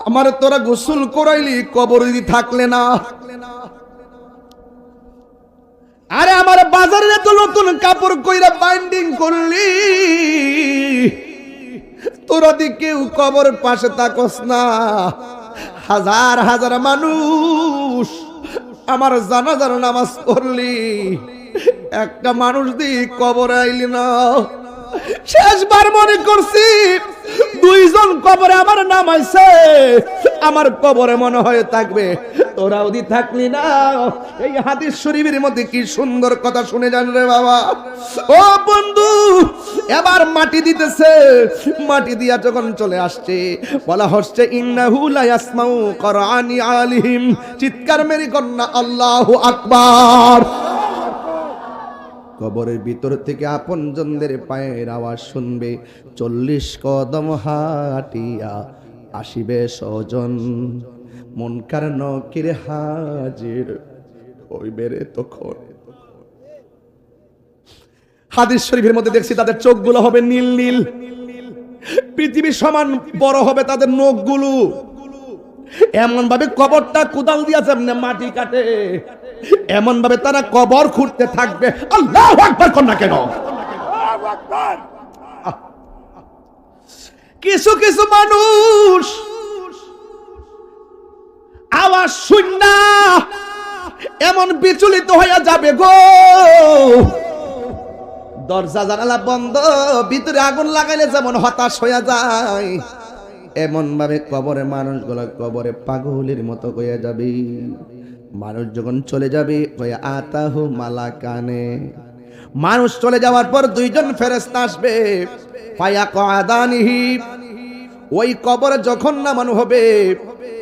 আমার তোরা গোসল করাইলি, কবর যদি থাকলে না। আরে আমার বাজারে এত নতুন কাপড় কইরা বাইন্ডিং করলি, তোরা দি কেউ কবর পাশে তাকস না। হাজার হাজার মানুষ আমার জানাজার নামাজ পড়লি, একটা মানুষ দি কবর আইলি না। শেষবার মনে করছি দুইজন কবরে আমার নামাইছে, আমার কবরে মনে হয় থাকবে, তোরাও দি থাকলি না। এই হাদিস শরীফের মধ্যে কি সুন্দর কথা শুনে যান রে বাবা। ও বন্ধু, এবার মাটি দিতেছে, মাটি দিয়া যখন চলে আসছে বলা হচ্ছে ইন্নাহু লা ইয়াসমাউ কুরআনি আলিহিম, চিৎকার মেরে কন্যা আল্লাহু আকবার। কবরের ভিতর থেকে আপনজনদের পায়ের আওয়াজ শুনবে, 40 কদম হাঁটিয়া আসিবে স্বজন, মুনকার নকির হাজির হইবে রে তখন। হাদিস শরীফের মধ্যে দেখছি তাদের চোখগুলো হবে নীল নীল, পৃথিবী সমান বড় হবে তাদের নখগুলো। এমন ভাবে কবরটা কোদাল দিয়েছে, মাটি কাটে, এমন ভাবে তারা কবর খুঁড়তে থাকবে। আল্লাহু আকবার কর না কেন? কিছু কিছু মানুষ আওয়াজ শুননা এমন বিচলিত হয়ে যাবে গো, দরজা জানালা বন্ধ, ভিতরে আগুন লাগাইলে যেমন হতাশ হয়ে যায়, এমন ভাবে কবরে মানুষগুলো কবরে পাগলের মতো হয়ে যাবে। মানুষ যখন চলে যাবে ওই আতাহু মালাকানে, মানুষ চলে যাওয়ার পর দুইজন ফেরেশতা আসবে, ফায়াকাদানিহি, ওই কবরে যখন নামানো হবে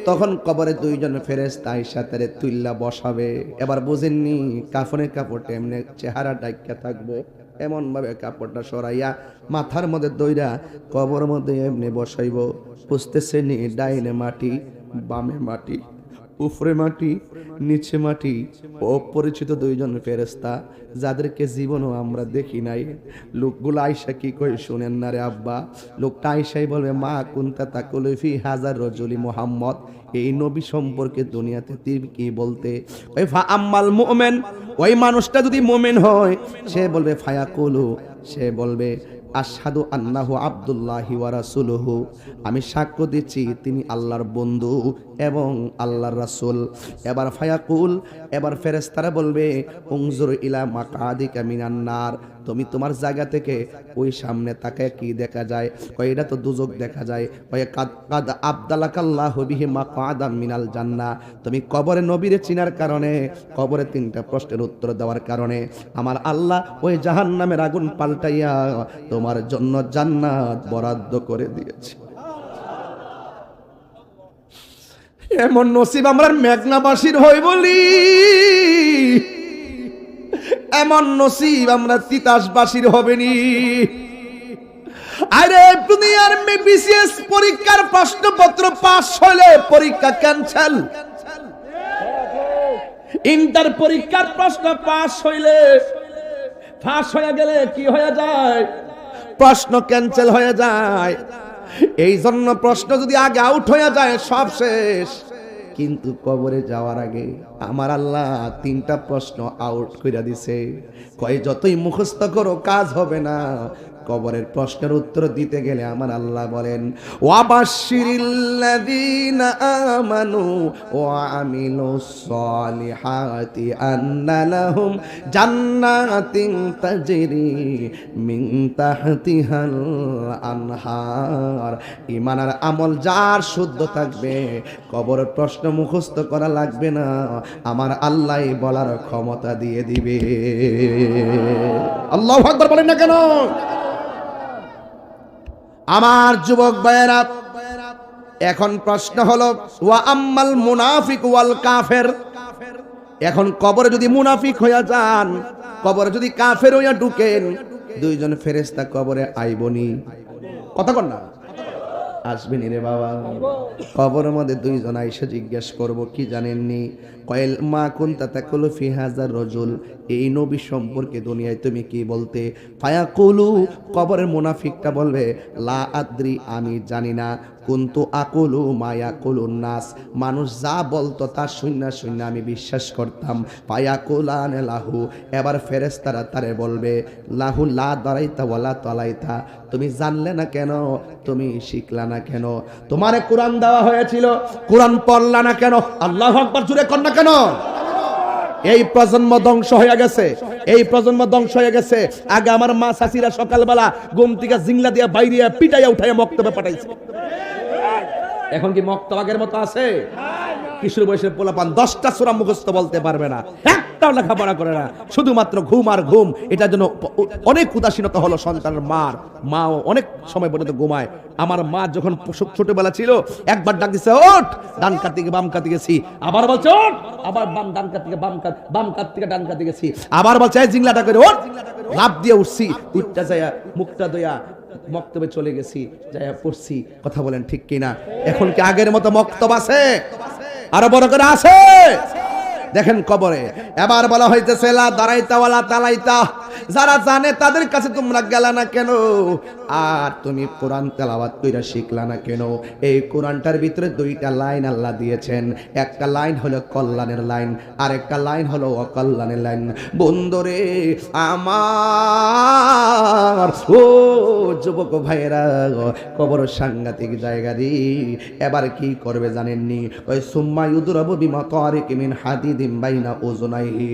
তখন কবরে দুইজন ফেরেশতা আইসা তারে তুইল্লা বসাবে। এবার বুঝেননি কাফনের কাপড়টা এমনি চেহারা ঢাকা থাকবে, এমন ভাবে কাপড়টা সরাইয়া মাথার মধ্যে দইরা কবর মধ্যে এমনি বসাইব। বুঝতেছে নি ডাইনে মাটি, বামে মাটি, উপরে মাটি, নিচে মাটি, অপরিচিত দুইজন ফেরেশতা যাদেরকে জীবনও আমরা দেখি নাই। লোকগুলো আয়সা কি কই শুনেন না রে আব্বা, লোকটা আয়সাই বলবে মা কুনতা তাকুলু ফি হাজার রাজুলি মুহাম্মদ, এই নবী সম্পর্কে দুনিয়াতে তুমি কি বলতে? ওই ফা আম্মাল মুমিন, ওই মানুষটা যদি মুমিন হয় সে বলবে ফায়াকুলু, সে বলবে আশহাদু আন্নাহু আব্দুল্লাহি ওয়া রাসূলুহু, আমি সাক্ষ্য দিচ্ছি তিনি আল্লাহর বন্ধু এবং আল্লাহর রাসূল। এবার ফায়াকুল, এবার ফেরেশতারা বলবে উনজুর ইলা মাকাদিকা মিনান নার, তুমি তোমার জায়গা থেকে ওই সামনে তাকায় কি দেখা যায়? কয় এটা তো দুজক দেখা যায়। কয় কাদ আবদালাকাল্লাহু বিহি মাকাদাম মিনাল জান্নাহ, তুমি কবরে নবীরে চিনার কারণে, কবরে 3টা প্রশ্নের উত্তর দেওয়ার কারণে আমার আল্লাহ ওই জাহান্নামের আগুন পাল্টাইয়া তোমার জন্য জান্নাত বরাদ্দ করে দিয়েছে। এমন নসিব আমরা মেঘনাবাসীর হই বলি, এমন নসিব আমরা তিতাসবাসীর হবেনি। আরে দুনিয়ার বিসিএস পরীক্ষার প্রশ্নপত্র পাস হলে পরীক্ষা ক্যান্সেল, ইন্টার পরীক্ষার প্রশ্ন পাস হইলে, পাস হয়ে গেলে কি হয়ে যায়? প্রশ্ন ক্যান্সেল হয়ে যায়। এই জন্য প্রশ্ন যদি আগে আউট হয়ে যায় সব শেষ। কিন্তু কবরে যাওয়ার আগে আমার আল্লাহ 3টা প্রশ্ন আউট কইরা দিছে। কয় যতই মুখস্থ করো কাজ হবে না, কবরের প্রশ্নের উত্তর দিতে গেলে আমার আল্লাহ বলেন ওয়াবাশশিরিল্লাযীনা আমানু ওয়া আমিলুস সলিহাতি আন্না লাহুম জান্নাতিন তাজরি মিন তাহতিহাল আনহার। ঈমান আর আমল যার শুদ্ধ থাকবে কবরের প্রশ্ন মুখস্থ করা লাগবে না, আমার আল্লাহই বলার ক্ষমতা দিয়ে দিবে। আল্লাহু আকবার বলেন না কেন? আমার যুবক ভাইয়েরা, এখন প্রশ্ন হলো ওয়া আম্মাল মুনাফিক ওয়াল কাফের, এখন কবরে যদি মুনাফিক হইয়া যান, কবরে যদি কাফের হইয়া ঢুকেন, দুইজন ফেরেশতা কবরে আইবনি? কথা কন না, আসবেনি রে বাবা। কবরের মধ্যে দুইজন আইসা জিজ্ঞেস করব কি জানেননি? কয়েল মা কুনতা তাকুলু ফি হাযার রাজুল, এই নবী সম্পর্কে দুনিয়ায় তুমি কি বলতে? ফায়াকুলু, কবরের মুনাফিকটা বলবে লা আদ্রি, আমি জানি না। কুনতু আকুলু মা ইয়াকুলুন নাস, মানুষ যা বলতো তা শুননা শুননা আমি বিশ্বাস করতাম। ফায়াকুলান লাহু, এবার ফেরেশতারা তারে বলবে লাহু লা দারাইতা ওয়ালা তালাইতা, তুমি জানলে না কেন, তুমি শিখলা না কেন, তোমারে কোরআন দেওয়া হয়েছিল, কোরআন পড়লা না কেন? আল্লাহু আকবার জুড়ে কর না কেন? এই প্রজন্ম ধ্বংস হয়ে গেছে, এই প্রজন্ম ধ্বংস হয়ে গেছে। আগে আমার মা চাচিরা সকালবেলা ঘুম থেকে জিংলা দিয়ে বাইরে পিটাইয়া উঠাইয়া মক্তবে পাঠাইছে। এখন কি মক্তব আগের মতো আছে? কিশোর বয়সের পোলাপান 10টা সূরা মুখস্থ বলতে পারবে না, একটাও লেখাপড়া করে না, শুধুমাত্র ঘুম আর ঘুম। এটার জন্য অনেক উদাসীনতা হলো সন্তানের মাও অনেক সময় পর্যন্ত ঘুমায়। আমার মা যখন ছোটবেলা ছিল একবার ডাক দিছে ওঠ, ডান কাত থেকে বাম কাতে গেছি, আবার বলছে ওঠ, আবার ডান কাত থেকে বাম কাত থেকে ডান কাতে গেছি, আবার বলছে এই জিংলাটা করে ওঠ, লাফ দিয়ে উঠছি, উঠটা যায় মুখটা দয়া মক্তবে চলে গেছি, যাই পড়ছি। কথা বলেন ঠিক কিনা? এখন কি আগের মতো মক্তব আছে? আরো বড় করে আছে? দেখেন কবরে এবার বলা হইতেছে লা দারাইতা ওয়ালা তালাইতা, যারা জানে তাদের কাছে তোমরা গেলা না কেন, আর তুমি কোরআন তেলাওয়াত কইরা শিখলা না কেন? এই কোরআনটার ভিতরে দুইটা লাইন আল্লাহ দিয়েছেন, একটা লাইন হলো কল্যাণের লাইন, আর একটা লাইন হলো অকল্যাণের লাইন। বন্ধুরে আমার, ও যুবক ভাইয়েরা, কবর সাংঘাতিক জায়গা রে। এবার কি করবে জানেননি? ওই সুম্মা ইউদরাবু বিমাতারিক মিন হাদিদিম বাইনা উযুনাইহি।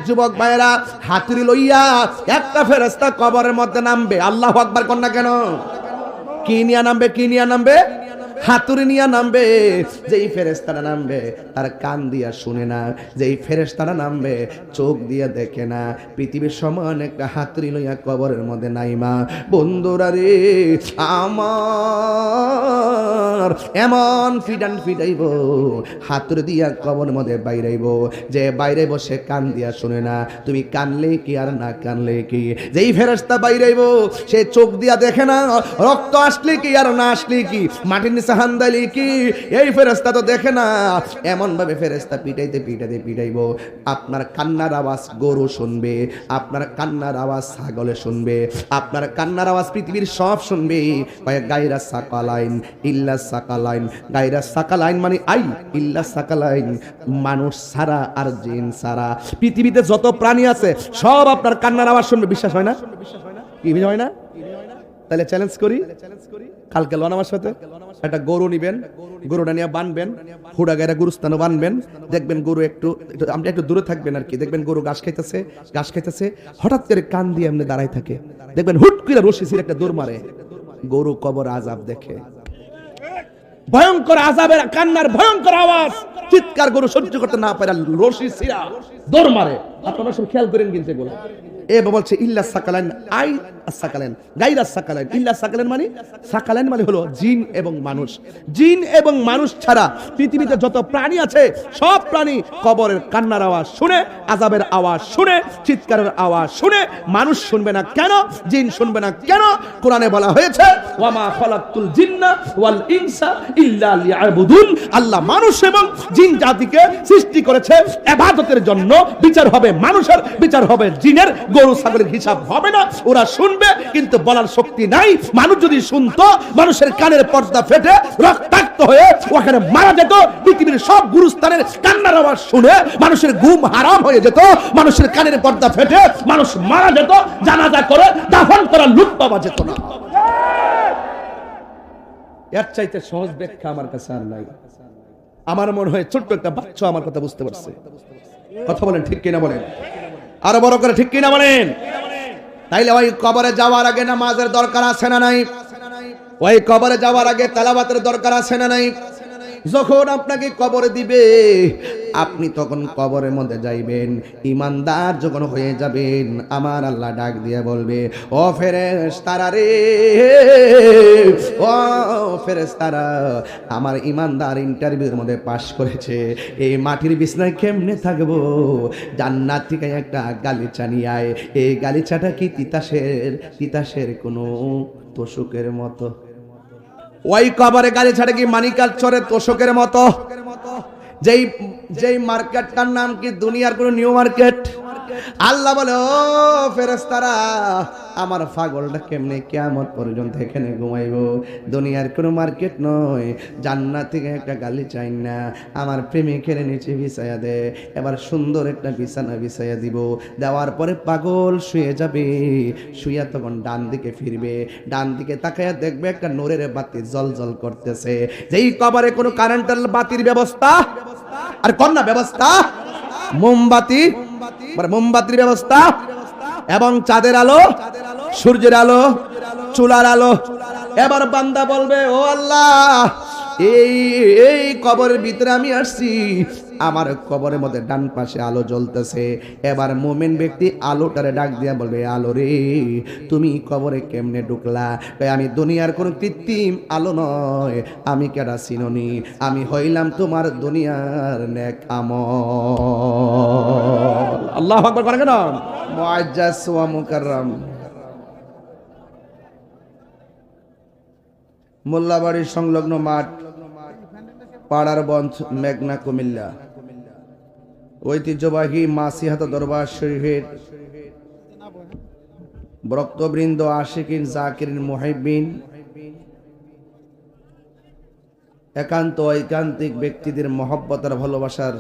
যুবক ভাইয়েরা, হাতুড়ি লইয়া একটা ফেরেশতা কবরের মধ্যে নামবে। আল্লাহু আকবার কোন না কেন? কি নিয়া নামবে? কি নিয়া নামবে? হাতুড়ি নিয়া নামবে। যেই ফেরেশতারা নামবে তার কান দিয়া শুনে না, যেই ফেরেশতারা নামবে চোখ দিয়া দেখে না। পৃথিবীর সমান একটা হাতুড়ি লইয়া কবরের মধ্যে নাইমা। বন্ধুরা রে আমার, এমন ফিডান ফিডাইব, হাতুড়ি দিয়া কবরের মধ্যে বাইরাইব, যে বাইরে বসে কান দিয়া শুনে না। তুমি কানলে কি আর না কানলে কি? যেই ফেরেশতা বাইরাইব সে চোখ দিয়া দেখে না, রক্ত আসলে কি আর না আসলে কি, মাটির নিচে হান্দালি কি, এই ফেরেশতা তো দেখে না। এমন ভাবে ফেরেশতা পিটাইতে পিটাইতে পিটাইব, আপনার কান্নার আওয়াজ গরু শুনবে, আপনার কান্নার আওয়াজ ছাগলে শুনবে, আপনার কান্নার আওয়াজ পৃথিবীর সব শুনবে। গায়রা সাকালাইন ইল্লা সাকালাইন, গায়রা সাকালাইন মানে আই ইল্লা সাকালাইন, মানুষ ছাড়া আর জিন ছাড়া পৃথিবীতে যত প্রাণী আছে সব আপনার কান্নার আওয়াজ শুনবে। বিশ্বাস হয় না? কি হয় না? তাহলে চ্যালেঞ্জ করি, কালকে লন আমার সাথে একটা গরু নিবেন, গরুটা নিয়ে বানবেন, হুড়া গায়রা গুরুস্থানও বানবেন, দেখবেন গরু একটু আপনি একটু দূরে থাকবেন আর কি, দেখবেন গরু ঘাস খাইতেছে, হঠাৎ করে কান দিয়ে এমনি দাঁড়াই থাকে, দেখবেন হুট করে রশি ছিঁড়ে একটা দৌড় মারে। গরু কবর আযাব দেখে, ভয়ঙ্কর আযাবের কান্নার ভয়ঙ্কর আওয়াজ, চিৎকার গরু সহ্য করতে না পারে রশি ছিঁড়া দৌড় মারে। আপনারা সব খেয়াল করেন কিন্তু এগুলো। বলছে ইল্লা সাকালাইন আই সাকালাইন গায়রা সাকালাইন, ইল্লা সাকালাইন মানে, সাকালাইন মানে হলো জিন এবং মানুষ। জিন এবং মানুষ ছাড়া পৃথিবীতে যত প্রাণী আছে সব প্রাণী কবরের কান্নার আওয়াজ শুনে, আযাবের আওয়াজ শুনে, চিৎকারের আওয়াজ শুনে। মানুষ শুনবে না কেন? জিন শুনবে না কেন? কোরআনে বলা হয়েছে ওয়ামা খালাকতুল জিন্না ওয়াল ইনসা ইল্লা লিয়াবুদুন, আল্লাহ মানুষ এবং জিন জাতিকে সৃষ্টি করেছে ইবাদতের জন্য। বিচার হবে মানুষের, বিচার হবে জিনের। গরু ছাগলের হিসাব হবে না। ওরা শুনবে কিন্তু বলার শক্তি নাই। মানুষ যদি শুনতো, মানুষের কানের পর্দা ফেটে রক্তাক্ত হয়ে ওখানে মারা যেত। পৃথিবীর সব গুরুস্থানের কান্নার আওয়াজ শুনে মানুষের ঘুম হারাম হয়ে যেত, মানুষের কানের পর্দা ফেটে মানুষ মারা যেত, জানাজা করে দাফন করা লুট পাওয়া যেত না। এর চাইতে সহজ ব্যাখ্যা আমার কাছে আর নাই। আমার মনে হয় ছোট্ট একটা বাচ্চা আমার কথা বুঝতে পারছে। কথা বলেন ঠিক কিনা? বলেন আরো বড় করে ঠিক কিনা বলেন। তাইলে ওই কবরে যাওয়ার আগে নামাজের দরকার আছে না নাই? ওই কবরে যাওয়ার আগে তেলাওয়াতের দরকার আছে না নাই? যখন আপনাকে কবরে দিবে, আপনি তখন কবরের মধ্যে যাইবেন, ইমানদার যখন হয়ে যাবেন, আমার আল্লাহ ডাক দিয়ে বলবে ও ফেরেশতারা রে, ও ফেরেশতারা, আমার ইমানদার ইন্টারভিউর মধ্যে পাশ করেছে, এই মাটির বিছানায় কেমনে থাকবো? জান্নাত থেকে একটা গালিচা নিয়ে আয়। এই গালিচাটা কি তিতাসের কোনো তোষকের মতো? ওই কবরে গালিচাটা কি মানিকার চরে তোষকের মতো? যেই মার্কেটটার নাম কি দুনিয়ার কোন নিউ মার্কেট, আল্লাহ বলে, ও ফেরেশতারা, আমার পাগলটা কেমনে কিয়ামত পর্যন্ত এখানে ঘুমাইবো? দুনিয়ার কোনো মার্কেট নয়, জান্নাত থেকে একটা গালি চাই না, আমার প্রেমিকের নিচে বিছায়া দে। এবার সুন্দর একটা বিছানা বিছাইয়া দিব, দেওয়ার পরে পাগল শুয়ে যাবে। শুয়ে তখন ডান দিকে ফিরবে, ডান দিকে তাকায়া দেখবে একটা নূরের বাতি জ্বলজ্বল করতেছে। যেই কবরে কোনো কারেন্টের বাতির ব্যবস্থা আর কন্যা ব্যবস্থা, মোমবাতি, মোমবাতির ব্যবস্থা এবং চাঁদের আলো, সূর্যের আলো, চুলার আলো। এবার বান্দা বলবে, ও আল্লাহ, এই এই কবরের ভিতরে আমি আসছি, আমার কবরের মধ্যে ডান পাশে আলো জ্বলতেছে। এবার মুমিন ব্যক্তি আলোটারে ডাক দিয়া বলবে, আলো রে, তুমি কবরে কেমনে ঢুকলা? আমি দুনিয়ার কোন কৃত্রিম আলো নয়, আমি কেডা চিননি, আমি হইলাম তোমার দুনিয়ার নেক আমল। আল্লাহু আকবার করেন কেন? মুআজ্জাজ ওয়া মুকাররম। মোল্লাবাড়ির সংলগ্ন মাঠ, পাড়ার বন্ধ, মেঘনা, কুমিল্লা। ঐতিহ্যবাহী মাসিহাতা দরবার শরীফের ভক্তবৃন্দ, আশিকিন, জাকিরিন, মুহিব্বিন, একান্ত ঐকান্তিক ব্যক্তিদের মহব্বত আর ভালোবাসার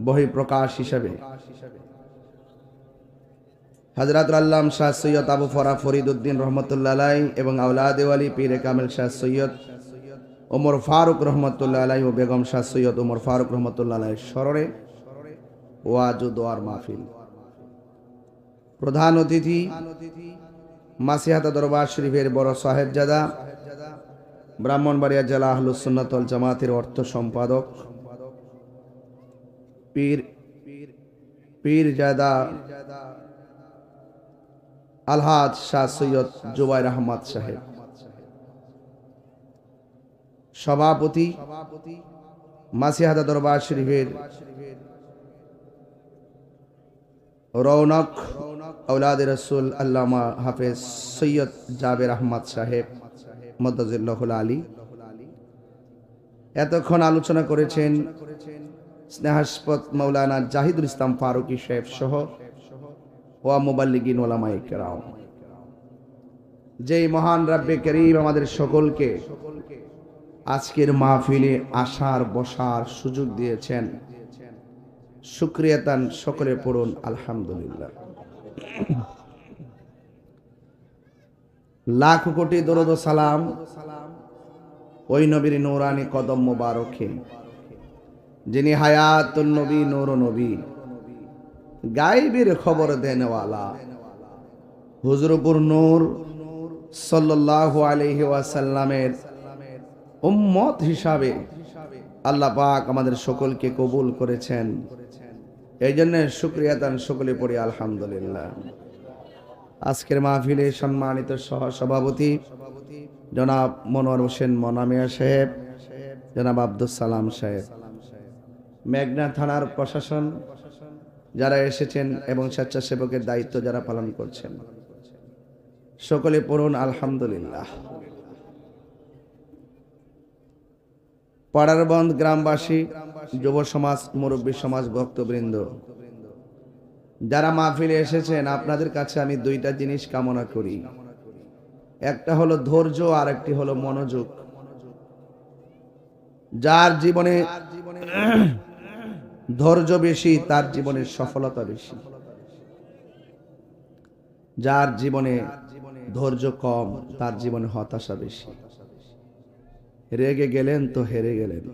বহিঃপ্রকাশ হিসাবে হযরত আল্লামা শাহ সৈয়দ আবু ফরা ফরিদ উদ্দিন রহমতুল্লাহ আলাইহি এবং আওলাদে ওয়ালি পীর কামেল শাহ সৈয়দ ওমর ফারুক রহমতুল্লাহ আলাইহি ও বেগম শাহ সৈয়দ ওমর ফারুক রহমতুল্লাহ আলাইহি স্মরণে ওয়াজ ও দোয়ার মাহফিল। প্রধান অতিথি মাসিহাতা দরবার শরীফের বড় সাহেবজাদা, ব্রাহ্মণবাড়িয়া জেলা আহলুস সুন্নাত ওয়াল জামাতের অর্থ সম্পাদক পীরজাদা আলহাজ শাহ সৈয়দ জুবাইর আহমদ সাহেব। সভাপতি মাসিহাতা দরবার শরীফের রৌনক আওলাদে রাসূল আল্লামা হাফেজ সৈয়দ জাবের আহমদ সাহেব মদ্দাজিল্লাহুল আলী। এতক্ষণ আলোচনা করেছেন স্নেহাস্পদ মাওলানা জাহিদুল ইসলাম ফারুকী সাহেব সহ ওয়া মুবাল্লিগিন ওলামায়ে কেরাম। যেই মহান রাব্বে করিম আমাদের সকলকে আজকের মাহফিলে আসার বসার সুযোগ দিয়েছেন, শুকরিয়া তান সকলে পড়ুন আলহামদুলিল্লাহ। লাখ কোটি দরুদ ও সালাম ওই নবীর নূরানি কদম মোবারকে, যিনি হায়াতুন নবী, নূর নবী, গায়বের খবর দেনওয়ালা, হুজুরপুর নূর সাল্লাল্লাহু আলাইহি ওয়াসাল্লামের উম্মত হিসাবে আল্লাহ পাক আমাদের সকলকে কবুল করেছেন। এই জন্য শুকরিয়া দান সকলে পড়ি আলহামদুলিল্লাহ। আজকের মাহফিলে সম্মানিত সহ সভাপতি জনাব মনোয়ার হোসেন মনামিয়া সাহেব, জনাব আব্দুল সালাম সাহেব, মেঘনা থানার প্রশাসন যারা এসেছেন এবং স্বেচ্ছাসেবকের দায়িত্ব যারা পালন করছেন, সকলে পড়ুন আলহামদুলিল্লাহ। পাড়ার বন্ধ গ্রামবাসী, যুব সমাজ, মুরব্বী সমাজ, ভক্তবৃন্দ যারা মাহফিলে এসেছেন, আপনাদের কাছে আমি দুইটা জিনিস কামনা করি। একটা হলো ধৈর্য, আর একটি হলো মনোযোগ। যার জীবনে ধৈর্য বেশি তার জীবনের সফলতা বেশি, যার জীবনে ধৈর্য কম তার জীবনে হতাশা বেশি। রেগে গেলেন তো হেরে গেলেন।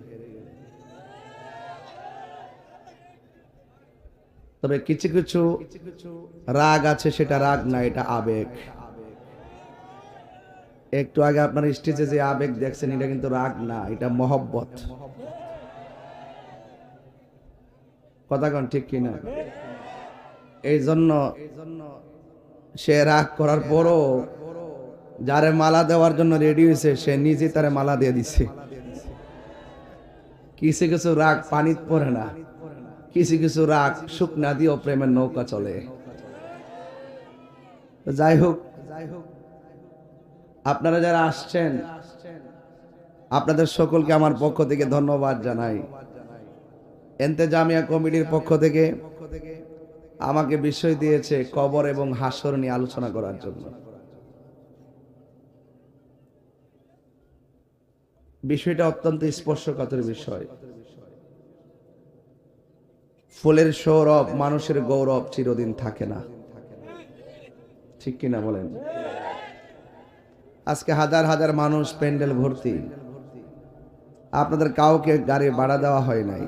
তবে কিছু কিছু রাগ আছে, সেটা রাগ না, এটা আবেগ। একটু আগে আপনার স্টেজে যে আবেগ দেখছেন, এটা কিন্তু রাগ না, এটা মহব্বত। কথা কন ঠিক কিনা? এই জন্য সে রাগ করার পরও যারে মালা দেওয়ার জন্য রেডি হয়েছে, সে নিজে তারে মালা দিয়ে দিছে। কিছু কিছু রাগ পানিতে পড়ে না, কিছু কিছু রাগ শুকনা দিয়েও প্রেমের নৌকা চলে। যাই হোক, আপনারা যারা আসছেন, আপনাদের সকলকে আমার পক্ষ থেকে ধন্যবাদ জানাই। এন্তেজামিয়া কমিটির পক্ষ থেকে আমাকে বিষয় দিয়েছে কবর এবং হাসর নিয়ে আলোচনা করার জন্য। বিষয়টা অত্যন্ত স্পর্শকাতর বিষয়। ফুলের সৌরভ, মানুষের গৌরব চিরদিন থাকে না, ঠিক কিনা বলেন? আজকে হাজার হাজার মানুষ প্যান্ডেল ভর্তি, আপনাদের কাউকে গাড়ি ভাড়া দেওয়া হয় নাই।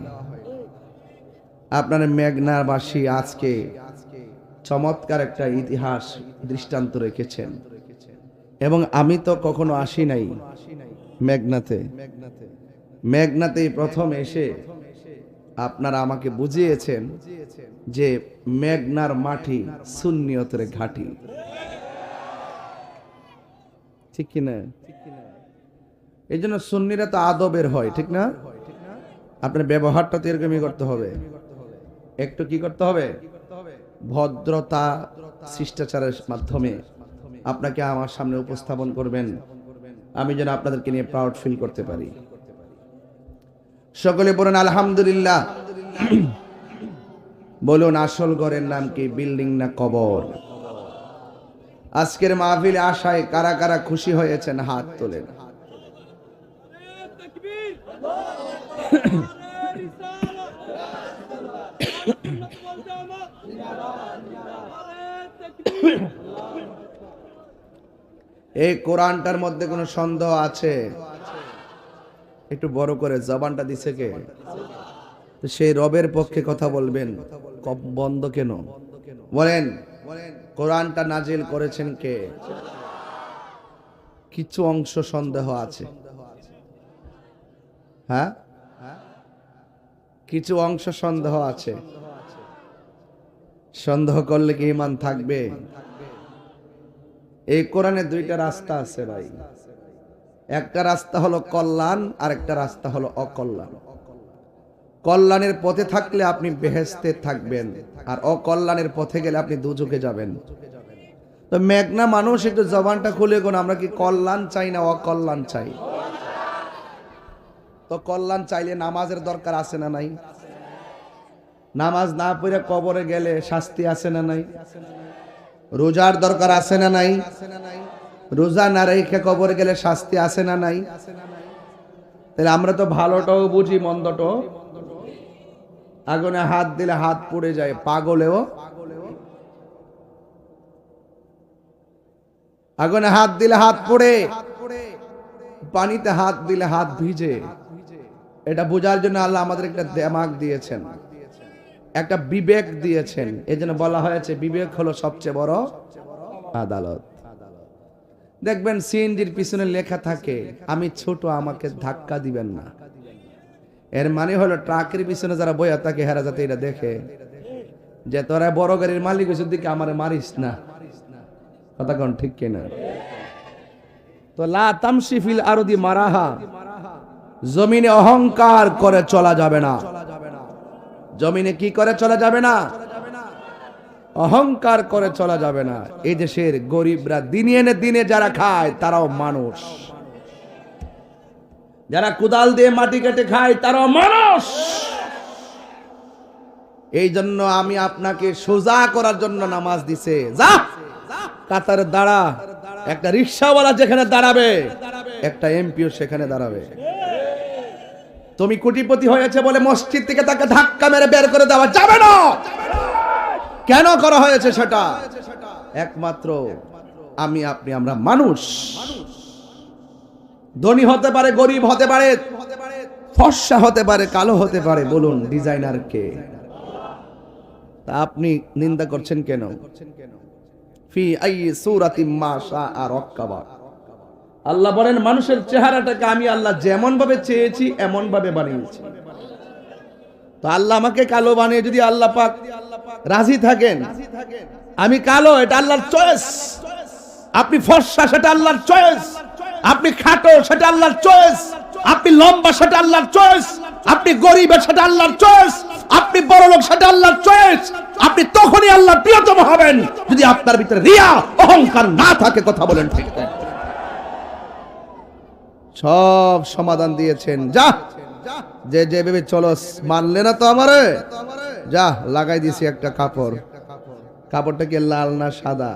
আপনার মেঘনাবাসী আজকে চমৎকার একটা ইতিহাস দৃষ্টান্ত রেখেছেন, এবং আমি তো কখনো আসি নাই মেঘনাতে প্রথম এসে আপনারা আমাকে বুঝিয়েছেন যে মেঘনার মাটি সুন্নিয়তের ঘাটি, ঠিক কিনা? এই জন্য সুন্নিরা তো আদবের হয়, ঠিক না? আপনার ব্যবহারটা তো এরকমই করতে হবে, একটু কি করতে হবে, ভদ্রতা শিষ্টাচারের মাধ্যমে আপনাকে আমার সামনে উপস্থাপন করবেন, আমি যেন আপনাদেরকে নিয়ে প্রাউড ফিল করতে পারি। সকলে বলেন আলহামদুলিল্লাহ। বলুন আসল ঘরের নাম কি, বিল্ডিং না কবর? আজকের মাহফিলে আশায় কারা কারা খুশি হয়েছেন হাত তোলেন। এই কোরআনটার মধ্যে কোনো সন্দেহ আছে? একটু বড় করে জবানটা দিছে কে? সেই রবের পক্ষে কথা বলবেন, বন্ধ কেন বলেন? কোরআনটা নাজিল করেছেন কে? কিছু অংশ সন্দেহ আছে, হ্যাঁ, কিছু অংশ সন্দেহ আছে। সন্দেহ করলে কি ঈমান থাকবে? এই কোরআনে দুইটা রাস্তা আছে ভাই। একটা রাস্তা হলো কল্যাণ, আর একটা রাস্তা হলো অকল্যাণ। কল্যাণের পথে থাকলে আপনি বেহেশতে থাকবেন, আর অকল্যাণের পথে গেলে আপনি দুজকে যাবেন। তো মেঘনা মানুষ একটু জবানটা খুলে কোন, আমরা কি কল্যাণ চাই না অকল্যাণ চাই? তো কল্যাণ চাইলে নামাজের দরকার আছে না নাই? নামাজ না পড়ে কবরে গেলে শাস্তি আছে না নাই? রোজার দরকার আছে না নাই? রোজা না রেখে কবরে গেলে শাস্তি আছে না নাই? তাহলে আমরা তো ভালোটাও বুঝি, মন্দটাও। আগুনে হাত দিলে হাত পুড়ে যায়, পাগলেও। আগুনে হাত দিলে হাত পুড়ে, পানিতে হাত দিলে হাত ভিজে। এটা বোঝার জন্য আল্লাহ আমাদের একটা দিমাগ দিয়েছেন, একটা বিবেক দিয়েছেন। এজন্য বলা হয়েছে বিবেক হলো সবচেয়ে বড় আদালত। দেখবেন সিএনজির পিছনে লেখা থাকে আমি ছোট, আমাকে ধাক্কা দিবেন না। এর মানে হলো ট্রাকের পিছনে যারা বইয়া থাকে হেরা যাতে এটা দেখে যে তোরা বড় গাড়ির মালিক হইছিস, দিকে আমারে মারিস না। কথা কোন ঠিক কিনা? তো লা তামশি ফিল আরদি মারাহা, জমিনে অহংকার করে চলা যাবে না। জমিনে কি করে চলা যাবে না? অহংকার করে চলা যাবে না। এই দেশের গরিবরা দিনে এনে দিনে যারা খায় তারাও মানুষ, যারা কুদাল দিয়ে মাটি কেটে খায় তারাও মানুষ। এই জন্য আমি আপনাকে সোজা করার জন্য নামাজ দিছে, যা কাতারে দাঁড়া। একটা রিকশাওয়ালা যেখানে দাঁড়াবে, একটা এমপিও সেখানে দাঁড়াবে। তুমি কোটিপতি হয়েছে বলে মসজিদ থেকে তাকে ধাক্কা মেরে বের করে দেওয়া যাবে না। কেন করা হয়েছে সেটা? একমাত্র আমি আপনি, আমরা মানুষ। ধনী হতে পারে, গরিব হতে পারে, ফর্সা হতে পারে, কালো হতে পারে। বলুন ডিজাইনার কে? তা আপনি নিন্দা করছেন কেন? ফি আই সূরাতিম মা শাআ রাক্কাবা। আল্লাহ বলেন মানুষের চেহারাটাকে আমি আল্লাহ যেমন ভাবে চেয়েছি এমন ভাবে বানিয়েছি। তো আল্লাহ আমাকে কালো বানিয়ে যদি আল্লাহ পাক রাজি থাকেন, আমি কালো, এটা আল্লাহর চয়েস। আপনি ফর্সা, সেটা আল্লাহর চয়েস। আপনি খাটো, সেটা আল্লাহর চয়েস। আপনি লম্বা, সেটা আল্লাহর চয়েস। আপনি গরিব, সেটা আল্লাহর চয়েস। আপনি বড়লোক, সেটা আল্লাহর চয়েস। আপনি তখনই আল্লাহর প্রিয়তম হবেন যদি আপনার ভিতরে রিয়া, অহংকার না থাকে। কথা বলেন ঠিক না? সব সমাধান দিয়েছেন। যা যে ভেবে চলো, মানলে না তো আমারে, যা লাগাই দিছি একটা কাপড়, কাপড়টা কি লাল না সাদা?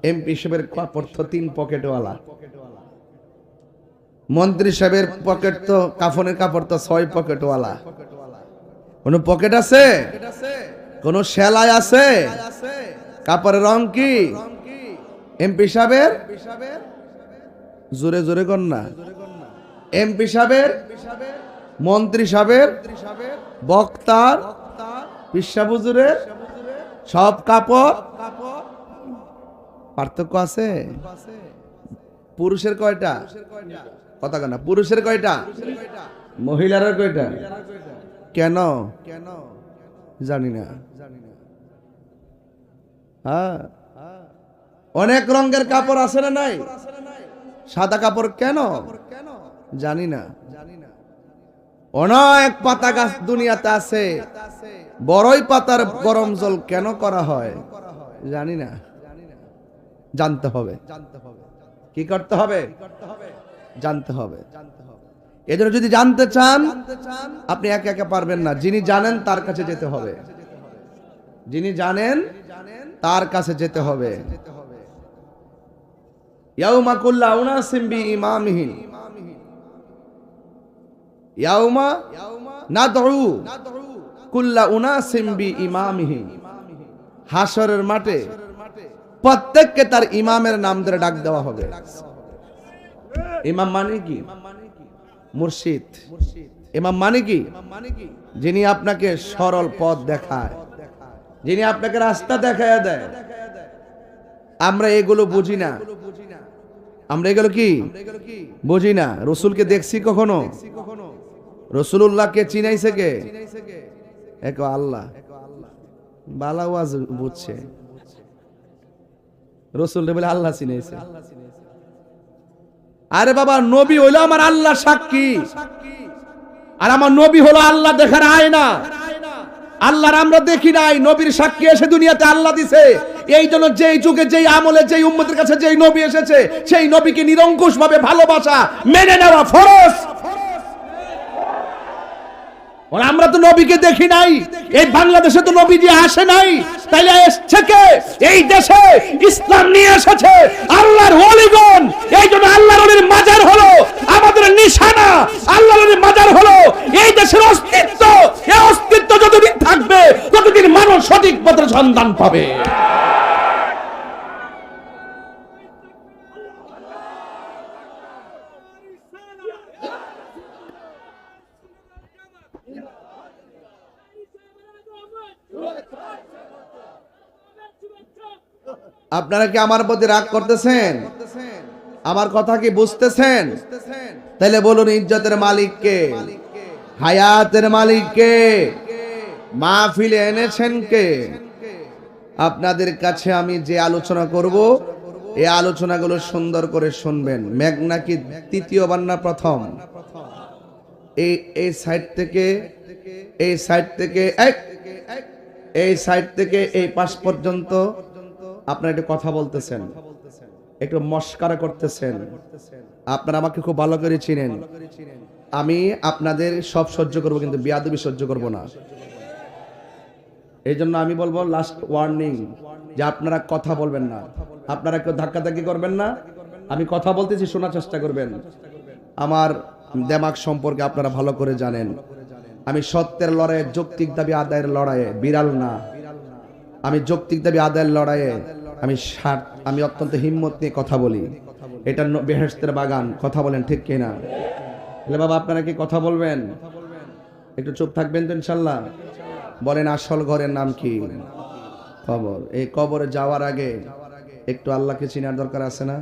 এমপি সাহেবের কাপড় তো 3 পকেটওয়ালা, মন্ত্রী সাহেবের পকেট তো কাফনের কাপড় তো 6 পকেটওয়ালা। কোন পকেট আছে? কোন সেলাই আছে? কাপড়ের রং কি? এমপি সাহেবের জোরে জোরে কর না। এমপি সাহেবের, মন্ত্রী সাহেবের, বক্তার, পিসা হুজুরের সব কাপড় পার্থক্য আছে? পুরুষের কয়টা? কথা কেন? পুরুষের কয়টা? মহিলার কয়টা? কেন জানি না। হ্যাঁ, অনেক রঙের কাপড় আছে না নাই? সাদা কাপড় কেন জানি না। অনেক পাতা গাছ দুনিয়াতে আছে, বড়ই পাতার গরম জল কেন করা হয় জানি না। জানতে হবে। কি করতে হবে? জানতে হবে। এজন্য যদি জানতে চান আপনি একা একা পারবেন না, যিনি জানেন তার কাছে যেতে হবে। যিনি জানেন তার কাছে যেতে হবে। ইয়াউমা কুল্লা উনাসিম বিইমামিহিম, ইয়াউমা নাদউ কুল্লা উনাসিম বিইমামিহিম। হাসরের মাঠে প্রত্যেককে তার ইমামের নাম ধরে ডাক দেওয়া হবে। ইমাম মানে কি? মুর্শিদ। ইমাম মানে কি? যিনি আপনাকে সরল পথ দেখায়, যিনি আপনাকে রাস্তা দেখায় দেয়। আমরা এগুলো বুঝি না। আমরা এগুলো কি বুঝি না? রসুলকে দেখছি কখনো? রসুলুল্লাহকে চিনাইছে কে? এক আল্লাহ। বালা ওয়াজ বুঝছে, রসুল বলে আল্লাহ চিনাইছে। আরে বাবা, নবী হইলো আমার আল্লাহ সাক্ষী, আর আমার নবী হলো আল্লাহ দেখার আয়না। আল্লাহর আমরা দেখি নাই, নবীর সাক্ষী এসে দুনিয়াতে আল্লাহ দিছে। এই জন্য যেই যুগে, যেই আমলে, যেই উম্মতের কাছে যেই নবী এসেছে, সেই নবীকে নিরঙ্কুশ ভাবে ভালোবাসা, মেনে নেওয়া ফরজ। আমরা তো নবীকে দেখি নাই, এই বাংলাদেশে তো নবীজি আসে নাই, তাইলে এসেছে কে? এই দেশে ইসলাম নিয়ে এসেছে আল্লাহর ওলিগণ। এই জন্য আল্লাহর ওলির মাজার হলো আমাদের নিশানা, আল্লাহর ওলির মাজার হলো এই দেশের অস্তিত্ব। এই অস্তিত্ব যতদিন থাকবে ততদিন মানুষ সঠিক পথের সন্ধান পাবে। আপনারা কি আমার প্রতি রাগ করতেছেন? আমার কথা কি বুঝতেছেন? তাহলে বলুন, ইজ্জতের মালিক কে? হায়াতের মালিক কে? মাহফিলে এনেছেন কে? আপনাদের কাছে আমি যে আলোচনা করব, এই আলোচনাগুলো সুন্দর করে শুনবেন। মেঘনা কি তৃতীয়বার না প্রথম? এই সাইড থেকে, এই সাইড থেকে, এই সাইড থেকে এই পাশ পর্যন্ত আপনারা একটু কথা বলতেছেন, একটু মস্কারা করতেছেন। আপনারা আমাকে খুব ভালো করে চিনেন। আমি আপনাদের সব সহ্য করব, কিন্তু বেয়াদবি সহ্য করব না। এই জন্য আমি বলবো, লাস্ট ওয়ার্নিং, যে আপনারা কথা বলবেন না, আপনারা কেউ ধাক্কাধাক্কি করবেন না। আমি কথা বলতেছি, শোনার চেষ্টা করবেন। আমার দেমাগ সম্পর্কে আপনারা ভালো করে জানেন। আমি সত্যের লড়াইয়ে, যৌক্তিক দাবি আদায়ের লড়াইয়ে বিড়াল না। আমি যৌক্তিক দাবি আদায়ের লড়াইয়ে আমি অত্যন্ত হিম্মত নিয়ে কথা বলি। এটা বেহেশতের বাগান, কথা বলেন ঠিক কিনা? বলে বাবা, আপনারা কি কথা বলবেন? একটু চুপ থাকবেন তো ইনশাল্লাহ? বলেন, আসল ঘরের নাম কি? কবর। এই কবরে যাওয়ার আগে একটু আল্লাহকে চিনার দরকার আছে না?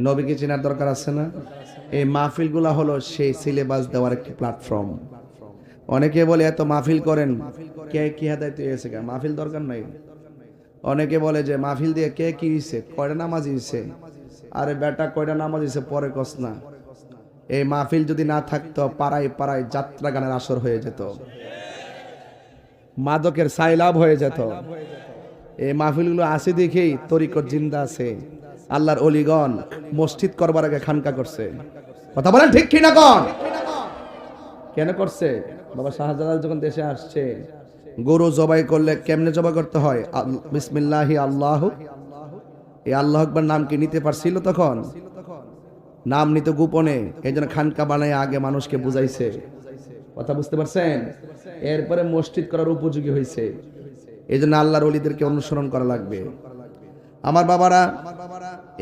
নবীকে চিনার দরকার আছে না? এই মাহফিলগুলা হলো সেই সিলেবাস দেওয়ার একটি প্ল্যাটফর্ম। অনেকে বলে এত মাহফিল করেন, কে কি হেদায়েত হয়েছে? মাহফিল দরকার নাই। অনেকে বলে যে মাহফিল দিয়ে কে কি হইছে, কয়টা নামাজ হইছে। আরে বেটা, কয়টা নামাজ হইছে পরে কস না। এই মাহফিল যদি না থাকতো, পাড়ায় পাড়ায় যাত্রা গানের আসর হয়ে যেত, মাদকের সাইলাব হয়ে যেত। এই মাহফিলগুলো আছে দেখেই তরিকত জিন্দা আছে। আল্লাহর ওলিগণ মসজিদ করবার আগে খানকা করছে। কথা বলেন ঠিক কিনা? কোন কেন করছে? বাবা শাহজালাল যখন দেশে আসছে, গরু জবাই করলে কেমনে জবাই করতে হয়? বিসমিল্লাহি আল্লাহ, এই আল্লাহ আকবার নাম কি নিতে পারছিল তখন? নাম নিতে গোপনে, এই জন্য খানকা বানায় আগে মানুষকে বুঝাইছে। কথা বুঝতে পারছেন? এরপরে মসজিদ করার উপযোগী হয়েছে। এই জন্য আল্লাহর ওলিদেরকে অনুসরণ করা লাগবে। আমার বাবারা,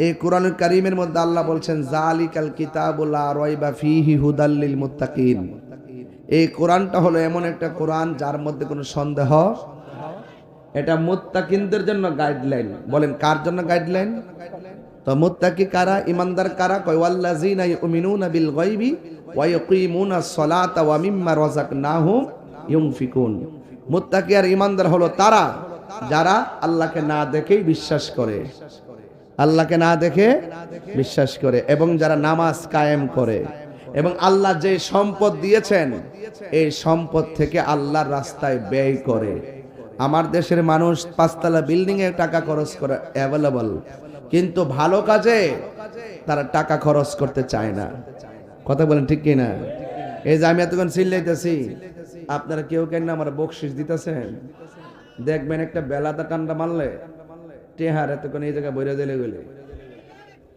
এই কোরআনুল কারীমের মধ্যে আল্লাহ বলছেন জালিকাল কিতাবুল লা রাইবা ফীহি হুদাল লিল মুত্তাকিন। এই কোরআনটা হলো এমন একটা কোরআন যার মধ্যে কোনো সন্দেহ, এটা মুত্তাকিনদের জন্য গাইডলাইন। বলেন কার জন্য গাইডলাইন? তো মুত্তাকি কারা? ইমানদার কারা? কয় ওয়াল্লাযিনা ইউমিনুনা বিল গায়বি ওয়া ইয়াকিমুনাস সালাতা ওয়া মিম্মা রাযাকনাহুম ইউনফিকুন। মুত্তাকি আর ইমানদার হলো তারা যারা আল্লাহকে না দেখেই বিশ্বাস করে, আল্লাহকে না দেখে বিশ্বাস করে, এবং যারা নামাজ কায়েম করে, এবং আল্লাহ যে সম্পদ দিয়েছেন এই সম্পদ থেকে আল্লাহর রাস্তায় ব্যয় করে। আমার দেশের মানুষ 5 তলা বিল্ডিং এ টাকা খরচ করে অ্যাভেলেবল, কিন্তু ভালো কাজে তারা টাকা খরচ করতে চায় না। কথা বলেন ঠিক কিনা? এই যে আমি এতক্ষণ চিল্লাইতেছি, আপনারা কেউ কেন আমার বকশিস দিতেছেন? দেখবেন একটা বেলাটা টান্ডা মারলে টেহার এতক্ষণ এই জায়গায় বইরে দিলে গেলে।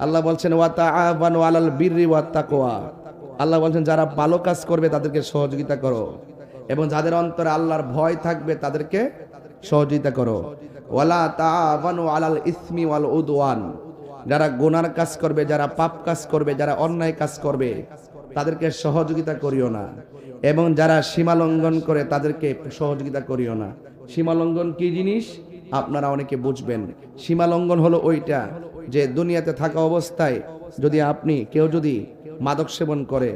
আল্লাহ বলছেন ওয়া তাআওয়ানু আলাল বিররি ওয়াত তাকওয়া। আল্লাহ বলছেন যারা ভালো কাজ করবে তাদেরকে সহযোগিতা করো, এবং যাদের অন্তরে আল্লাহর ভয় থাকবে তাদেরকে সহযোগিতা করো। ওয়ালা তাআওয়ানু আলাল ইসমি ওয়াল উদওয়ান। যারা গুনার কাজ করবে, যারা পাপ কাজ করবে, যারা অন্যায় কাজ করবে তাদেরকে সহযোগিতা করিও না, এবং যারা সীমা লঙ্ঘন করে তাদেরকে সহযোগিতা করিও না। সীমা লঙ্ঘন কি জিনিস আপনারা অনেকে বুঝবেন। সীমা লঙ্ঘন হলো ওইটা যে দুনিয়াতে থাকা অবস্থায় যদি কেউ যদি মাদক সেবন করে,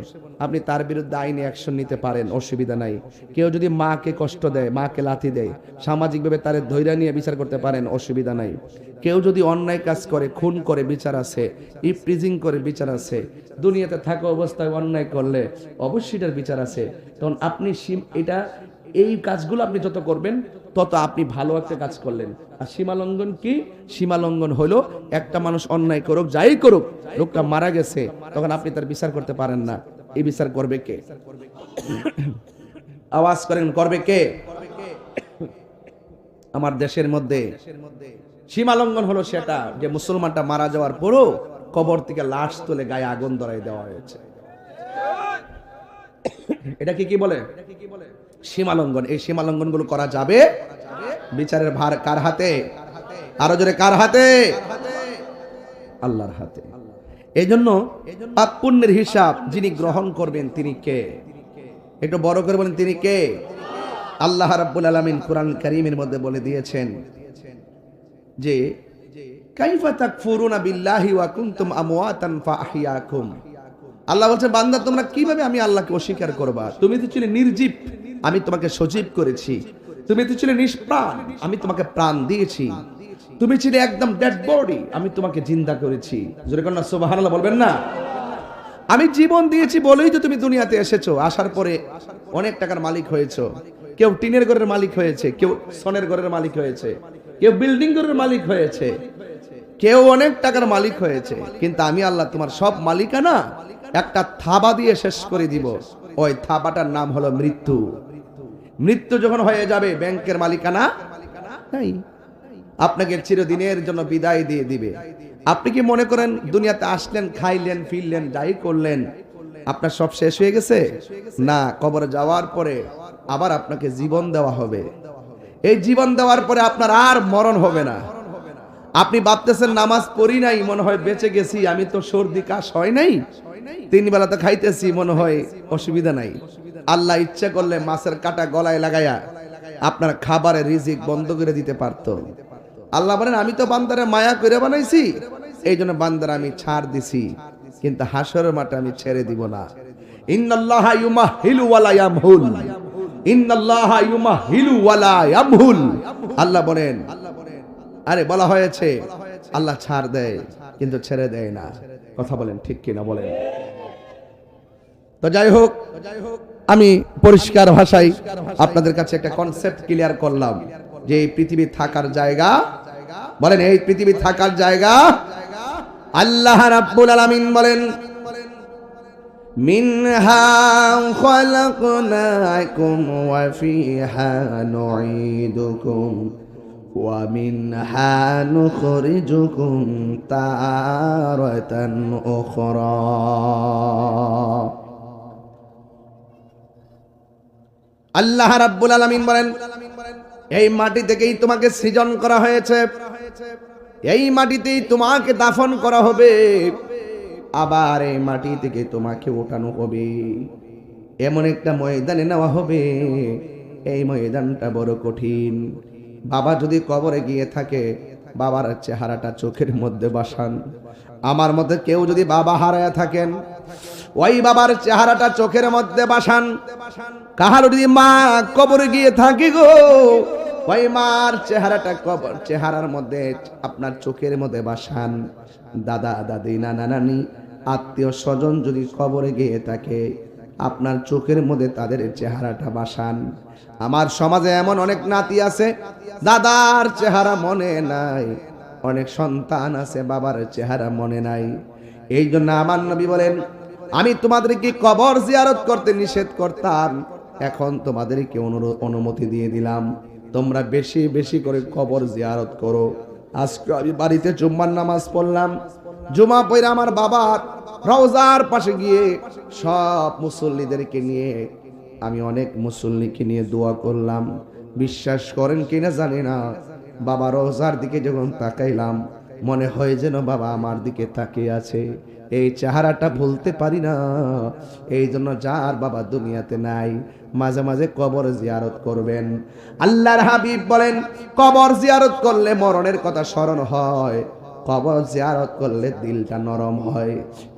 আপনি তার বিরুদ্ধে আইনি অ্যাকশন নিতে পারেন, অসুবিধা নাই। কেউ যদি মাকে কষ্ট দেয়, মাকে লাথি দেয়, সামাজিকভাবে তার ধৈর্য নিয়ে বিচার করতে পারেন, অসুবিধা নাই। কেউ যদি অন্যায় কাজ করে, খুন করে, বিচার আছে। ইফটিজিং করে, বিচার আছে। দুনিয়াতে থাকা অবস্থায় অন্যায় করলে অবশ্যই এটার বিচার আছে। তখন আপনি এই কাজগুলো আপনি যত করবেন তত আপনি ভালো একটা কাজ করলেন। আর সীমা লঙ্ঘন কি? সীমা লঙ্ঘন হলো একটা মানুষ অন্যায় করুক, যাই করুক, লোকটা মারা গেছে, তখন আপনি তার বিচার করতে পারেন না। এই বিচার করবে কে? আওয়াজ করেন, করবে কে? আমার দেশের মধ্যে সীমা লঙ্ঘন হলো সেটা যে মুসলমানটা মারা যাওয়ার পরও কবর থেকে লাশ তুলে গায়ে আগুন ধরাই দেওয়া হয়েছে। এটা কি বলে? সীমা লঙ্ঘন। এই সীমা লঙ্ঘন গুলো করা যাবে? বিচারের ভার কার হাতে? আরো জোরে, কার হাতে? আল্লাহর হাতে। এই জন্য পাপ পুণ্যের হিসাব যিনি গ্রহণ করবেন তিনি কে? একটু বড় করে বলেন, তিনি কে? আল্লাহ রাব্বুল আলামিন কোরআন কারীমের মধ্যে বলে দিয়েছেন যে কাইফা তাকফুরুনা বিল্লাহি ওয়া কুনতুম আমওয়াতান ফাআহইয়াকুম। আল্লাহ বলছে বান্দা তোমরা কিভাবে আমি আল্লাহকে অস্বীকার করবা? তুমি তো ছিলে নির্জীব, আমি তোমাকে সজীব করেছি। তুমি তো ছিলে নিষ্প্রাণ, আমি তোমাকে প্রাণ দিয়েছি। তুমি ছিলে একদম ডেড বডি, আমি তোমাকে জিন্দা করেছি। জোরে কন্যা সুবহানাল্লাহ বলবেন না? আমি জীবন দিয়েছি বলেই তো তুমি দুনিয়াতে এসেছো। আসার পরে অনেক টাকার মালিক হয়েছো। কেউ টিনের ঘরের মালিক হয়েছে, কেউ সোনের ঘরের মালিক হয়েছে, কেউ বিল্ডিং ঘরের মালিক হয়েছে, কেউ অনেক টাকার মালিক হয়েছে। কিন্তু আমি আল্লাহ তোমার সব মালিকানা একটা থাবা দিয়ে শেষ করে দিব। ওই থাবাটার নাম হলো মৃত্যু। মৃত্যু যখন হয়ে যাবে ব্যাংকের মালিকানা নাই, আপনাকে চিরদিনের জন্য বিদায় দিয়ে দিবে। আপনি কি মনে করেন দুনিয়াতে আসলেন, খাইলেন, ফিরলেন, যাই করলেন, আপনার সব শেষ হয়ে গেছে? না, কবরে যাওয়ার পরে আবার আপনাকে জীবন দেওয়া হবে। এই জীবন দেওয়ার পরে আপনার আর মরণ হবে না। আপনি ভাবতেছেন নামাজ পড়ি নাই, মনে হয় বেঁচে গেছি, আমি তো সর্দি কাশ হয় নাই, 3 বেলা তো খাইতেছি, মনে হয় অসুবিধা নাই। আল্লাহ ইচ্ছা করলে মাছের কাঁটা গলায় লাগাইয়া আপনার খাবারের রিজিক বন্ধ করে দিতে পারত। আল্লাহ বলেন আমি তো বান্দারে মায়া করে বানাইছি, এই জন্য বান্দারে আমি ছাড় দিছি, কিন্তু হাসরের মাঠে আমি ছেড়ে দিব না। ইন্নাল্লাহা ইউমাহিলু ওয়ালা ইয়ামহুল, ইন্নাল্লাহা ইউমাহিলু ওয়ালা ইয়ামহুল। আল্লাহ বলেন, আরে বলা হয়েছে আল্লাহ ছাড় দেয় কিন্তু ছেড়ে দেয় না। কথা বলেন ঠিক কিনা বলেন? তো যাই হোক, আমি পরিষ্কার ভাষায় আপনাদের কাছে একটা কনসেপ্ট ক্লিয়ার করলাম যে এই পৃথিবী থাকার জায়গা, বলেন এই পৃথিবী থাকার জায়গা। আল্লাহ রাব্বুল আলামিন বলেন মিনহা খালাকনাকুম ওয়া ফিহা নুঈদুকুম ওয়া মিনহা নুখরিজুকুম তারাতান উখরা। আল্লাহ রাব্বুল আলামিন বলেন, এই মাটি থেকেই তোমাকে সৃজন করা হয়েছে, এই মাটিতেই তোমাকে দাফন করা হবে, আবার এই মাটি থেকে তোমাকে ওঠানো হবে, এমন একটা ময়দানে নেওয়া হবে। এই ময়দানটা বড় কঠিন। বাবা যদি কবরে গিয়ে থাকে, বাবার চেহারাটা চোখের মধ্যে বাসান। আমার মধ্যে কেউ যদি বাবা হারায়া থাকেন, ওই বাবার চেহারাটা চোখের মধ্যে বাসান। কাহার যদি মা কবরে গিয়ে থাকি গো, ওই মার চেহারাটা কবর চেহারার মধ্যে আপনার চোখের মধ্যে বাসান। দাদা দাদি নানা নানি আত্মীয় স্বজন যদি কবরে গিয়ে থাকে, আপনার চোখের মধ্যে তাদের চেহারাটা বাসান। আমার সমাজে এমন অনেক নাতি আছে, দাদার চেহারা মনে নাই, অনেক সন্তান আছে বাবার চেহারা মনে নাই। এই জন্য আমার নবী বলেন, আমি তোমাদেরকে কবর জিয়ারত করতে নিষেধ করতাম, এখন তোমাদেরকে অনুমতি দিয়ে দিলাম, তোমরা বেশি বেশি করে কবর জিয়ারত করো। আজকে আমি বাড়িতে জুম্মার নামাজ পড়লাম, জুমা পড়ে আমার বাবার রওজার পাশে গিয়ে সব মুসল্লিদেরকে নিয়ে, আমি অনেক মুসল্লিকে নিয়ে দোয়া করলাম। বিশ্বাস করেন কিনা জানি না, বাবা রওজার দিকে যখন তাকাইলাম, মনে হয় যেন বাবা আমার দিকে তাকিয়ে আছে। এই চেহারাটা ভুলতে পারি না। এই জন্য যার বাবা দুনিয়াতে নাই, মাঝে মাঝে কবর জিয়ারত করবেন। আল্লাহর হাবিব বলেন, কবর জিয়ারত করলে মরণের কথা স্মরণ হয়, কবর জিয়ারত করলে দিলটা নরম হয়।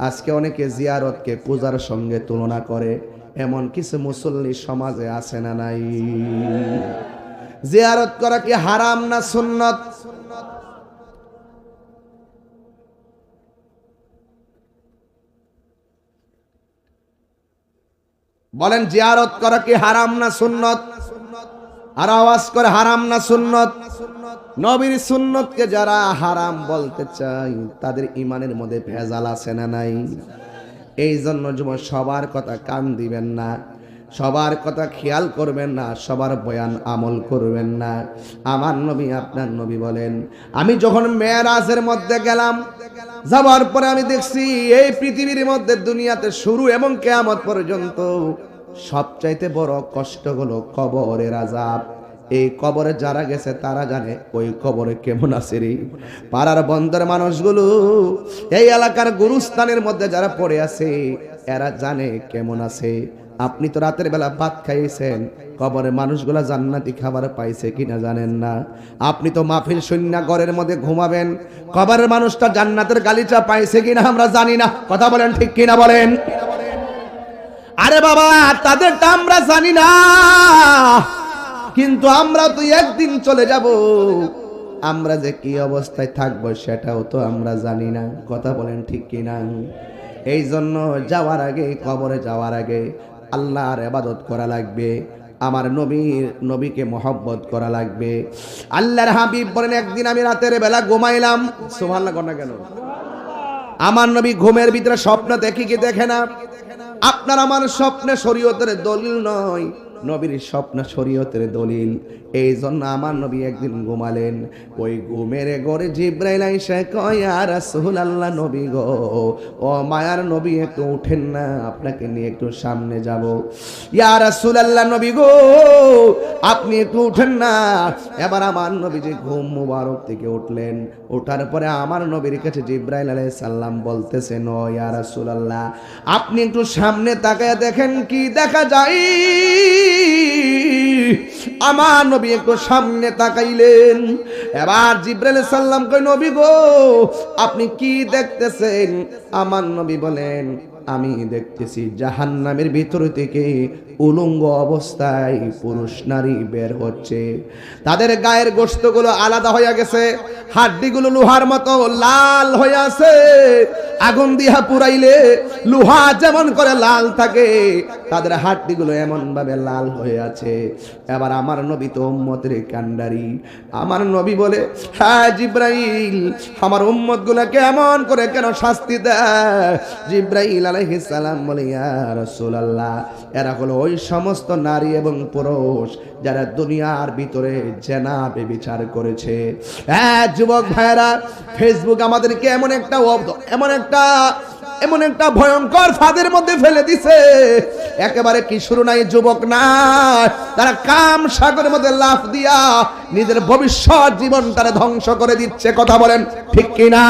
আজকে অনেকে জিয়ারতকে পূজার সঙ্গে তুলনা করে, এমন কিছু মুসল্লি সমাজে আছে না নাই? জিয়ারত করা কি হারাম না সুন্নত? বলেন, জিয়ারত করা কি হারাম না সুন্নত? আর আওয়াজ করে হারাম না সুন্নত? নবীর সুন্নতকে যারা হারাম বলতে চায়, তাদের ইমানের মধ্যে ভেজাল আছে না নাই? এই জন্য যুবক সবার কথা কান দিবেন না, সবার কথা খেয়াল করবেন না, সবার বয়ান আমল করবেন না। আমার নবী আপনার নবী বলেন, আমি যখন মেরাজের মধ্যে গেলাম, যাওয়ার পরে আমি দেখছি এই পৃথিবীর মধ্যে দুনিয়াতে শুরু এবং কিয়ামত পর্যন্ত সবচাইতে বড় কষ্ট হলো কবরের আযাব। এই কবরে যারা গেছে তারা জানে ওই কবরে কেমন আছে রে। পাড়ার বন্দর মানুষগুলো, এই এলাকার গুরুস্থানের মধ্যে যারা পড়ে আছে, এরা জানে কেমন আছে। আপনি তো রাতের বেলা ভাত খাইয়েছেন, কবরের মানুষগুলা জান্নাতি খাবার পাইছে কিনা জানেন না। আপনি তো মাহফিল শূন্য ঘরের মধ্যে ঘুমাবেন, কবরের মানুষটা জান্নাতের গালিচা পাইছে কিনা আমরা জানি না। কথা বলেন, ঠিক কিনা বলেন? আরে বাবা, তাদেরটা আমরা জানি না, কিন্তু আমরা তো একদিন চলে যাব, আমরা যে কি অবস্থায় থাকবো সেটাও তো আমরা জানি না। কথা বলেন, ঠিক কিনা? এই জন্য যাওয়ার আগে, কবরে যাওয়ার আগে আল্লাহর ইবাদত করা লাগবে, আমার নবীকে মহব্বত করা লাগবে। আল্লাহর হাবিব বলেন, একদিন আমি রাতের বেলা ঘুমাইলাম, সুবহানাল্লাহ কর না কেন? আমার নবী ঘুমের ভিতরে স্বপ্ন দেখি কি দেখে না? আপনার আমার স্বপ্নে শরীয়তের দলিল নয়, নবীর স্বপ্ন শরীয়তের দলিল। এই জন্য আমার নবী একদিন ঘুমালেন, ওই ঘুমের ঘরে জিবরাইল আইসা কয়, ইয়া রাসূলুল্লাহ, নবী গো, ও মায়ার নবী একটু উঠেন না, আপনাকে নিয়ে একটু সামনে যাব। ইয়া রাসূলুল্লাহ, নবী গো, আপনি একটু উঠেন না। এবার আমার নবী যে ঘুম মুবারক থেকে উঠলেন, ওঠার পরে আমার নবীর কাছে জিবরাইল আলাইহিস সালাম বলতেছেন, ও ইয়া রাসূলুল্লাহ, আপনি একটু সামনে তাকায় দেখেন কি দেখা যায়। আমার নবী একটু সামনে তাকাইলেন। এবার জিবরাইল সাল্লাম কয়, নবী গো, আপনি কি দেখতেছেন? আমার নবী বলেন, আমি দেখতেছি জাহান্নামের ভিতর থেকে উলঙ্গ অবস্থায় পুরুষ নারী বের হচ্ছে। তাদের গায়ের গোশতগুলো আলাদা হয়ে গেছে, হাড্ডিগুলো লোহার মতো লাল হয়ে আছে। আগুন দিয়া পুরাইলে লোহা যেমন করে লাল থাকে, তাদের হাড্ডিগুলো এমন ভাবে লাল হয়ে আছে। এবার আমার নবী তো উম্মতের কান্ডারি, আমার নবী বলে, হ্যাঁ জিবরাইল, আমার উম্মতগুলোকে এমন করে কেন শাস্তি দেয়? জিবরাইল আলাইহিস সালাম বলে, ইয়া রাসূলুল্লাহ, এরা হলো ওই সমস্ত নারী এবং পুরুষ যারা দুনিয়ার ভিতরে জেনা ব্যভিচার করেছে। হ্যাঁ যুবক ভাইরা, ফেসবুক আমাদেরকে এমন একটা ভয়ঙ্কর ফাঁদের মধ্যে ফেলে দিছে, একেবারে কিশোর নাই, যুবক নাই, তারা কাম সাগরের মধ্যে লাফ দিয়া নিজের ভবিষ্যৎ জীবন তারা ধ্বংস করে দিচ্ছে। কথা বলেন ঠিক কিনা?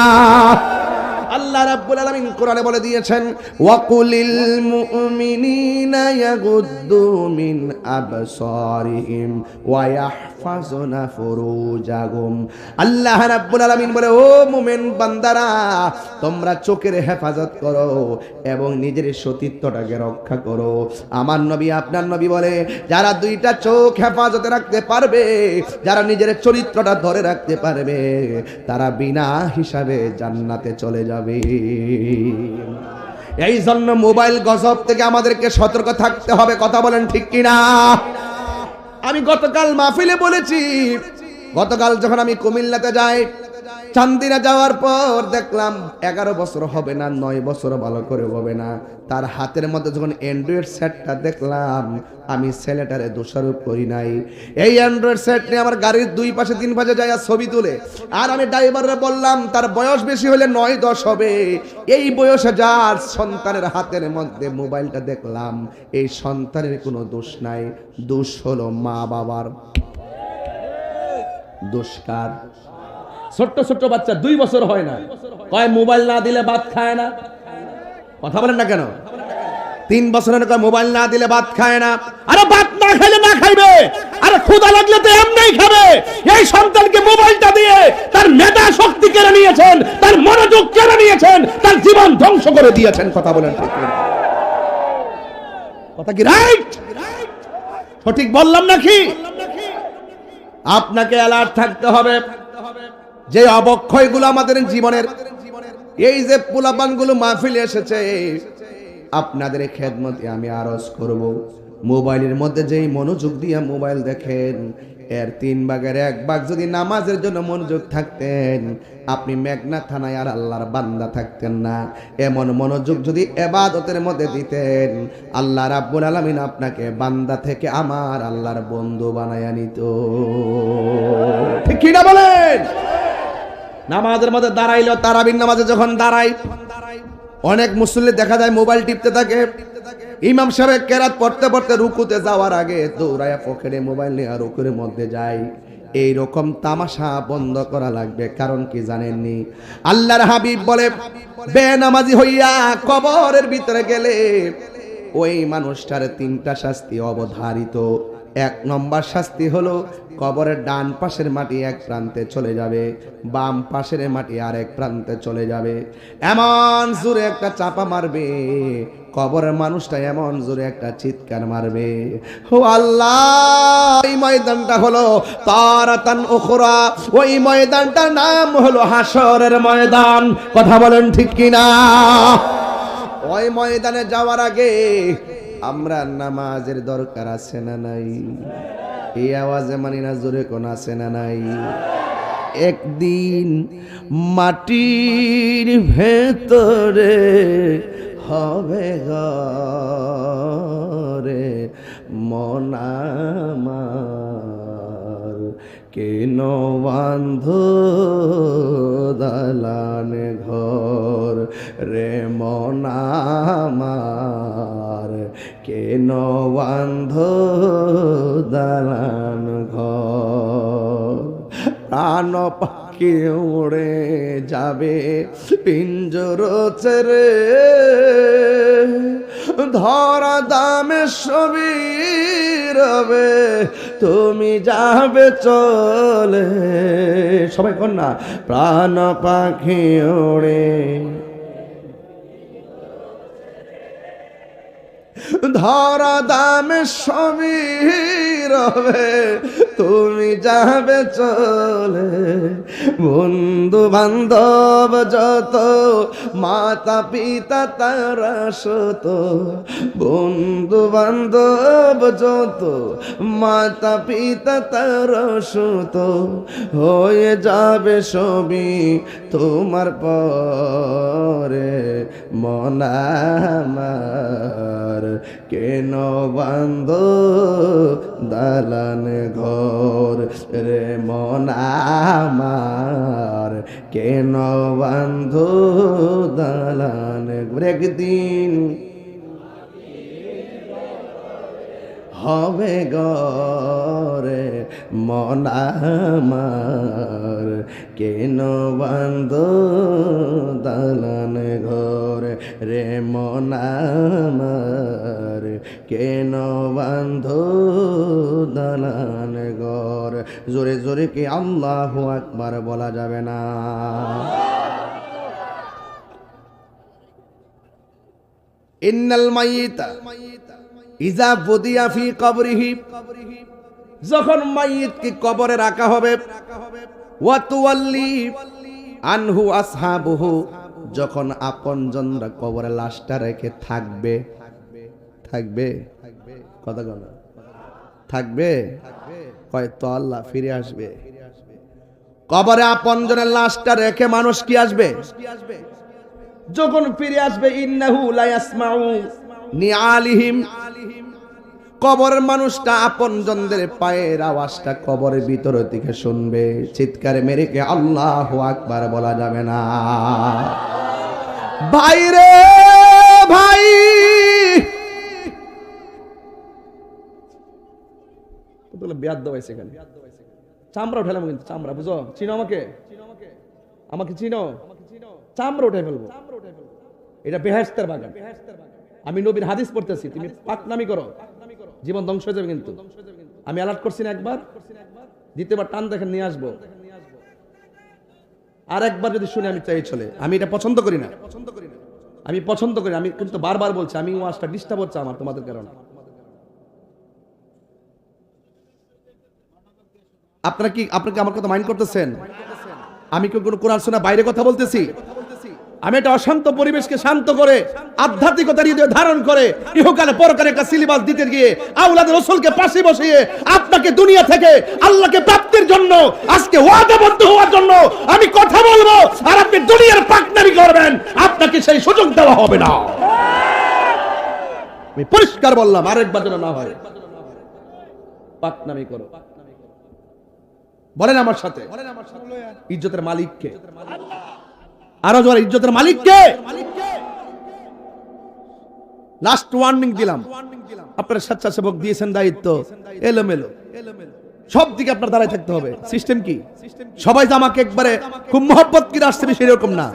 আল্লাহ রাব্বুল আলামিন কোরআনে বলে দিয়েছেন, ওয়াকুলিল মুমিনিনা ইয়াগুদ্দু মিন আবসারিহিম ওয়া ইয়াহফাজুনা ফুরুজাহুম। আল্লাহ রাব্বুল আলামিন বলে, ও মুমিন বান্দারা, তোমরা চোখের হেফাজত করো এবং নিজের সতীত্বটাকে রক্ষা করো। আমার নবী, আপনার নবী বলে, যারা দুইটা চোখ হেফাজতে রাখতে পারবে, যারা নিজের চরিত্রটা ধরে রাখতে পারবে, তারা বিনা হিসাবে জান্নাতে চলে যাবে। এই জন্য মোবাইল গজব থেকে আমাদেরকে সতর্ক থাকতে হবে। কথা বলেন ঠিক কিনা? আমি গতকাল মাহফিলে বলেছি, গতকাল যখন আমি কুমিল্লাতে যাই, চান্দিনা যাওয়ার পর দেখলাম 11 বছর হবে না, 9 বছর ভালো করে হবে না, তার হাতের মধ্যে যখন অ্যান্ড্রয়েড সেটটা দেখলাম, আমি ছেলেটারে দোষারোপ করি নাই। এই অ্যান্ড্রয়েড সেট নিয়ে আমার গাড়ির 2 পাশে 3 পাশে যায় ছবি তুলে, আর আমি ড্রাইভাররা বললাম তার বয়স বেশি হলে 9-10 হবে, এই বয়সে যার সন্তানের হাতের মধ্যে মোবাইলটা দেখলাম, এই সন্তানের কোনো দোষ নাই, দোষ হলো মা বাবার। দোষকার? ছোট্ট ছোট্ট বাচ্চা 2 বছর হয় না, কয় মোবাইল না দিলে ভাত খায় না। কথা বলেন না কেন? 3 বছরের কয় মোবাইল না দিলে ভাত খায় না। আরে ভাত না খেলে না খাইবে, আরে ক্ষুধা লাগলে তো এমনিই খাবে। এই সন্তানকে মোবাইলটা দিয়ে তার মেধা শক্তি কেড়ে নিয়েছেন, তার মনোযোগ কেড়ে নিয়েছেন, তার জীবন ধ্বংস করে দিয়েছেন। কথা বলেন ঠিক কিনা? কথা কি রাইট? সঠিক বললাম নাকি? আপনাকে অ্যালার্ট থাকতে হবে যে অবক্ষয়গুলো আমাদের জীবনের, এই যে পোলাপানগুলো মাহফিলে এসেছে, আপনাদের খেদমতে আমি আরজ করব, মোবাইলের মধ্যে যেই মনোযোগ দিয়ে মোবাইল দেখেন, এর 3 ভাগের 1 ভাগ যদি নামাজের জন্য মনোযোগ থাকতেন, আপনি মেঘনা থানায় আর আল্লাহর বান্দা থাকতেন না। এমন মনোযোগ যদি ইবাদতের মধ্যে দিতেন, আল্লাহ রাব্বুল আলামিন আপনাকে বান্দা থেকে আমার আল্লাহর বন্ধু বানায়া নিত। ঠিক কি না বলেন? নামাজের মধ্যে দাঁড়াইলো, তারাবির নামাজে যখন দাঁড়াই, অনেক মুসল্লি দেখা যায় মোবাইল টিপতে থাকে। ইমাম সাহেব কেরাত পড়তে পড়তে রুকুতে যাওয়ার আগে দৌড়ায়া পকেটে মোবাইল নিয়ে রুকুর মধ্যে যায়। এই রকম তামাশা বন্ধ করা লাগবে। কারণ কি জানেননি? আল্লাহর হাবিব বলে, বেনামাজি হইয়া কবরের ভিতরে গেলে ওই মানুষটার 3টা শাস্তি অবধারিত। 1 নম্বর শাস্তি হলো কবরের ডান পাশের মাটি এক প্রান্তে চলে যাবে, বাম পাশের মাটি আরেক প্রান্তে চলে যাবে। এমন জোরে একটা চাপা মারবে, কবরের মানুষটা এমন জোরে একটা চিৎকার মারবে, ও আল্লাহ! এই ময়দানটা হলো তারাতান উখরা, ওই ময়দানটার নাম হলো হাসরের ময়দান। কথা বলেন ঠিক কিনা? ওই ময়দানে যাওয়ার আগে আমরা নামাজের দরকার আছে না নাই? এই আওয়াজে মানি না, জোরে কোন আছে না নাই? একদিন মাটির ভেতরে হবে ঘরে মন আমার, কেন বান্ধ দালান ঘর রে মন আমার, কেন বান্ধ দালান ঘর। প্রাণ পাখি উড়ে যাবে পিঞ্জর ছেড়ে, ধরা দামে সবই রবে, তুমি যাবে চলে। সবাই কর না, প্রাণ পাখি ওড়ে ধরা দামে সবই রবে, তুমি যাবে চলে, বন্ধু বান্ধব যত, মাতা পিতা তারা শত, বন্ধু বান্ধব যত, মাতা পিতা তারা শত, হয়ে যাবে সবই তোমার পরে, মন আমার কেন বান্ধ দালান ঘর রে, মন আমার কেন বান্ধ দালান ঘর। একদিন হবে গরে, মন আমার কেন বান্ধ দালান ঘর রে, মন আমার কেন বান্ধ দালান ঘর। জোরে জোরে কি আল্লাহু আকবার বলা যাবে না? ইন্নাল মাইয়িতা ইজা বুদিয়া ফি কবরিহি, যখন মাইয়িতকে কবরে রাখা হবে, ওয়া তুওয়াল্লি আনহু আসহাবুহু, যখন আপনজনরা কবরে লাশটা রেখে থাকবে, থাকবে কথা বলো, থাকবে কয় তো আল্লাহ ফিরে আসবে। কবরে আপনজনের লাশটা রেখে মানুষ কি আসবে? যখন ফিরে আসবে, ইন্নাহু লা ইয়াসমাউ নিআলিহিম, কবরের মানুষটা আপনজনদের পায়ের আওয়াজটা কবরের ভিতর থেকে শুনবে। চিৎকারে মেরে কে আল্লাহু আকবার বলা যাবে না? ভাই রে ভাই, বেয়াদ দেওয়াইছে এখানে, চামড়া উঠালাম কিন্তু, চামড়া বুঝো, চিনো আমাকে, আমাকে চিনো, চামড়া উঠাই ফেলবো। এটা বেহেশতের বাগান। আমি নবীর হাদিস পড়তেছি, তুমি পাকনামি করো জীবন ধ্বংস হয়ে যাবে। কিন্তু আমি অ্যালার্ট করছি না একবার, দ্বিতীয়বার টান দেখেন নিয়ে আসবো। আর একবার যদি শুনে আমি চাই চলে, আমি এটা পছন্দ করি না, আমি পছন্দ করি। আমি কিন্তু বারবার বলছি, আমি ওয়াজটা ডিস্টার্ব হচ্ছে আমার তোমাদের কারণে। আপনারা কি আমার কথা মাইন্ড করতেছেন? আমি কি কোনো কোরআন শোনা বাইরে কথা বলতেছি? আমি একটা অশান্ত পরিবেশকে শান্ত করে আধ্যাত্মিকতার হৃদয়ে ধারণ করে ইহকালে পরকালে একটা সিলেবাস দিতে গিয়ে আওলাদ রাসূলকে পাশে বসিয়ে আপনাকে দুনিয়া থেকে আল্লাহকে প্রাপ্তির জন্য আজকে ওয়াদাবদ্ধ হওয়ার জন্য আমি কথা বলবো, আর আপনি দুনিয়ার পাকনামি করবেন, আপনাকে সেই সুযোগ দেওয়া হবে না। আমি পরিষ্কার বললাম, আরেকবার যেন না হয়। পাকনামি করো, বলেন আমার সাথে, ইজ্জতের মালিককে, আরো জোরে, ইজ্জতের মালিককে। লাস্ট ওয়ার্নিং দিলাম, আপনার স্বেচ্ছাসেবক দিয়েছেন দায়িত্ব, এলোমেলো সব দিকে আপনার দাঁড়ায় থাকতে হবে। সিস্টেম কি? সবাই যে আমাকে একবারে খুব মহব্বত করে আসছে সেরকম না।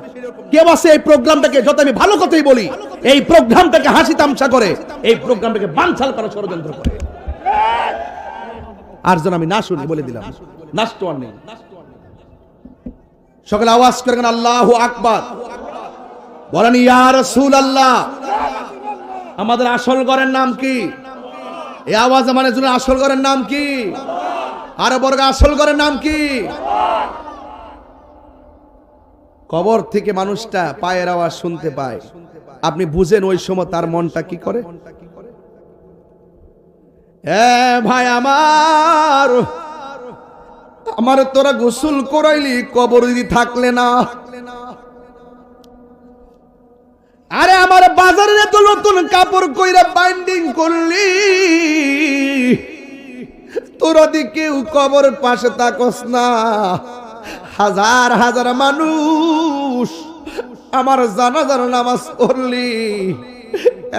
কেউ আছে এই প্রোগ্রামটাকে, যত আমি ভালো কথাই বলি, এই প্রোগ্রামটাকে হাসি তামসা করে, এই প্রোগ্রামটাকে বানচাল করার ষড়যন্ত্র করে। আর যেন আমি না শুনি বলে দিলাম, লাস্ট ওয়ার্নিং। সকলে আওয়াজ করেন আল্লাহু আকবার, বলেন ইয়া রাসূলুল্লাহ। আমাদের আসল ঘরের নাম কি? এই আওয়াজ মানে জন্য আসল ঘরের নাম কি? আরো বর্গ আসল ঘরের নাম কি? কবর থেকে মানুষটা পায়ের আওয়াজ শুনতে পায়, আপনি বুঝেন ওই সময় তার মনটা কি করে? ভাই আমার, আমার তোরা গোসল করাইলি, কবর যদি থাকলে না। আরে আমার বাজারে তো নতুন কাপড় কইরা বাইন্ডিং করলি, তোরা দি কেউ কবর পাশে তাকস না। হাজার হাজার মানুষ আমার জানাজার নামাজ পড়লি,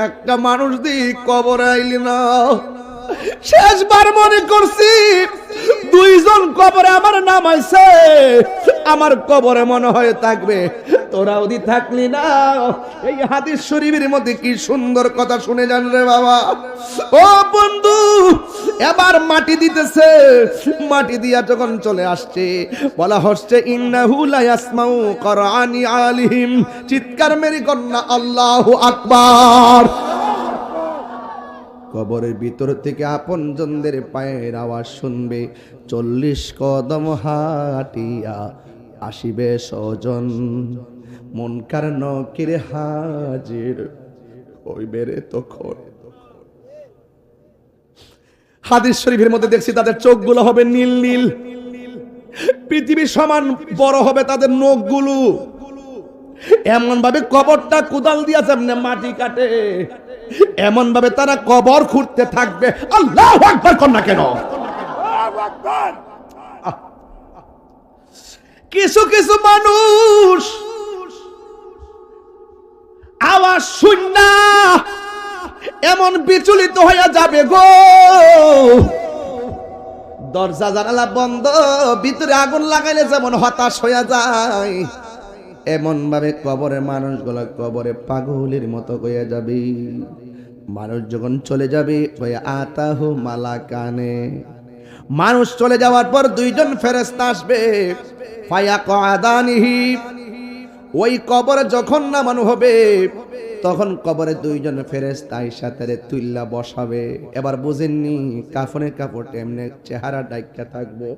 একটা মানুষ দি কবর আইলি না। শেষবার মনে করছি দুইজন কবরে আমার নাম আইছে, আমার কবরে মনে হয় থাকবে, তোরা ওদি থাকলি না। এই হাদিস শরীফের মধ্যে কি সুন্দর কথা শুনে যান রে বাবা। ও বন্ধু, এবার মাটি দিতেছে, মাটি দিয়া যখন চলে আসছে, বলা হচ্ছে ইন্নাহু লা ইয়াসমাউ কুরআনি আলিহিম। চিৎকার মেরে কন্যা আল্লাহু আকবার। কবরের ভিতর থেকে আপনজনদের পায়ের আওয়াজ শুনবে, 40 কদম হাঁটিয়া আসিবে স্বজন, মুনকার নকির হাজির হইবে রে তখন। হাদিস শরীফের মধ্যে দেখছি তাদের চোখগুলো হবে নীল নীল, পৃথিবী সমান বড় হবে তাদের নখগুলো, এমন ভাবে কবরটা কোদাল দিয়া যেমনে মাটি কাটে এমন ভাবে তারা কবর খুঁড়তে থাকবে। আল্লাহু আকবার কর না কেন? কিছু কিছু মানুষ আওয়াজ শুননা এমন বিচলিত হয়ে যাবে গো, দরজা জানালা বন্ধ, ভিতরে আগুন লাগাইলে যেমন হতাশ হয়ে যায় এমন ভাবে কবরের মানুষগুলো কবরে পাগলের মতো হয়ে যাবে। মানুষ যখন চলে যাবে ওই আতাহু মালাকানে, মানুষ চলে যাওয়ার পর দুইজন ফেরেশতা আসবে, ফায়াকআদানিহি, ওই কবরে যখন নামানো হবে তখন কবরে দুইজন ফেরেশতা সাথে তুইল্লা বসাবে। এবার বুঝেননি কাফনের কাপড় এমনি চেহারা ডাইকা থাকবো,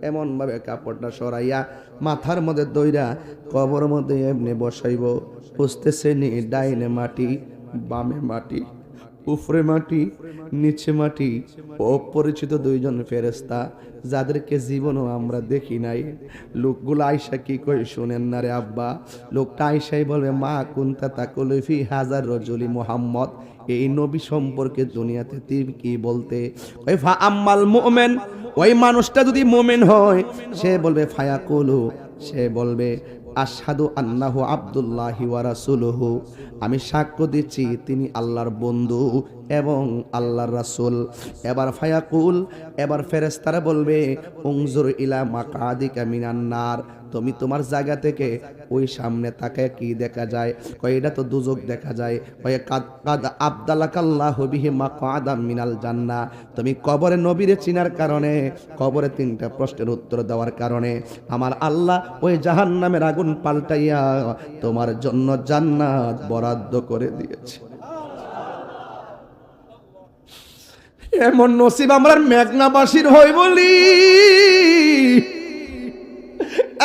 এমন ভাবে কাপড়টা সরাইয়া মাথার মধ্যে দইরা কবর মধ্যে এমনি বসাইব। বুঝতেছে নি ডাইনে মাটি বামে মাটি, উপরে মাটি নিচে মাটি, অপরিচিত দুইজন ফেরেশতা যাদেরকে জীবনও আমরা দেখি নাই। লোকগুলো আয়সা কি কই শুনেন না রে আব্বা, লোকটা আয়সাই বলবে মা কুনতা তাকুলফি হাজার রজুলি মুহাম্মদ, এই নবী সম্পর্কে দুনিয়াতে তুমি কি বলতে? ওই ফা আম্মাল মুমিন, ওই মানুষটা যদি মুমিন হয় সে বলবে ফায়াকুলু, সে বলবে আশহাদু আন্নাহু আব্দুল্লাহি ওয়া রাসূলুহু, আমি সাক্ষ্য দিচ্ছি তিনি আল্লাহর বন্ধু এবং আল্লাহর রাসূল। এবার ফায়াকুল, এবার ফেরেশতারা বলবে উনজুর ইলা মাকাদিকা মিনান নার, তুমি তোমার জায়গা থেকে ওই সামনে তাকায় কি দেখা যায়? কয় এটা তো দুজক দেখা যায়। কয় কাদ আবদালাকাল্লাহু বিহি মাকআদাম মিনাল জান্নাহ, তুমি কবরে নবীরে চিনার কারণে, কবরে 3টা প্রশ্নের উত্তর দেওয়ার কারণে আমার আল্লাহ ওই জাহান্নামের আগুন পাল্টাইয়া তোমার জন্য জান্নাত বরাদ্দ করে দিয়েছে। এমন নসিব আমরা মেঘনাবাসীর হই বলি,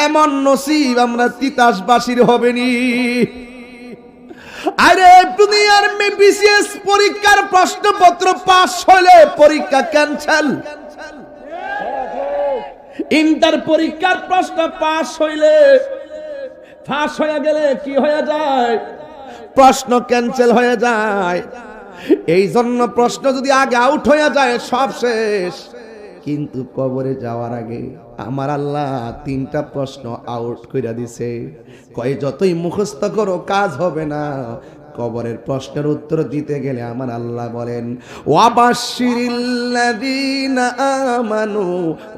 এমন নসিব আমরা তিতাসবাসীর হবেনি। আরে দুনিয়ার বিসিএস পরীক্ষার প্রশ্নপত্র পাস হলে পরীক্ষা ক্যান্সেল, ইন্টার পরীক্ষার প্রশ্ন পাস হইলে ফাঁস হয়ে গেলে কি হয়ে যায়? প্রশ্ন ক্যান্সেল হয়ে যায়। এই জন্য প্রশ্ন যদি আগে আউট হয়ে যায় সব শেষ। কিন্তু কবরে যাওয়ার আগে আমার আল্লাহ 3টা প্রশ্ন আউট কইরা দিছে। কয় যতই মুখস্থ করো কাজ হবে না, কবরের প্রশ্নের উত্তর দিতে গেলে আমার আল্লাহ বলেন ওয়াবাশশিরিল্লাযীনা আমানু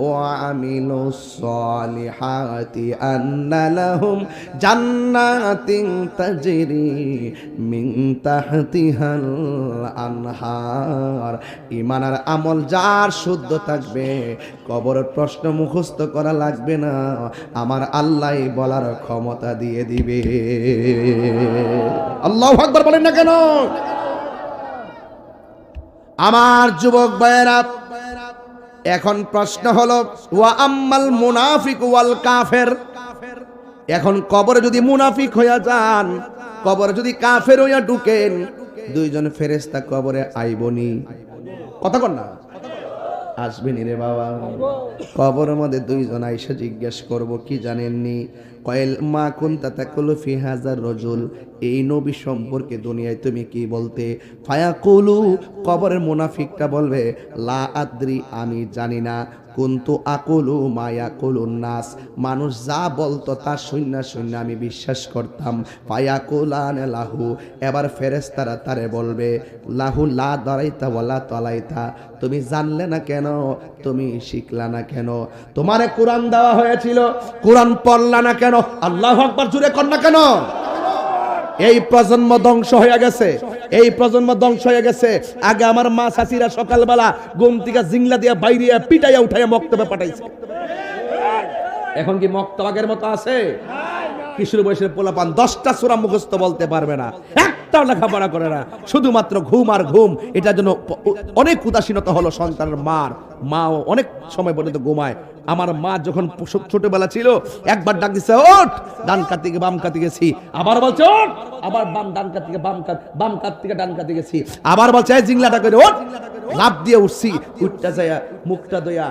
ওয়া আমিলুস সলিহাতি আন্না লাহুম জান্নাতিন তাজরি মিন তাহতিহাল আনহার। ঈমান আর আমল যার শুদ্ধ থাকবে কবরের প্রশ্ন মুখস্থ করা লাগবে না, আমার আল্লাহই বলার ক্ষমতা দিয়ে দিবে। আল্লাহু আকবার বলেন না কেন? আমার যুবক ভাইয়েরা, এখন প্রশ্ন হলো ওয়া আম্মাল মুনাফিক ওয়াল কাফের, এখন কবরে যদি মুনাফিক হইয়া যান, কবরে যদি কাফের হইয়া ঢুকেন, দুইজন ফেরেশতা কবরে আইবনি? কথা কর না, আসবেনি রে বাবা। কবরের মধ্যে দুইজন আইসা জিজ্ঞেস করব কি জানেননি? কয়েল মা কুনতা তাকুলু ফি হাজার রজুল, এই নবী সম্পর্কে দুনিয়ায় তুমি কি বলতে? ফায়াকুলু, কবরের মুনাফিকটা বলবে লা আদ্রি, আমি জানি না। কুনতু আকুলু মা ইয়াকুলুন নাস, মানুষ যা বলতো তা শূন্য শূন্য আমি বিশ্বাস করতাম। ফায়াকুলান লাহু, এবার ফেরেশতারা তারে বলবে লাহু লা দারাইতা ওয়ালা তালাইতা, তুমি জানলে না কেন, তুমি শিখলা না কেন? তোমারে কোরআন দেওয়া হয়েছিল, কোরআন পড়লা না কেন? আল্লাহু আকবার জুড়ে কর না কেন? এই প্রজন্ম ধ্বংস হয়ে গেছে, এই প্রজন্ম ধ্বংস হয়ে গেছে। আগে আমার মা চাচিরা সকালবেলা ঘুম থেকে জিংলা দিয়া বাইরে পিটাইয়া উঠাইয়া মক্তবে পাঠাইছে। এখন কি মক্তব আগের মতো আছে? কিশোর বয়সের পোলাপান 10টা সূরা মুখস্থ বলতে পারবে না, একটাও লেখাপড়া করে না, শুধুমাত্র ঘুম আর ঘুম। এটার জন্য অনেক উদাসীনতা হলো সন্তানের মাও অনেক সময় পর্যন্ত ঘুমায়। আমার মা যখন ছোটবেলা ছিল, একবার ডাক দিচ্ছে ওঠ, ডান কাত থেকে বাম কাতে গেছি, আবার বলছে ওঠ, আবার ডান কাত থেকে বাম কাত থেকে ডান কাতে গেছি, আবার বলছে এই জিংলাটা করে ওঠ, লাফ দিয়ে উঠছি, উঠটা যায়া মুখটা দয়া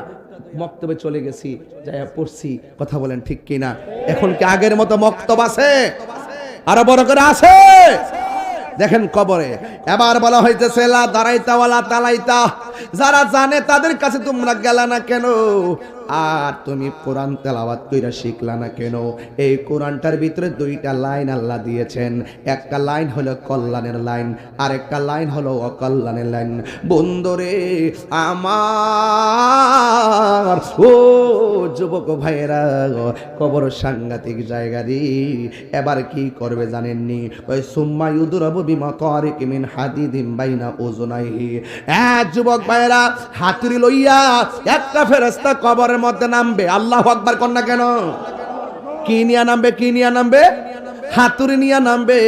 মক্তবে চলে গেছি, যায়া পড়ছি। কথা বলেন ঠিক কিনা? এখন কি আগের মতো মক্তব আছে? আরো বড় করে আছে? দেখেন কবরে এবার বলা হইতেছে লা দাঁড়াইতা ওয়ালা তালাইতা, যারা জানে তাদের কাছে তোমরা গেলা না কেন, আর তুমি কোরআন তেলাওয়াত কইরা শিখলা না কেন? এই কোরআনটার ভিতরে দুইটা লাইন আল্লাহ দিয়েছেন, একটা লাইন হলো কল্যাণের লাইন, আর একটা লাইন হলো অকল্যাণের লাইন। বন্ধুরে আমার, ও যুবক ভাইয়েরা, কবর সাংঘাতিক জায়গা রে। এবার কি করবে জানেননি? ওই সুম্মা ইউদরাবু বিমাতারিক মিন হাদিদিম বাইনা উযুনাইহি। যুবক ভাইয়েরা, হাতুড়ি লইয়া একটা ফেরেশতা কবরের মধ্যে নামবে। আল্লাহু আকবার কর না কেন? কি নিয়া নামবে? কি নিয়া নামবে? হাতুড়ি নিয়া নামবে।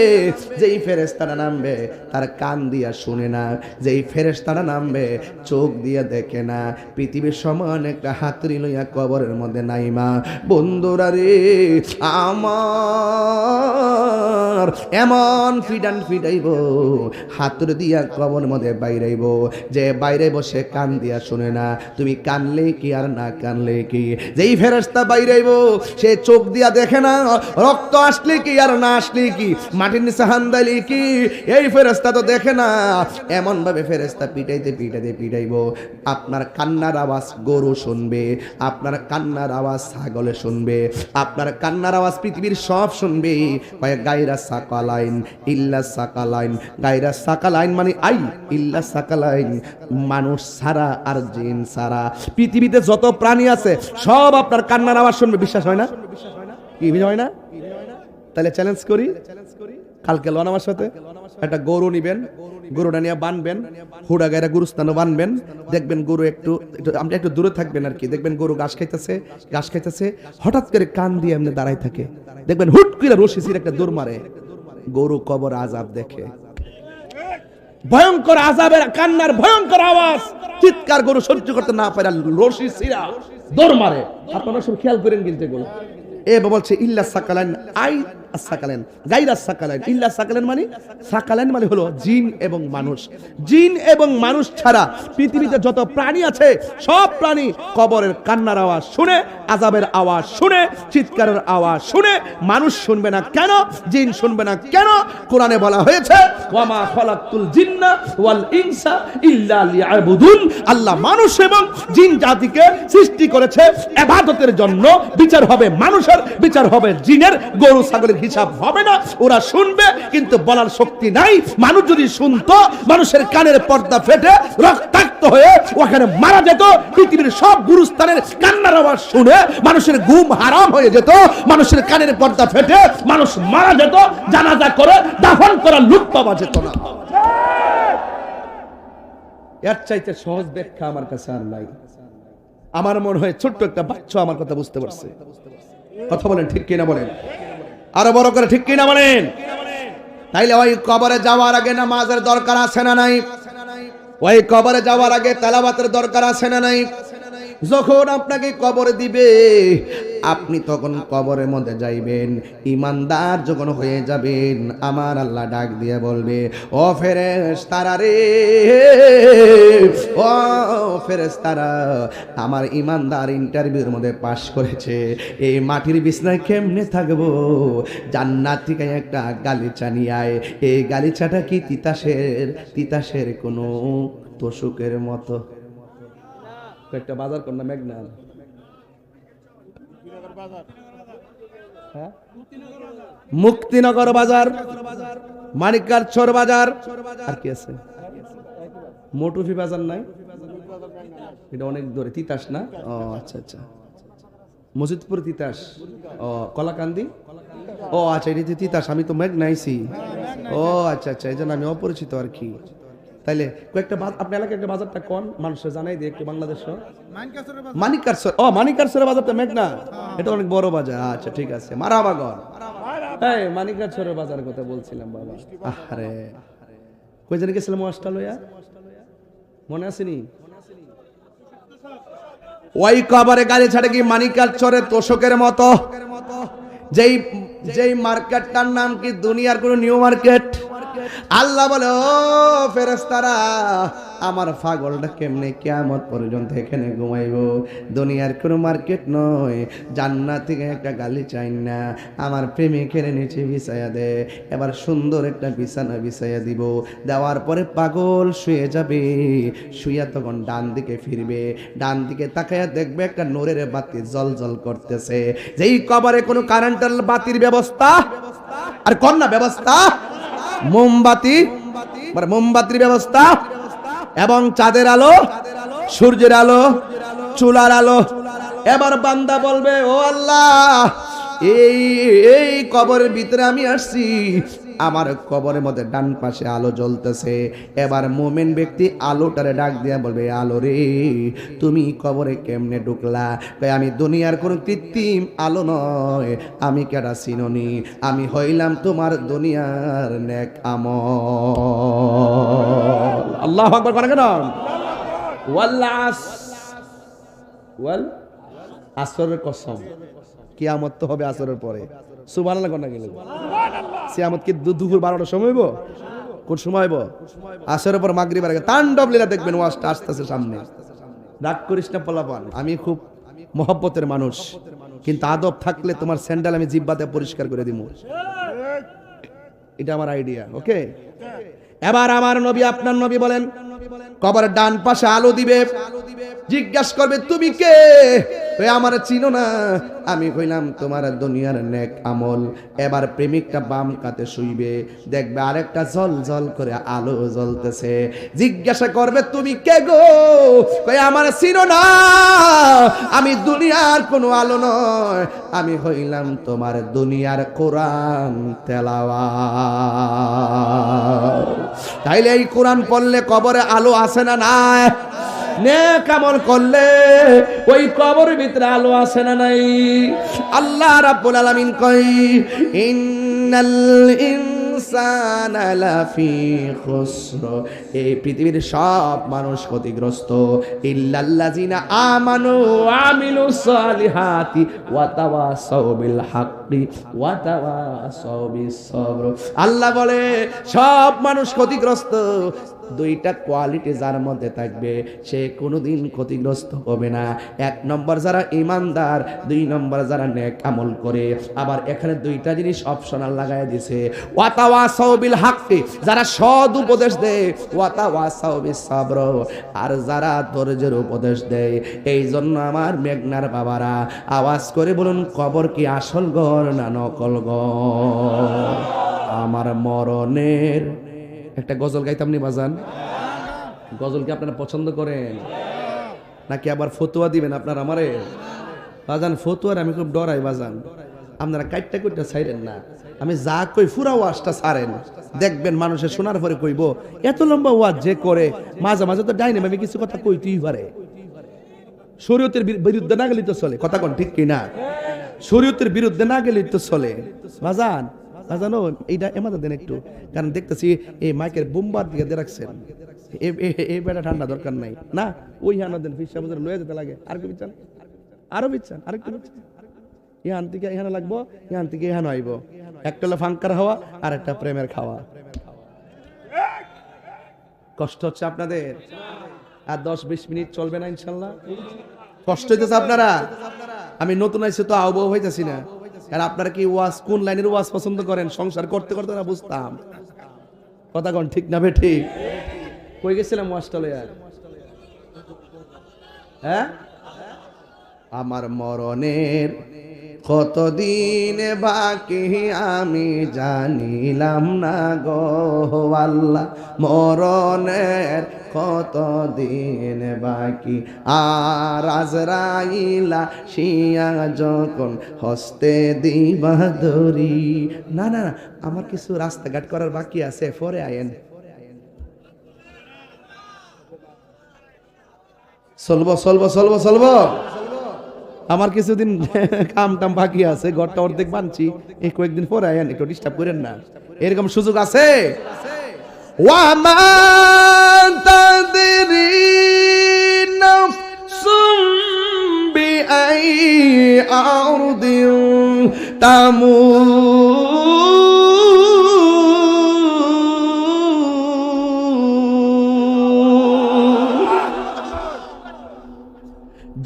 যেই ফেরেশতারা নামবে তার কান দিয়া শুনে না, যেই ফেরেশতারা নামবে চোখ দিয়া দেখে না। পৃথিবীর সমান একটা হাতুড়ি লইয়া কবরের মধ্যে নাইমা। বন্ধুরা রে আমার, এমন ফিডান ফিডাইব, হাতুড়ি দিয়া কবরের মধ্যে বাইরাইব, যে বাইরে বসে কান দিয়া শুনে না। তুমি কানলে কি আর না কানলে কি? যেই ফেরেশতা বাইরাইব সে চোখ দিয়া দেখে না, রক্ত আসলে কি আর না আসলে কি, মাটির নিচে হান্দাইলে কি, এই ফেরেশতা তো দেখে না। এমন ভাবে ফেরেশতা পিটাইতে পিটাইতে পিটাইব, আপনার কান্নার আওয়াজ গরু শুনবে, আপনার কান্নার আওয়াজ ছাগলে শুনবে, আপনার কান্নার আওয়াজ পৃথিবীর সব শুনবে। গায়রা সাকালাইন ইল্লা সাকালাইন, গায়রা সাকালাইন মানে আই ইল্লা সাকালাইন, মানুষ ছাড়া আর জিন ছাড়া পৃথিবীতে যত প্রাণী আছে সব আপনার কান্নার আওয়াজ শুনবে। বিশ্বাস হয় না? কি হয় না? তাহলে চ্যালেঞ্জ করি, কালকে লন আমার সাথে একটা গরু নিবেন, গরুটা নিয়ে বানবেন, হুড়া গায়রা গুরুস্থানে বানবেন, দেখবেন গরু একটু আপনি একটু দূরে থাকবেন আর কি, দেখবেন গরু ঘাস খাইতেছে, হঠাৎ করে কান দিয়ে এমনি দাঁড়াই থাকে, দেখবেন হুট করে রশির একটা দৌড় মারে। গরু কবর আযাব দেখে, ভয়ঙ্কর আযাবের কান্নার ভয়ঙ্কর আওয়াজ, চিৎকার গরু সহ্য করতে না পারে, রশি ছিঁড়া দৌড় মারে। আপনারা সব খেয়াল করেন কিন্তু এগুলো। বলছে ইল্লা সাকালাইন আই সাকালাইন গায়রা সাকালাইন, ইল্লা সাকালাইন মানে, সাকালাইন মানে হলো জিন এবং মানুষ। জিন এবং মানুষ ছাড়া পৃথিবীতে যত প্রাণী আছে সব প্রাণী কবরের কান্নার আওয়াজ শুনে, আযাবের আওয়াজ শুনে, চিৎকারের আওয়াজ শুনে। মানুষ শুনবে না কেন? জিন শুনবে না কেন? কোরআনে বলা হয়েছে ওয়ামা খালাকতুল জিন্না ওয়াল ইনসা ইল্লা লিয়াবুদুন, আল্লাহ মানুষ এবং জিন জাতিকে সৃষ্টি করেছে ইবাদতের জন্য। বিচার হবে মানুষের, বিচার হবে জিনের, গরু ছাগলের হিসাব হবে না। ওরা শুনবে কিন্তু বলার শক্তি নাই। মানুষ যদি শুনতো, মানুষের কানের পর্দা ফেটে রক্তাক্ত হয়ে ওখানে মারা যেত। পৃথিবীর সব গুরুস্থানের কান্নার আওয়াজ শুনে মানুষের ঘুম হারাম হয়ে যেত, মানুষের কানের পর্দা ফেটে মানুষ মারা যেত, জানাজা করে দাফন করার লুক পাওয়া যেত না। এর চাইতে সহজ ব্যাখ্যা আমার কাছে আর নাই। আমার মনে হয় ছোট্ট একটা বাচ্চা আমার কথা বুঝতে পারছে। কথা বলেন ঠিক কিনা? বলেন আরো বড় করে ঠিক কিনা বলেন। তাইলে ওই কবরে যাওয়ার আগে নামাজের দরকার আছে না নাই? ওই কবরে যাওয়ার আগে তেলাওয়াতের দরকার আছে না নাই? যখন আপনাকে কবরে দিবে, আপনি তখন কবরের মধ্যে যাইবেন, ইমানদার যখন হয়ে যাবেন, আমার আল্লাহ ডাক দিয়ে বলবে ও ফেরেশতারা রে, ও ফেরেশতারা, আমার ইমানদার ইন্টারভিউর মধ্যে পাশ করেছে, এই মাটির বিছনায় কেমনে থাকবো? জান্নাত থেকে একটা গালিচা নিয়ে আয়। এই গালিচাটা কি তিতাসের কোনো তোষকের মতো? একটা বাজার কর না, মেঘনা মুক্তিনগর বাজার, মানিকগাছর বাজার, আর কি আছে? মোটুফি বাজার নাই? এটা অনেক দূরে। তিতাস না? ও আচ্ছা আচ্ছা, মজিদপুর তিতাস। ও কলাকান্দি, ও আচ্ছা, এটা তিতাস। আমি তো মেঘনাইছি। ও আচ্ছা আচ্ছা, এই জন্য আমি অপরিচিত আর কি। তাইলে কয়েকটা আপনি এলাকায় একটা বাজারটা কোন মানুষের জানাই দিয়ে একটু বাংলাদেশ। মানিকগাছর, ও মানিকগাছর বাজারটা মেঘনা, এটা অনেক বড় বাজার। আচ্ছা ঠিক আছে, মারাবাগর। এই মানিকগঞ্জ ছোট বাজার কথা বলছিলাম বাবা। আরে কই জানি গেছিলাম অস্ট্রেলিয়া, মনে আসেনি? ওই কবরে গাড়ি ছাড়ে কি মানিকগঞ্জ চরে তোষকের মতো। যেই যেই মার্কেটটার নাম কি দুনিয়ার কোন নিউ মার্কেট। আল্লাহ বলে, ও ফেরেশতারা, আমার পাগলটা কেমনে কিয়ামত পর্যন্ত এখানে ঘুমাইবো? দুনিয়ার কোনো মার্কেট নয়, জান্নাত থেকে একটা গালি চাই না, আমার প্রেমিকের নিচে বিছায়া দে। এবার সুন্দর একটা বিছানা বিছাইয়া দিব, দেওয়ার পরে পাগল শুয়ে যাবে। শুয়া তখন ডান দিকে ফিরবে, ডান দিকে তাকায়া দেখবে একটা নূরের বাতি জল জল করতেছে। যেই কবরে কোনো কারেন্টের বাতির ব্যবস্থা আর কন্যা ব্যবস্থা, মোমবাতি মানে মোমবাতির ব্যবস্থা এবং চাঁদের আলো, সূর্যের আলো, চুলার আলো। এবার বান্দা বলবে, ও আল্লাহ, এই এই কবরের ভিতরে আমি আসছি, আমার কবরের মধ্যে ডান পাশে আলো জ্বলতেছে। এবার মুমিন ব্যক্তি আলোটারে ডাক দিয়া বলবে, আলো রে, তুমি কবরে কেমনে ঢুকলা? আমি দুনিয়ার কোনো কৃত্রিম আলো নয়, আমি কেডা চিননি, আমি হইলাম তোমার দুনিয়ার নেক আমল। আল্লাহু আকবার করে কেন? ওয়াল আসরের কসম, কিয়ামত তো হবে আসরের পরে। সুবহানাল্লাহ কোন গেল? কিয়ামত কি দুপুর 12টার সময় হইব? কোন সময় হইব? আসরের পর মাগরিবের আগে তাণ্ডব লীলা দেখবেন, ওয়াজটা আসতেছে সামনে। রাগ করিস না পোলাপান, আমি খুব মহব্বতের মানুষ, কিন্তু আদব থাকলে তোমার স্যান্ডেল আমি জিব্বাতে পরিষ্কার করে দিব। এটা আমার আইডিয়া, ওকে? এবার আমার নবী, আপনার নবী বলেন, কবরের ডান পাশে আলো দিবে, জিজ্ঞাসা করবে, তুমি কে? আমার চিনো না, আমি কইলাম তোমার দুনিয়ার নেক আমল। এবার প্রেমিকটা বাম কাতে শুইবে, দেখবে আরেকটা জল জল করে আলো জ্বলতেছে। জিজ্ঞাসা করবে, তুমি কে গো? কই আমার চিনো না, আমি দুনিয়ার কোনো আলো নয়, আমি হইলাম তোমার দুনিয়ার কোরআন তেলাওয়াত। তাইলে এই কোরআন পড়লে কবরে আলো আসে না নাই? নেক আমল করলে ওই কবরের ভিতরে আলো আসে না নাই? আল্লাহ রাব্বুল আলামিন কই, ইন্নাল ইনসানা লাফি খুসর, এই পৃথিবীর সব মানুষ ক্ষতিগ্রস্ত, ইল্লাল্লাযিনা আমানু ওয়া আমিলুস সালিহাতি ওয়া তাওয়াসাউ বিল হাক্কি ওয়া তাওয়াসাউ বিস সবর। আল্লাহ বলে সব মানুষ ক্ষতিগ্রস্ত। দুইটা কোয়ালিটি যার মধ্যে থাকবে, সে কোনোদিন ক্ষতিগ্রস্ত হবে না। এক নম্বর যারা ইমানদার, দুই নম্বর যারা নেক আমল করে। আবার এখানে দুইটা জিনিস অপশনাল লাগায় দিছে, ওয়াতাওয়াসাউ বিল হাক্কি, যারা সৎ উপদেশ দেয়, ওয়াতাওয়াসাউ বিস সবর, আর যারা ধৈর্যের উপদেশ দেয়। এই জন্য আমার মেঘনার বাবারা আওয়াজ করে বলুন, কবর কি আসল ঘর না নকল ঘর? আমার মরণের একটা গজল গাইতাম নি বাজান? গজল কি আপনারা পছন্দ করেন নাকি আবার ফতুয়া দিবেন আপনারা আমারে? বাজান ফতুয়ার আমি খুব ডরাই বাজান, আপনারা কাইটটা কইটা ছাইরেন না। আমি যা কই পুরা ওয়াজটা ছাড়েন, দেখবেন মানুষের শোনার পরে কইব, এত লম্বা ওয়াজ যে করে, মাঝে মাঝে তো ডাইনে আমি কিছু কথা কইতেই পারে। শরীয়তের বিরুদ্ধে না গেলেই তো চলে, কথা কোন ঠিক কিনা? শরীয়তের বিরুদ্ধে না গেলেই তো চলে বাজান। জানো এইটা এমাদের দেন একটু, কারণ দেখতেছি এই মাইকের বোম্বার দিকে দিয়ে রাখছেন, এই বেটা ঠান্ডা দরকার নাই না, ওই হানা দেন ফিসা বাজারে লয়ে যেতে লাগে। আর কি বিচ্ছান? আরো বিচ্ছান, আরেকটু বিচ্ছান, ইহান থেকে ইহানা লাগবো, ইহান থেকে ইহানো আইব। একটা হলো ফাঙ্কার হাওয়া, আর একটা প্রেমের খাওয়া। কষ্ট হচ্ছে আপনাদের? আর 10-20 মিনিট চলবে না ইনশাল্লাহ? কষ্ট হইতেছে আপনারা? আমি নতুন আইসি তো আবহাওয়া হইতেছি না। আর আপনারা কি ওয়াজ, কোন লাইনের ওয়াজ পছন্দ করেন? সংসার করতে করতে না বুঝতাম, কথা কোন ঠিক না? ঠিক কই গেছিলাম ওয়াজটা লইয়া? হ্যাঁ, আমার মরণের কতদিন বাকি আমি জানিলাম না গো আল্লাহ, মরণের কতদিন বাকি। আর আজরাইলা শিয়া যখন হস্তে দিবা ধরি, না না আমার কিছু রাস্তাঘাট করার বাকি আছে, পরে আয়েন। চলবো চলবো চলবো চলবো, আমার কিছুদিন কাম টাম বাকি আছে, ঘরটা অর্ধেক বানছি, এই কয়েকদিন পরে আয়ান, একটু ডিস্টার্ব করেন না, এরকম সুযোগ আছে। ওয়ামা তাদরি নাফসুম বিআই আরদিন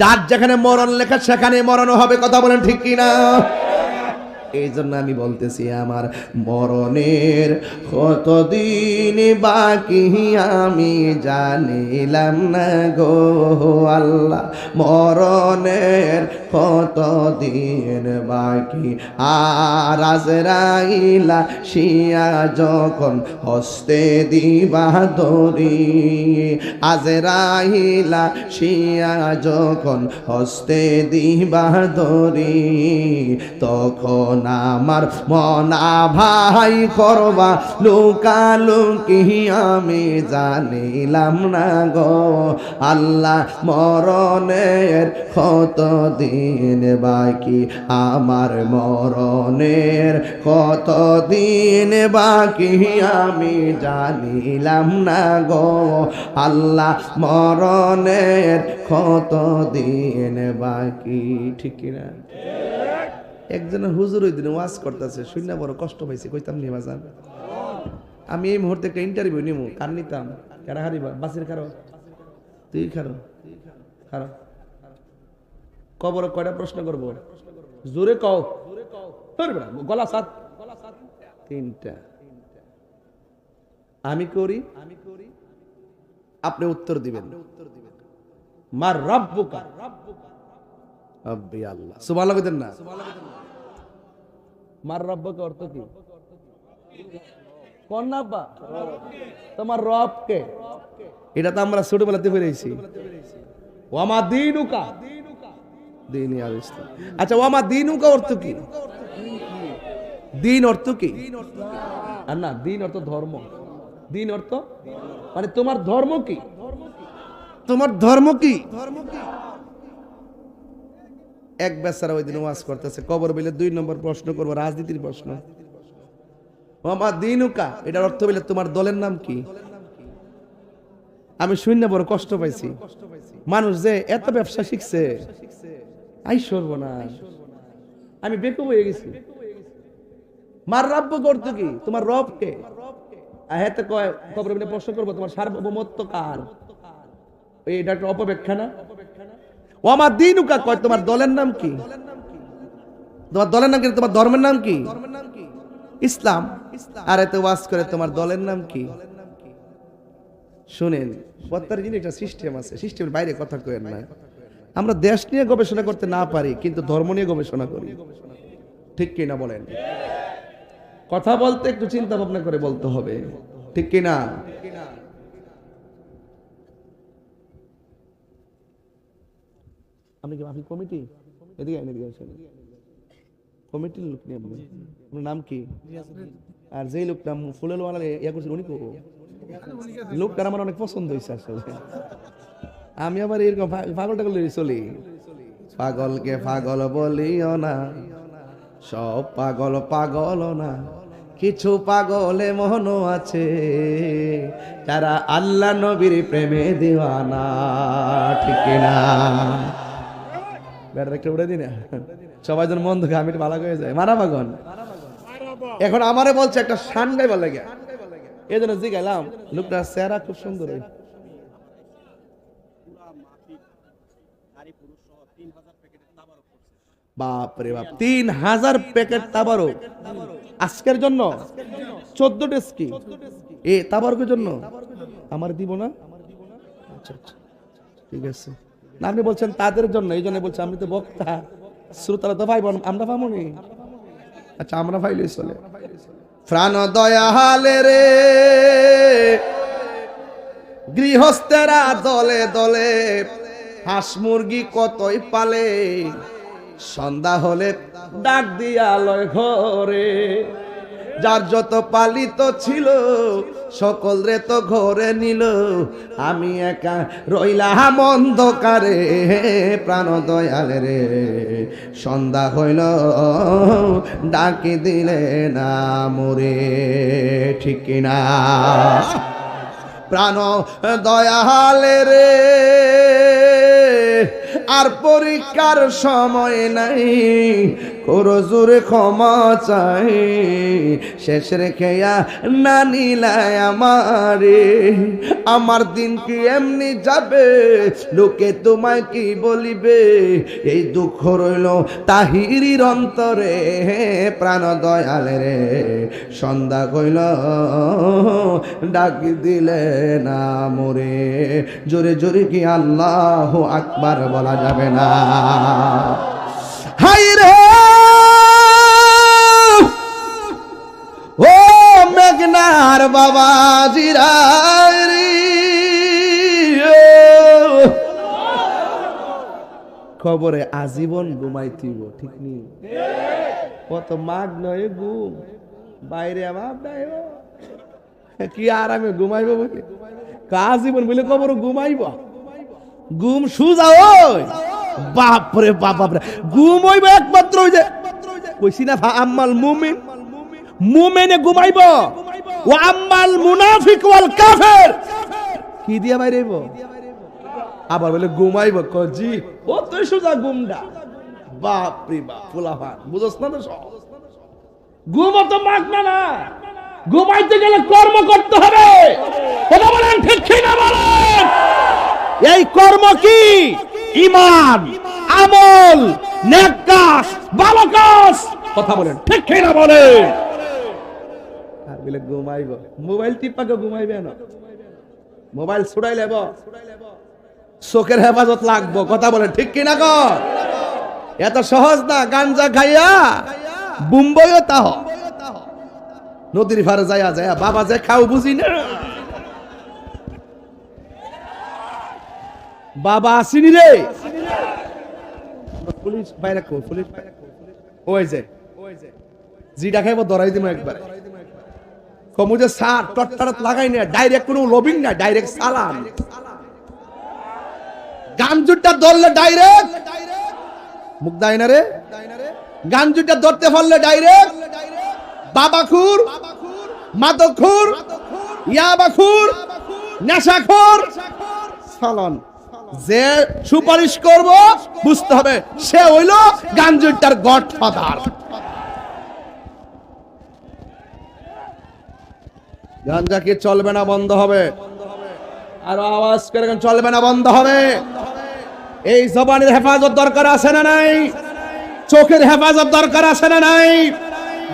যার যেখানে মরণ লেখা সেখানে মরণ হবে, কথা বলেন ঠিক কিনা? এই জন্য আমি বলতেছি আমার মরণের কতদিন বাকি আমি জানিলাম না গো আল্লাহ, মরণের কতদিন বাকি। আর আজরাইলা শিয়া যখন হস্তে দিবা দরি, আজরাইলা শিয়া যখন হস্তে দিবা দরি, তখন আমার মনা ভাই করবা লুকালুকি আমি জানিলাম না গো আল্লাহ, মরণের কতদিন বাকি, আমার মরণের কতদিন বাকি আমি জানিলাম না গো আল্লাহ, মরণের কতদিন বাকি। ঠিক কিনা? একজন হুজুর ওই দিনে ওয়াজ করতেছে, শুনে বড় কষ্ট পাইছে, কইতাম নি বাজান আমি এই মুহূর্তে একটা ইন্টারভিউ নিমু, কার নিতাম, কারা হারিবা, বাসির খারো, তুই খারো, খারো, কবর কয়টা প্রশ্ন করবো, জোরে কও, গলা সাত, তিনটা, আমি করি, আপনি উত্তর দিবেন, মার রাব্বুকা, রব্বি আল্লাহ, সুবহানাল্লাহ কইতেন না? মার রাব্বুকা অর্থ কি? কোন আব্বা? তোমার রব কে? এটা তো আমরা ছোটবেলাতে পড়েছি। ওয়ামা দীনুকা, দীন আল ইসলাম। আচ্ছা, ওয়ামা দীনুকা অর্থ কি? দিন অর্থ কি? আর না, দিন অর্থ ধর্ম, দিন অর্থ মানে তোমার ধর্ম কি, তোমার ধর্ম কি? এক বেচারা ওই দিন ওয়াজ করতেছে, কবর বলে 2 নম্বর প্রশ্ন করবো, রাজনীতির প্রশ্ন। ওয়ামা দীনুকা এটার অর্থ বলে তোমার দলের নাম কি? আমি শুনে বড় কষ্ট পাইছি, মানুষ যে এত ব্যবসা শিখছে, আই সর্বনাশ, আমি বেকুব হয়ে গেছি। মার রাব্বু অর্থ কি? তোমার রব কে? আহেতে কয় কবর বলে প্রশ্ন করবো তোমার সার্বভৌমত্ব কার? এটা একটা অপব্যাখ্যা না? ওয়ামা দীনুকা কয় তোমার দলের নাম কি? তোমার দলের নাম কি? তোমার ধর্মের নাম কি? ইসলাম। আর এতে ওয়াজ করে তোমার দলের নাম কি? শুনেন, প্রত্যেক দিন একটা সিস্টেম আছে, সিস্টেমের বাইরে কথা কইেন না। আমরা দেশ নিয়ে গবেষণা করতে না পারি, কিন্তু ধর্ম নিয়ে গবেষণা করি, ঠিক কিনা বলেন? কথা বলতে একটু চিন্তা ভাবনা করে বলতে হবে, ঠিক কিনা? আপনি কি আপনি কমিটি? এদিকে এদিকে আসেন, কমিটির লোক নিয়ে আপনি, আপনার নাম কি? আর যেই লোকটা ফুলেল ওয়ালা ইয়া করছিল উনি কো? লোকটার আমার অনেক পছন্দ হয়েছে আসলে। আমি আবার এরকম পাগল টাগল চলি, পাগলকে পাগল বলিও না, সব পাগল পাগল না, কিছু পাগলে মনও আছে যারা আল্লাহ নবীর প্রেমে দিওয়ানা, ঠিক না? ব্যাটার একটা উড়ে দিন, সবাই যেন মন দেখে আমি ভালো হয়ে যায়, মারা পাগল। এখন আমারে বলছে একটা শান গাইবার লাগে, এই জন্য জিগাইলাম, লোকটা চেহারা খুব সুন্দর, বাপরে বাপ, 3000 প্যাকেট তাবারক আজকের জন্য, 14 ডেস্কি এ তাবারকের জন্য আমার দিব না? আচ্ছা আচ্ছা, ঠিক আছে। না, আপনি বলছেন তাদের জন্য, এই জন্য বলছেন, আমি তো বক্তা, শ্রোতারা তো ভাইব, আমরা পাবো নি? আচ্ছা, আমরা ভাইলে চলে। প্রাণ দয়ালে রে গৃহস্থেরা দলে দলে হাঁস মুরগি কতই পালে, সন্ধ্যা হলে ডাক দিয়া লয় ঘরে, যার যত পালিত ছিল সকল রে তো ঘরে নিল, আমি একা রইলাম অন্ধকারে প্রাণ দয়াল রে। সন্ধ্যা হইল ডাকি দিলে না মোরে, ঠিক কিনা? প্রাণ দয়াল রে আর পরীক্ষার সময় নাই, করো জোরে ক্ষমা চাই, শেষ রেখেয়া না নিলায় আমারে। আমার দিন কি এমনি যাবে, লোকে তোমায় কি বলিবে, এই দুঃখ রইল তাহিরির অন্তরে প্রাণ দয়াল রে। সন্ধ্যা কইল ডাকি দিলে না মোরে, জোরে জোরে কি আল্লাহু আকবার বলা যাবে না? হাই রে ও মেঘনার বাবা জিরারি, খবরে আজীবন ঘুমাইতিব, ঠিক নি? কত মাগ নয় ঘুম, বাইরে আমার নাই কি আরামে ঘুমাইব বলে, আজীবন বলে খবর ঘুমাইব, ঘুম সুজা ওই বাপরে বাপরে, ঘুম হইব একমাত্র ওই যে কইছি না আম্মাল মুমিন, মুমিনে ঘুমাইব, ও আম্মাল মুনাফিক ওয়াল কাফের কি দিয়া বাইরেব, আবার বলে ঘুমাইব কজি ও তো সুজা ঘুমডা, বাপরে বাপ ফুলাফান বুঝছ না? তো ঘুম তো মাগনা না, ঘুমাইতে গেলে কর্ম করতে হবে, কথা বলেন ঠিক না বলেন? এই কর্ম কি? ঈমান, আমল, নেক কাজ, ভালো কাজ, কথা বলেন ঠিক না বলেন? আর বলে ঘুমাইব, মোবাইল টিপাকে ঘুমাইবে না, মোবাইল ছুড়াই লেব, চোখের হেফাজত লাগবো, কথা বলেন ঠিক কিনা? কর এত সহজ না, গাঞ্জা খাইয়া বুম্বইও তাহ নদীর ভারে যায়া যায়া বাবা যে খাও বুঝি না, বাবা আসিনি রে, পুলিশ বাইরে কো, পুলিশ ওই যে জিডা খাইব ধরাই দিমু একবার, কমু যে সার টটটারত লাগাই না, ডাইরেক্ট কোনো লবিং না, ডাইরেক্ট সালাম। গাঞ্জুটা ধরলে ডাইরেক্ট মুখ দেয় না রে, গাঞ্জুটা ধরতে পারলে ডাইরেক্ট বাবাখুর, মাদকখুর, ইয়াবাখুর, নেশাখোর সালাম। যে সুপারিশ করব বুঝতে হবে সে হইল গাঞ্জুটার গডফাদার। গাঞ্জা কি চলবে না বন্ধ হবে? আর আওয়াজ করে চলবে না বন্ধ হবে? এই জবানের হেফাজত দরকার আছে না নাই? চোখের হেফাজত দরকার আছে না নাই?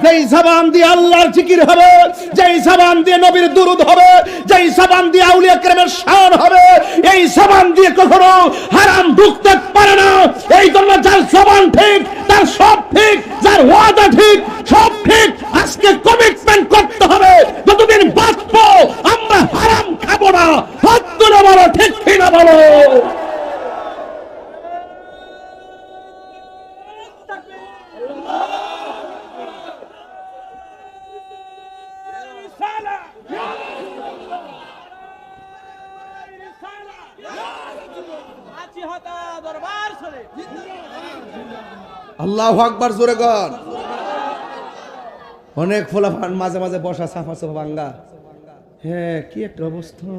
যেই জবান দিয়ে আল্লাহর জিকির হবে, যেই জবান দিয়ে নবীর দুরূদ হবে, যেই জবান দিয়ে আউলিয়া কেরামের শান হবে, এই জবান দিয়ে কখনো হারাম ঢুকতে পারে না। এই জন্য যার জবান ঠিক তার সব ঠিক, যার ওয়াদা ঠিক সব ঠিক। আজকে কমিটমেন্ট করতে হবে যতদিন বাঁচবো আমরা হারাম খাবো না। হাত তুলে বলো ঠিক কিনা বলো। আল্লাহু আকবার, জোরে কর। অনেক ফোলাফান মাঝে মাঝে বসা সাফা সাফা ভাঙ্গা। হ্যাঁ কি একটা অবস্থা,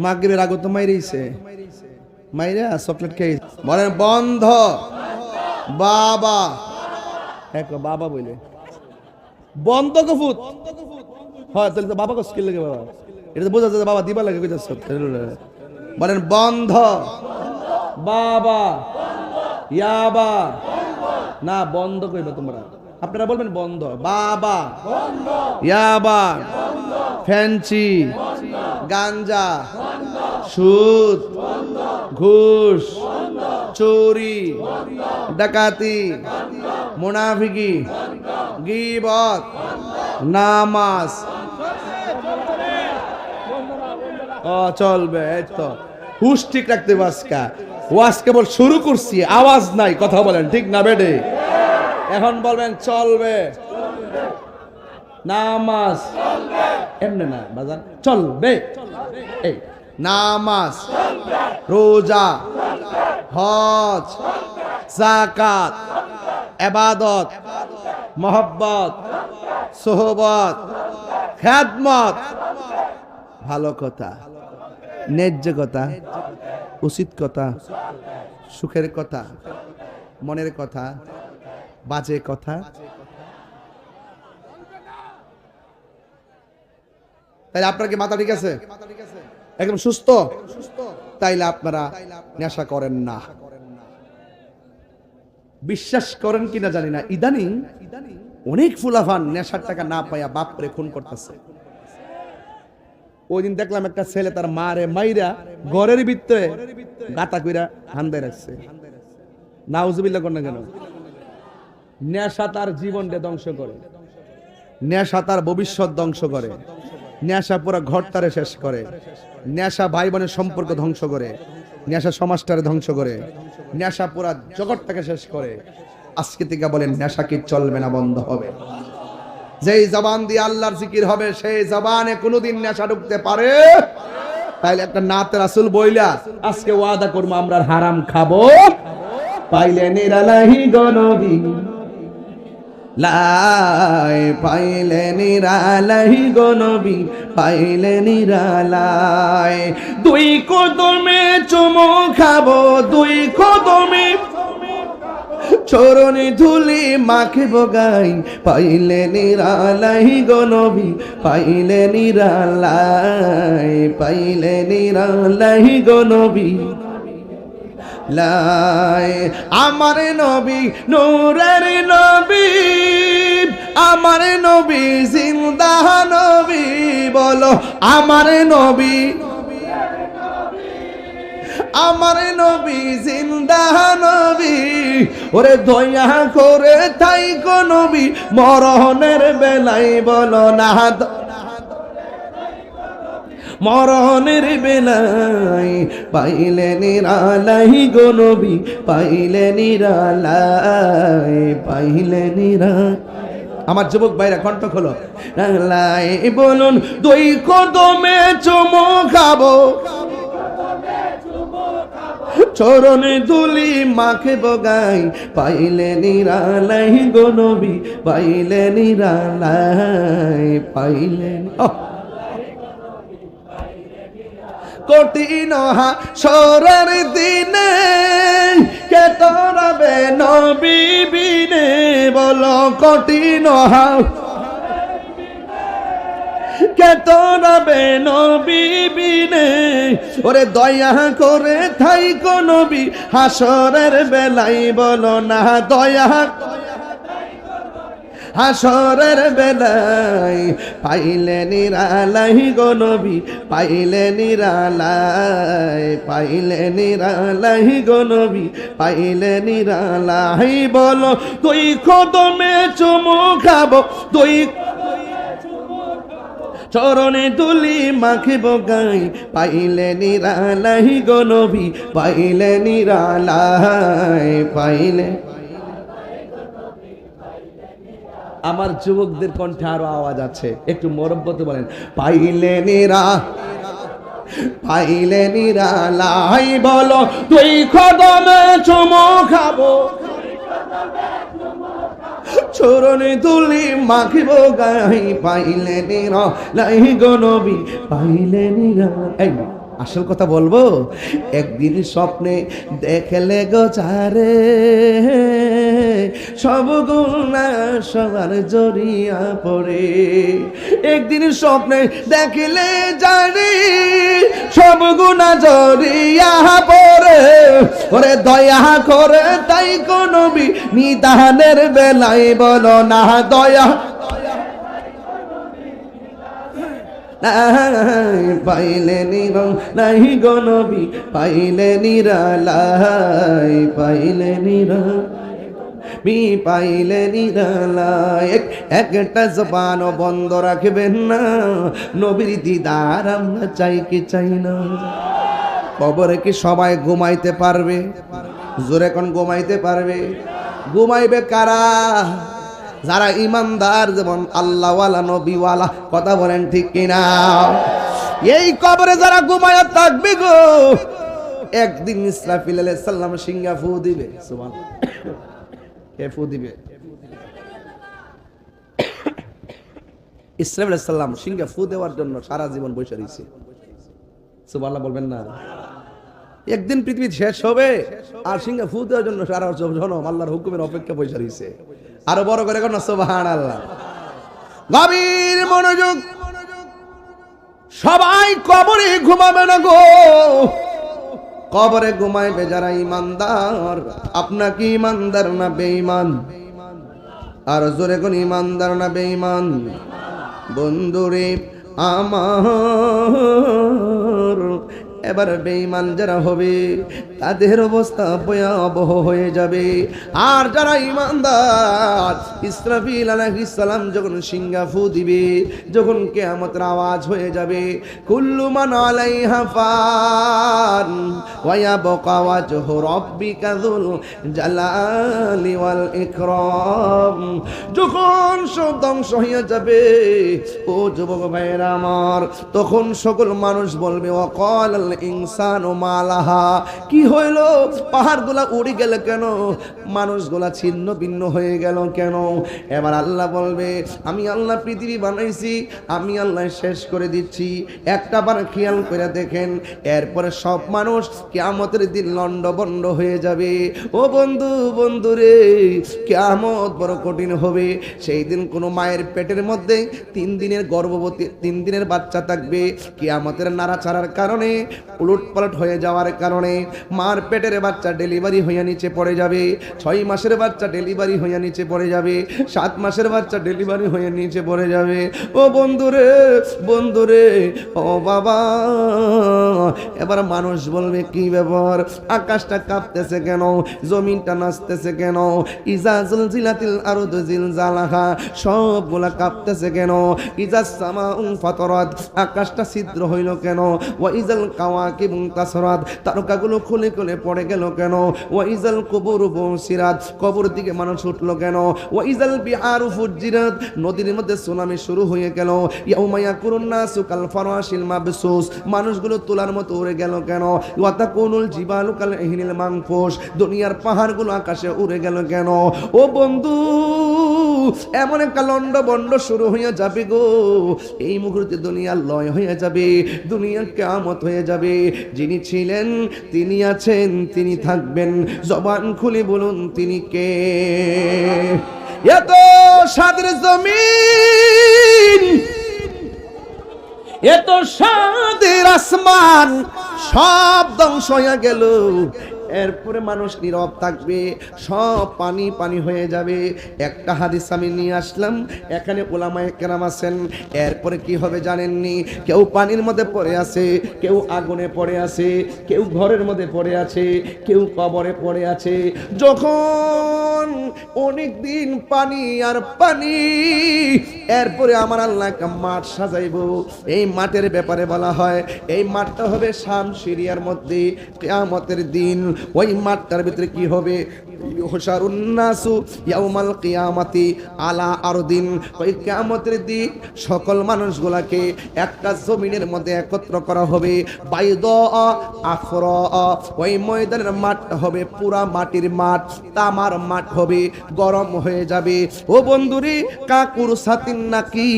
মাগরিবের আগে তো মাইরেছে, মাইরা চকলেট খেয়ে বলেন বন্ধ। বাবা এক বাবা বলে বন্ধ কফুত হয়, তাহলে তো বাবা স্কিল লাগে, বাবা এটা তো বোঝা যায় বাবা দিবা লাগে। বলেন বন্ধ। বাবা ইয়াবা না বন্ধ কইবা তোমরা, আপনারা বলবেন বন্ধ। বাবা ইয়াবা, ফ্যান্সি, গাঞ্জা, সুদ, ঘুষ, চুরি, ডাকাতি, মুনাফিকি, গীবত, নামাজ চলবে। এই তো হুশ ঠিক রাখতে বাসকা ওয়াজ কেবল শুরু করছি, আওয়াজ নাই, কথা বলেন ঠিক না বেডে? এখন বলবেন চলবে। নামাজ এমনি না বাজান, চলবে। এই নামাজ, রোজা, হজ, যাকাত, ইবাদত, মহব্বত, সোহবত, খেদমত, ভালো কথা, ন্যায্য কথা, উচিত কথা, সুখের কথা, মনের কথা, বাজে কথা। তাইলে আপনার কি মাথা ঠিক আছে? একদম সুস্থ? তাইলে আপনারা নেশা করেন না। বিশ্বাস করেন কিনা জানি না, ইদানিং অনেক ফুলাফান নেশার টাকা না পাইয়া বাপরে খুন করতেছে। ওই দিন দেখলাম একটা ছেলে তার মারে মাইরা ঘরের ভিতরে গাতা কইরা হান্দায় রাখছে। নাউজুবিল্লাহ কোন না কেন? নেশা তার জীবনকে ধ্বংস করে, নেশা তার ভবিষ্যৎ ধ্বংস করে, নেশা পুরো ঘরটারে শেষ করে, নেশা ভাই বোনের সম্পর্ক ধ্বংস করে, নেশা সমাজটারে ধ্বংস করে, নেশা পুরো জগৎটাকে শেষ করে। আজকে থেকে বলেন নেশা কি চলবে না, বন্ধ হবে? যেই জবান দিয়ে আল্লাহর জিকির হবে সেই জবানে কোনোদিন নেশা ঢুকতে পারে? তাইলে একটা নাতে রাসূল বইলা আজকে ওয়াদা করবো আমরা হারাম খাবো। পাইলে নিরালাহি গো নবী, লাই পাইলে নিরালাই গো নবী, পাইলে নিরালাই। দুই কদমে চুমু খাবো, দুই কদমে চরণে ধুলি মাখিব গাই, পাইলে নিরালাই গো নবী, পাইলে নিরালাই, পাইলে নিরালাই গো নবী লাই। আমার নবী নূরের নবী, আমার নবী জিন্দা নবী, বলো আমার নবী, আমার নবী জিন্দা নবী। ওরে দয়া করে তাই গো নবী মরণের বেলায় বলো না, মরণের বেলায় পাইলে নিরালাই গো নবী, পাইলে নিরালাই, পাইলে নিরালাই। আমার যুবক ভাইরা কণ্ঠ খোলো, লাই বলুন দুই কদমে চুমু খাবো, চরণে ধুলি মাখে বগাই, পাইলে নিরালাই গো নবী, পাইলে নিরালাই, পাইলে কঠিন হাসরের দিনে কে তরাবে নবী বিনে, বলো কঠিন কে তরাবে নবী বিনে। ওরে দয়া করে থাইকো নবী হাসরের বেলায় বলো না, দয়া হাসরের বেলায় পাইলে নিরালাই গো নবী, পাইলে নিরালাই, পাইলে নিরালাই গো নবী, পাইলে নিরালাই। বলো তুই কদমে চুমু খাবো, তুই চরণে তুলি মাখিব গাই, পাইলে নিরালাই গো নবী, পাইলে নিরালাই, পাইলে। আমার যুবকদের কণ্ঠে আরো আওয়াজ আছে, একটু মরব্বতে বলেন পাইলে নিরা, পাইলে নিরালাই। বলো তুই কদমে চুমু খাবো, চরণে তুলি মাখিব গাই, পাইলে নিরালাই গো নবী, পাইলে নিরালাই। আসল কথা বলবো, একদিন স্বপ্নে দেখলে গো চারে, সব গুণা সবার জড়িয়া পড়ে। একদিন স্বপ্নে দেখলে জানি সব গুণা জড়িয়া পড়ে। ওরে দয়া করে তাই গো নবী নিদানের বেলায় বলো না, দয়া পাইলে নিরালাই গো নবী, পাইলে নিরালাই, পাইলে নিরালাই, পাইলে নিরালাই। একটা জবান বন্ধ রাখবেন না, নবীর দিদার আমরা চাই কি চাই না। কবরে কি সবাই ঘুমাইতে পারবে? জোরে কোন ঘুমাইতে পারবে? ঘুমাইবে কারা? যারা ইমানদার যেমন আল্লাহওয়ালা নবীওয়ালা, কথা বলেন ঠিক কিনা? এই কবরে যারা ঘুমায়া থাকবে গো, একদিন ইসরাফিল আলাইহিস সালাম সিংহা ফু দিবে। সুবহানাল্লাহ। কে ফু দিবে? ইসরাফিল আলাইহিস সালাম সিংহা ফু দেওয়ার জন্য সারা জীবন বসে রয়েছে। সুবহানাল্লাহ বলবেন না? একদিন পৃথিবী শেষ হবে আর সিংহা ফু দেওয়ার জন্য সারা জনম আল্লাহর হুকুমের অপেক্ষা বসে রয়েছে। আরো বড় করে কোন সুবহানাল্লাহ। গভীর মনোযোগ, সবাই কবরে ঘুমাবে না গো, কবরে ঘুমাইবে যারা ইমানদার। আপনাকে ইমানদার না বেঈমান? আর জোরে কোন ইমানদার না বেঈমান? বন্ধুরে আমার, এবার বেঈমান যারা হবে তাদের অবস্থা ভয়াবহ হয়ে যাবে। আর যারা ইমানদার, ইসরাফিল আলাইহিস সালাম যখন সিংহা ফু দিবে, যখন কিয়ামতের আওয়াজ হয়ে যাবে, কুল্লু মান আলাইহা ফান ওয়া ইয়াবকা ওয়াজহু রাব্বিকা যুল জালালি ওয়াল ইকরাম, যখন সব ধ্বংস হয়ে যাবে ও যুবক ভাইরা আমার, তখন সকল মানুষ বলবে ওয়াকাল ইনসানু মালাহা, কি হইল? পাহাড়গুলা উড়ে গেল কেন? মানুষগুলা ছিন্ন ভিন্ন হয়ে গেল কেন? এবার আল্লাহ বলবে, আমি আল্লাহ পৃথিবী বানাইছি, আমি আল্লাহ শেষ করে দিচ্ছি। একটা বার খেয়াল করে দেখেন, এরপরে সব মানুষ কিয়ামতের দিন লন্ডভন্ড হয়ে যাবে। ও বন্ধু, বন্ধুরে, কিয়ামত বড় কঠিন হবে। সেই দিন কোনো মায়ের পেটের মধ্যে 3 দিনের গর্ভবতী 3 দিনের বাচ্চা থাকবে। কিয়ামতের নাড়াচাড়ার কারণে, উলটপালট হয়ে যাওয়ার কারণে মার পেটের বাচ্চা ডেলিভারি হইয়া নিচে পড়ে যাবে। 6 মাসের বাচ্চা ডেলিভারি হইয়া নিচে পড়ে যাবে। 7 মাসের বাচ্চা ডেলিভারি হয়ে নিচে পড়ে যাবে। ও বন্ধুরে, বন্ধুরে, ও বাবা, এবার মানুষ বলবে, কি ব্যাপার? আকাশটা কাঁপতেছে কেন? জমিনটা নাচতেছে কেন? ইজা জুলজিলাতিল আরদু জিলজালাহা, সবগুলা কাঁপতেছে কেন? ইজাস সামাউ ফাতারাত, আকাশটা ছিদ্র হইল কেন? ওয়া ইজাল কাওয়াকিবু তাসরাত, তারকাগুলো খুলে খুলে পড়ে গেল কেন? ওয়া ইজাল কুবুরু বুসিরাত, কবর দিকে মানুষ উঠলো কেন? ওয়া ইজাল বিহারু ফুজ্জিরাত, নদীর মধ্যে সুনামি শুরু হয়ে গেল। ইয়াউমা ইয়াকুরুন নাসু কাল ফারাশিল মাবসুস, মানুষগুলো তোলার মতো উড়ে গেল কেন? ওয়া তাকুনুল জিবালু কাল ইহনিল মানফুস, দুনিয়ার পাহাড়গুলো আকাশে উড়ে গেল কেন? ও বন্ধু, এমন একটা লন্ডভন্ড শুরু হয়ে যাবে গো, এই মুহূর্তে দুনিয়া লয় হয়ে যাবে, দুনিয়া কিয়ামত হয়ে যাবে। যিনি ছিলেন, তিনি আছেন, তিনি থাকবেন। জবান খুলে বলুন, তিনি কে? এত সাদের জমিন, এত সাদের আসমান, সব ধ্বংস হয়ে গেল। এরপরে মানুষ নীরব থাকবে, সব পানি পানি হয়ে যাবে। একটা হাদিস আমি নিয়ে আসলাম, এখানে উলামায়ে কেরাম আছেন। এরপরে কি হবে জানেননি? কেউ পানির মধ্যে পড়ে আছে, কেউ আগুনে পড়ে আছে, কেউ ঘরের মধ্যে পড়ে আছে, কেউ কবরে পড়ে আছে। যখন অনেক দিন পানি আর পানি, এরপরে আমার আল্লাহ একটা মাঠ সাজাইব। এই মাঠের ব্যাপারে বলা হয়, এই মাঠটা হবে শাম সিরিয়ার মধ্যে কিয়ামতের দিন। ওই মাঠটার ভিতরে কি হবে? ইউহশারুন নাসু ইয়াউমাল কিয়ামাতি আলা আরদিন, ওই কিয়ামতের দিন সকল মানুষগুলাকে একটা জমিনের মধ্যে একত্র করা হবে। বাইদা আফরা, ওই ময়দানের মাঠটা হবে পুরা মাটির মাঠ, তামার মাঠ হবে, গরম হয়ে যাবে। ও বন্ধুরে, কাকুর সাতিন নাকি,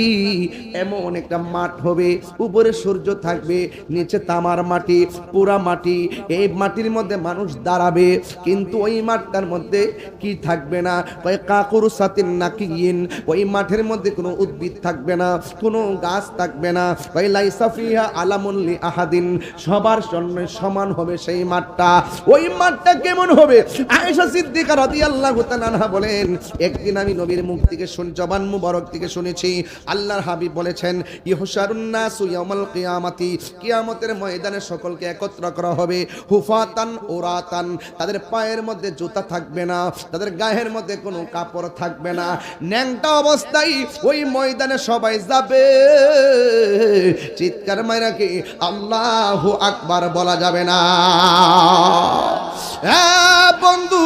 এমন একটা মাঠ হবে, উপরে সূর্য থাকবে, নিচে তামার মাটি, পুরা মাটি। এই মাটির মধ্যে মানুষ দাঁড়াবে, কিন্তু ওই মাঠটার মধ্যে কি থাকবে না? ওই কাকুর সাতিন নাকিয়িন, ওই মাঠের মধ্যে কোনো উদ্ভিদ থাকবে না, কোনো গাছ থাকবে না। ওই লাইসা ফিহা আলামুন লি আহাদিন, সবার জন্য সমান হবে সেই মাঠটা। ওই মাঠটা কেমন হবে? আয়েশা সিদ্দিকা রাদিয়াল্লাহু তাআলা আনহা বলেন, একদিন আমি নবীর মুখ থেকে জবান মুবারক থেকে শুনেছি, আল্লাহর হাবিব বলেছেন, ইহশারুন নাসু ইয়াউমাল কিয়ামাতি, কিয়ামতের ময়দানে সকলকে একত্র করা হবে। হুফাতান ওরাতান, তাদের পায়ের মধ্যে জুতা থাকবে না, তাদের গায়ের মধ্যে কোনো কাপড় থাকবে না, ন্যাংটা অবস্থায় ওই ময়দানে সবাই যাবে। চিৎকার মাইরা কি আল্লাহু আকবার বলা যাবে না? হ্যাঁ বন্ধু,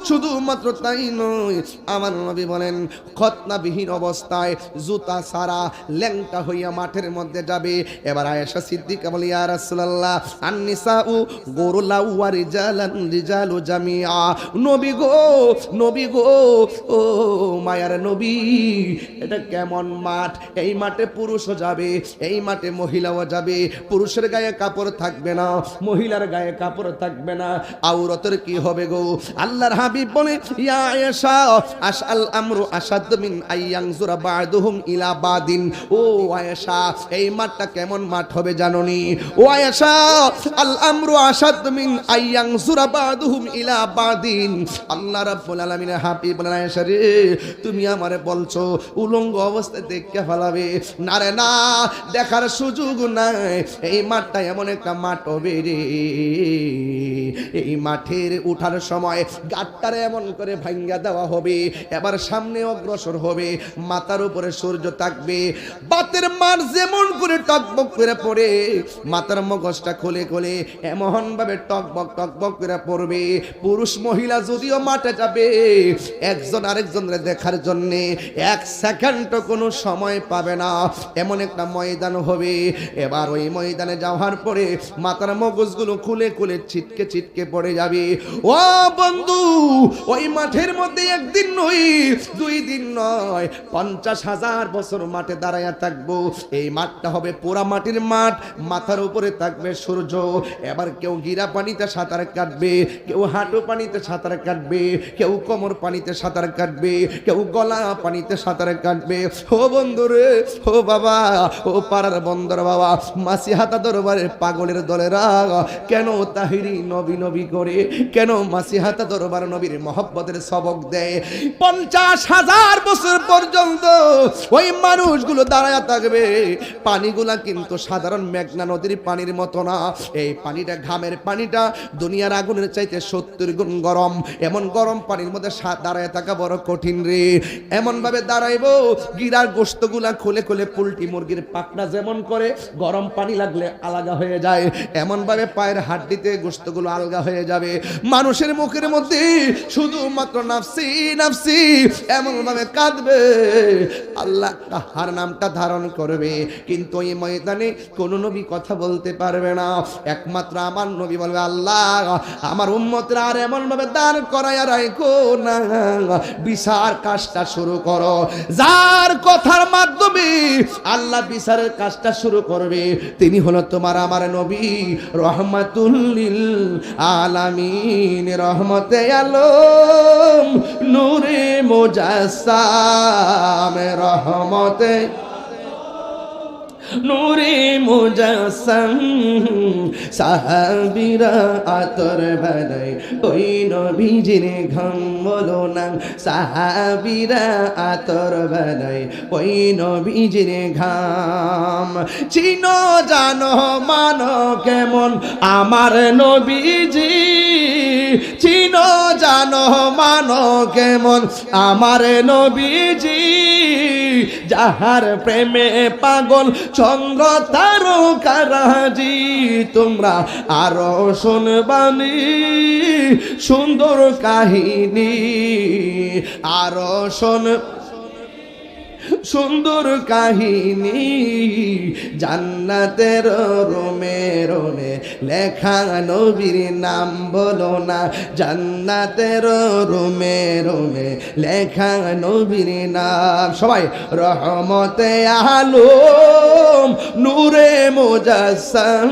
শুধুমাত্র তাই নয়, আমার নবী বলেন খতনাবিহীন অবস্থায় জুতা সারা ল্যাংটা হইয়া মাঠের মধ্যে যাবে। এবার আয়েশা সিদ্দিকা বলে, ইয়া রাসূলুল্লাহ, আন-নিসাউ গুরুলাউ ওয়া রিজালু জামিআ। নবী গো, ও মায়ার নবী, এটা কেমন মাঠ? এই মাঠে পুরুষও যাবে, এই মাঠে মহিলাও যাবে। পুরুষের গায়ে কাপড় থাকবে না, মহিলার গায়ে কাপড় থাকবে না, আওরাতের কি হবে গো? আল্লাহর হাবিব বলে, ইয়া আয়েশা, আশআল আমরু আশাদ মিন আইয়ানজুরা বা'দুহুম ইলা বাদিন। ও আয়েশা, এই মাঠটা কেমন মাঠ হবে জানোনি? ও আয়েশা, আল আমরু আশাদ মিন আইয়ানজুরা বা'দুহুম ইলা বাদিন। আল্লাহ রাব্বুল আলামিনের হাবিব বলেন, আয়েশা রে, তুমি আমারে বলছো উলঙ্গ অবস্থায় দেখে ফেলাবে? না রে না, দেখার সুযোগ নাই। এই মাঠটা এমন একটা মাঠ হবে রে, এই মাঠের উঠার সময় গাটটারে এমন করে ভাঙ্গা দেওয়া হবে, এবার সামনে অগ্রসর হবে, মাথার উপরে সূর্য থাকবে, বাতের মার যেমন করে টকবক করে পড়ে, মাথার মগজটা খুলে খুলে এমন ভাবে টকবক টকবক করে পড়বে। পুরুষ মহিলা যদিও মাঠে যাবে, একজন আরেকজনের দেখার জন্য এক সেকেন্ড কোনো সময় পাবে না, এমন একটা ময়দান হবে। এবার ওই ময়দানে যাওয়ার পরে মাথার মগজগুলো খুলে খুলে ছিটকে ছিটকে পড়ে যাবে। ও বন্ধু, ওই মাঠের মধ্যে একদিন নয়, 2 দিন নয়, 50,000 বছর মাঠে দাঁড়ায়া থাকবো। এই মাঠটা হবে পোড়া মাটির মাঠ, মাথার উপরে থাকবে সূর্য। এবার কেউ গিরা পানিতে সাঁতার কাটবে, কেউ হাঁটু পানিতে সাঁতার কাটবে, কেউ কোমর পানিতে সাঁতার কাটবে, কেউ গলা পানিতে সাঁতার কাটবে। ও বন্ধু রে, ও বাবা, ও পাড়ার বন্দর বাবা, মাসিহাতা দরবারের পাগলের দলেরা কেন তাহিরি নবী নবী করে, কেন মাসিহাতা দরবার নবীর মহব্বতের সবক দেয়? 50,000 বছর পর্যন্ত ওই মানুষগুলো দাঁড়ায় থাকবে। পানিগুলা কিন্তু সাধারণ মেঘনা নদীর পানির মতো না, এই পানিটা ঘামের পানিটা দুনিয়ার আগুনের চাইতে 70 গুণ গরম। এমন গরম পানির মধ্যে দাঁড়ায় থাকা বড় কঠিন রে। এমন ভাবে দাঁড়াইবো, গিরার গোশতগুলা খুলে খুলে পোল্ট্রি মুরগির পাকনা যেমন করে গরম পানি লাগলে আলাদা হয়ে যায়, এমন ভাবে পায়ের হাড্ডিতে গোশতগুলো আলগা হয়ে যাবে। মানুষের মুখের মধ্যে শুধুমাত্র নাফসি নাফসি এমন ভাবে কাঁদবে, আল্লাহ কাহার নামটা ধারণ করবে, কিন্তু এই ময়দানে কোন নবী কথা বলতে পারবে না। একমাত্র আমার নবী বলবে, আল্লাহ আমার উম্মতরা আর এমন ভাবে দাঁড় করাইয়া রাখো না, বিচার কাজটা শুরু করো। যার কথার মাধ্যমে আল্লাহ বিচারের কাজটা শুরু করবে, তিনি হলো তোমার আমার নবী রহমাতুল লিল আলামিন, রহমতে আলম, নূরে মুজাসসাম, রহমতে নূরে মুজাসসাম। সাহাবীরা আতর বানাই ওই নবীজির ঘাম বলো না, সাহাবীরা আতর বানাই ওই নবীজির ঘাম। চিনো জানো মানো কেমন আমার নবীজি, চিনো জানো মানো কেমন আমার নবীজি, যাহার প্রেমে পাগল চন্দ্র তারকারাজি। তোমরা আরো শুনবানি সুন্দর কাহিনী, আরো সুন্দর কাহিনী, জান্নাতের রোমে রোমে লেখা নবীর নাম বলো না, জান্নাতের রোমে রোমে লেখা নবীর নাম। সবাই রহমতে আলম, নূরে মুজাসসাম,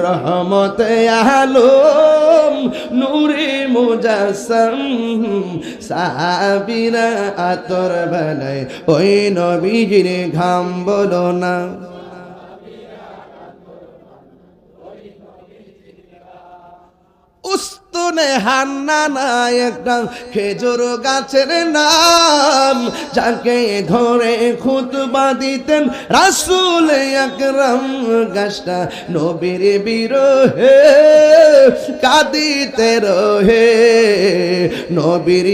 রহমতে আলম, নূরে মুজাসসাম। সাহাবীরা আতর বানায় ওই নবীজির ঘাম বলো না। উস্তুনে হান্নানা একটা খেজুর গাছের নাম, যাকে ধরে খুতবা দিতেন রাসূল আকরাম। গাছটা নবীর বিরহে কাঁদিতে রহে, নবীর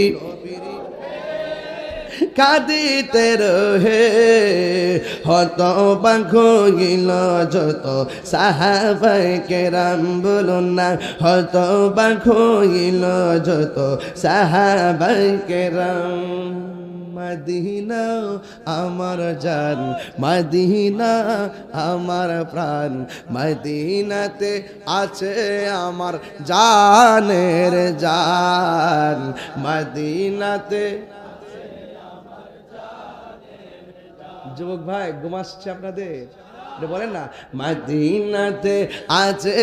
কাঁদিতে রহে হতবাক হইল যত সাহাবায়ে কেরাম বলুন না হতবাক হইল যত সাহাবায়ে কেরাম মদিনা আমার জান মদিনা আমার প্রাণ মদিনাতে আছে আমার জানের জান মদিনাতে। যুবক ভাই ঘুম আসছে আপনাদের বলেন না মদিনাতে আছে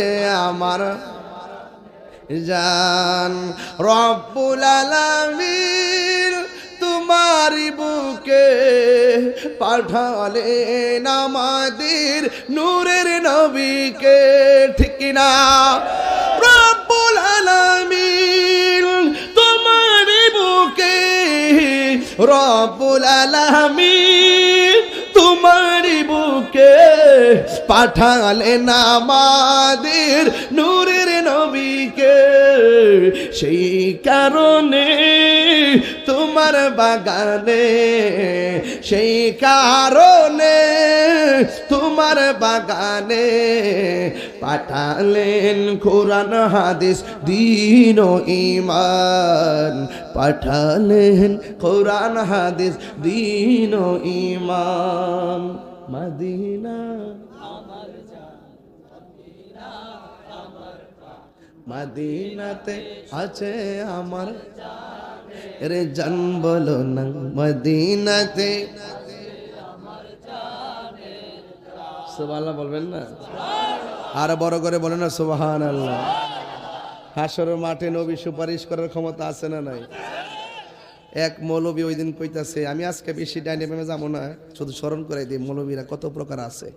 আমার জান রব্বুল আলামিন তোমারি বুকে পাঠালেন আমাদের নূরের নবীকে ঠিক কিনা রব্বুল আলামিন তোমারি বুকে রব্বুল আলামিন তোমারি বুকে পাঠালেন আমাদের নূরের নবীকে সেই কারণে তোমার বাগানে সেই কারণে তোমার বাগানে পাঠালেন কোরআন হাদিস দ্বীন ও ঈমান পাঠালেন কোরআন হাদিস দ্বীন ও ঈমান মদিনা আমার জান মদিনা আমার প্রাণ মদিনাতে আছে আমার রে জান বলো না মদিনাতে সুবহানাল্লাহ বলবেন না আর বড় করে বলেন না সুবহানাল্লাহ। হাসরের মাঠে নবী সুপারিশ করার ক্ষমতা আছে না নাই? এক মৌলবী ওই দিন কইতাছে আমি আজকে বেশি ডাইনে বেমে যাবো না শুধু স্মরণ করে দিই মৌলবীরা কত প্রকার আছে।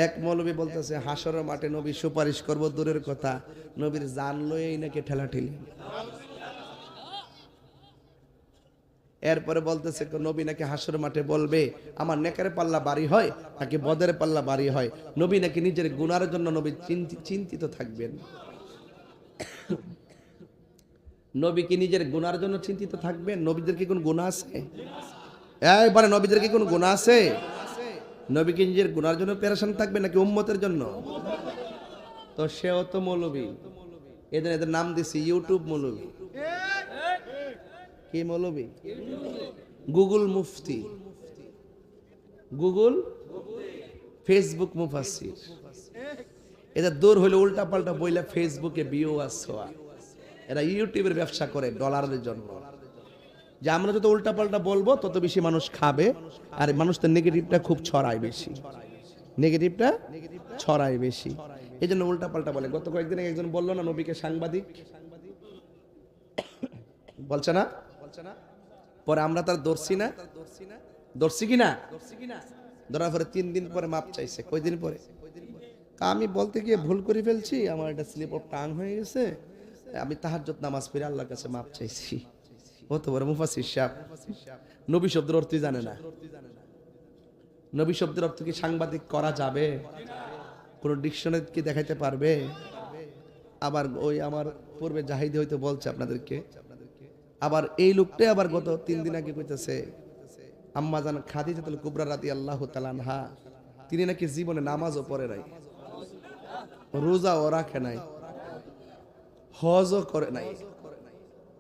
এক মৌলবী বলতেছে হাসরের মাঠে নবী সুপারিশ করব দূরের কথা নবীর জান লয়েই নাকি ঠেলাঠেলি। এরপরে বলতেছে নবী নাকি হাসরের মাঠে বলবে আমার নেকের পাল্লা বাড়ি হয় নাকি বদের পাল্লা বাড়ি হয় নবী নাকি নিজের গুনার জন্য নবী চিন্তিত থাকবেন। নবী কি নিজের গুনার জন্য চিন্তিত থাকবেন? নবীদের কি কোন গুনাহ আছে? এইবারে নবীদের কি কোন গুনাহ আছে? নবী কি নিজের গুনার জন্য পেরেশান থাকবে নাকি উম্মতের জন্য? তো সেও তো মৌলবী এদের নাম দিছি ইউটিউব মৌলবী। কি মৌলবী? গুগল মুফতি গুগল ফেসবুক মুফাসসির এদের দূর হইলে উল্টা পাল্টা বইলা ফেসবুকে ভিউ আসছে এরা ইউটিউবের ব্যবসা করে ডলারের জন্য যে আমরা যত উল্টা পাল্টা বলবো তত বেশি মানুষ খাবে আর মানুষ তো নেগেটিভটা খুব ছড়ায় বেশি নেগেটিভটা ছড়ায় বেশি এই জন্য উল্টা পাল্টা বলে। গত কয়েকদিন একজন বললো না নবীকে সাংবাদিক বলছে না পরে আমরা তার দর্শি না দর্শি কিনা ধরার পরে 3 দিন পরে মাপ চাইছে। কয়দিন পরে? আমি বলতে গিয়ে ভুল করে ফেলছি আমার একটা স্লিপ অফ টাং হয়ে গেছে আমি তাহাজ্জুদ নামাজ পড়ে আল্লাহর কাছে মাপ চাইছি। কত বড় মুফাসসির সাহেব নবী শব্দের অর্থই জানে না। নবী শব্দের অর্থ কি সাংবাদিক করা যাবে? কোন ডিকশনারি কি দেখাইতে পারবে? আবার ওই আমার পূর্বে জাহিদি হয়তো বলছে আপনাদেরকে আবার এই লোকটাই আবার গত 3 দিন আগে কইতেছে আম্মা জান খাদিজাতুল কুবরা রাদিয়াল্লাহু তাআলা আনহা তিনি নাকি জীবনে নামাজও পড়ে নাই রোজাও রাখে নাই হজও করে নাই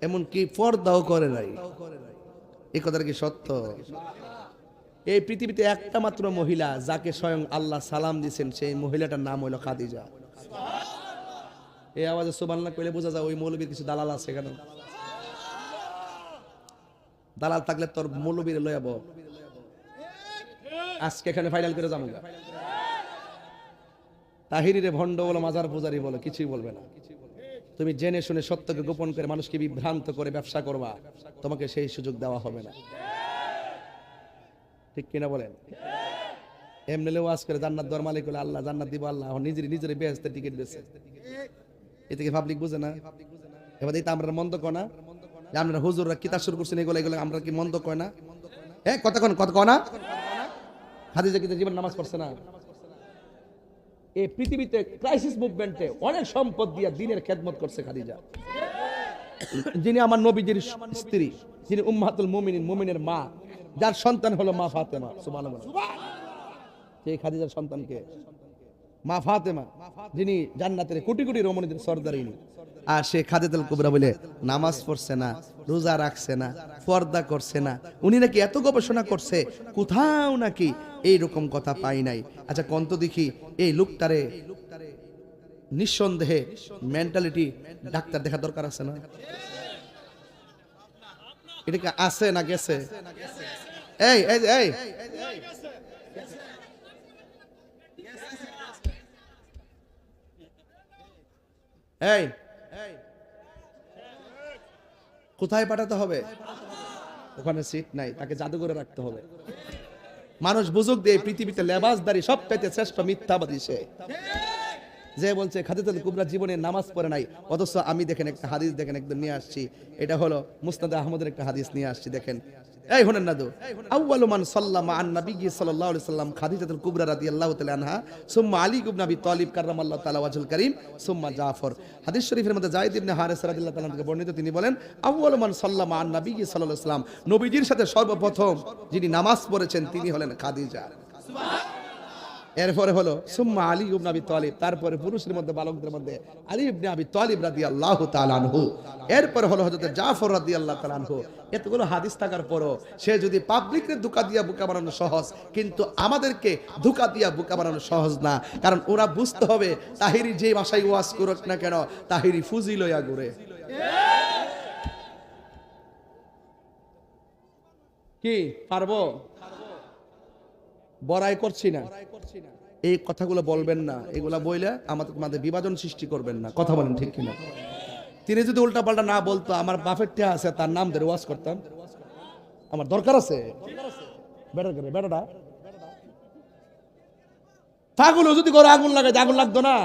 এমনকি পর্দাও করে নাই। এই কথাটা কি সত্য? এই পৃথিবীতে একটা মাত্র মহিলা যাকে স্বয়ং আল্লাহ সালাম দিয়েছেন সেই মহিলাটার নাম হলো খাদিজা। এই আওয়াজে সুবহানাল্লাহ কইলে বোঝা যায় ওই মৌলবীর কিছু দালাল আছে। কেন দালাল থাকলে তোর মৌলবীর লয়াব আজকে এখানে ফাইনাল করে যাবো। তাহিরিরে ভণ্ড বলো মাজার পূজারি বলো কিছুই বলবে না। তুমি জেনে শুনে সত্যকে গোপন করে মানুষকে বিভ্রান্ত করে ব্যবসা করবা তোমাকে সেই সুযোগ দেওয়া হবে না। ঠিক কিনা বলেন? এমনি ওয়াজ করে জান্নাত দেওয়ার মালিক হলো আল্লাহ জান্নাত দিব আল্লাহ নিজের বেহেশতে টিকিট বেচে এ থেকে পাবলিক বুঝে না। এবার এই তো আমরা মন্দ কয় না যে আপনারা হুজুররা কিতাব শুরু করছেন এগুলো আমরা কি মন্দ কয় না? হ্যাঁ কথা কয় না? খাদিজা কি জীবন নামাজ পড়ছে না? এই পৃথিবীতে ক্রাইসিস মুভমেন্টে অনেক সম্পদ দিয়ে দ্বীনের খেদমত করছে খাদিজা। যিনি আমার নবীজির স্ত্রী, যিনি উম্মাহাতুল মুমিনিন, মুমিনের মা, যার সন্তান হলো মা ফাতেমা, সুবহানাল্লাহ। সেই খাদিজার সন্তানকে মা ফাতেমা, যিনি জান্নাতের কোটি কোটি রমণীদের সর্দারিনী, আর সে খাদিজাতুল কুবরা বলে নামাজ পড়ছে না, রোজা রাখছে না, পর্দা করছে না। উনি নাকি এত গবেষণা করছে, কোথাও নাকি এইরকম কথা পাই নাই। আচ্ছা কন্ত দেখি এই লোকটারে নিঃসন্দেহে মেন্টালিটি ডাক্তার দেখা দরকার আছে না? এটা কি আছে না গেছে? এই এই এই এই কোথায় পাঠাতে হবে? ওখানে সিট নাই, তাকে জাদুঘরে রাখতে হবে। মানুষ বুঝুক দিয়ে পৃথিবীতে লেবাসদারি সবচাইতে শ্রেষ্ঠ মিথ্যাবাদী সে, যে বলছে খাদিজাতুল কুবরা জীবনে নামাজ পড়ে নাই। অথচ আমি দেখেন একটা হাদিস দেখেন একদম নিয়ে আসছি, এটা হলো মুসনাদ আহমদের একটা হাদিস নিয়ে আসছি, দেখেন। এই শুনেন না তো, আউয়ালু মান সাল্লামা আন নবী সাল্লাল্লাহু আলাইহি সাল্লাম খাদিজাতুল কুবরা রাদিয়াল্লাহু তাআলা আনহা সুম্মা আলী ইবনে আবি তালিব কাররামাল্লাহু তাআলা ওয়াজহুল কারীম সুম্মা জাফর। হাদিস শরীফের মধ্যে যায়েদ ইবনে হারিস রাদিয়াল্লাহু তাআলা থেকে বর্ণিত, তিনি বলেন আউয়ালু মান সাল্লামা আন নবী সাল্লাল্লাহু আলাইহি সাল্লাম, নবীজির সাথে সর্বপ্রথম যিনি নামাজ পড়েছেন তিনি হলেন খাদিজা। এরপরে হলো সুম্মা আলী ইবনে আবি তালিব, তারপরে পুরুষের মধ্যে বালকদের মধ্যে আলী ইবনে আবি তালিব রাদিয়াল্লাহু তাআলা আনহু, এরপর হলো হযরত জাফর রাদিয়াল্লাহু তাআলা আনহু। এতগুলো হাদিস থাকার পরও সে যদি পাবলিককে ধোঁকা দিয়া বোকা বানানো সহজ, কিন্তু আমাদেরকে ধোঁকা দিয়া বোকা বানানো সহজ না। কারণ ওরা বুঝতে হবে তাহিরি যে ভাষায় ওয়াজ করুক না কেন, তাহিরি ফুজি লইয়া ঘুরে। কি পারবো? বড়াই করছি না, এই কথাগুলো বলবেন না, এগুলা বইলে আমাদের বিভাজন সৃষ্টি করবেন না। কথা বলেন ঠিক কিনা? তিনি যদি উল্টা পাল্টা না বলতো, আমার বাপের টা আছে তার নাম ধরে ওয়াজ করতাম, আমার দরকার আছে? বেটাটা পাগল যদি করে আগুন লাগাইতে আগুন লাগতো না?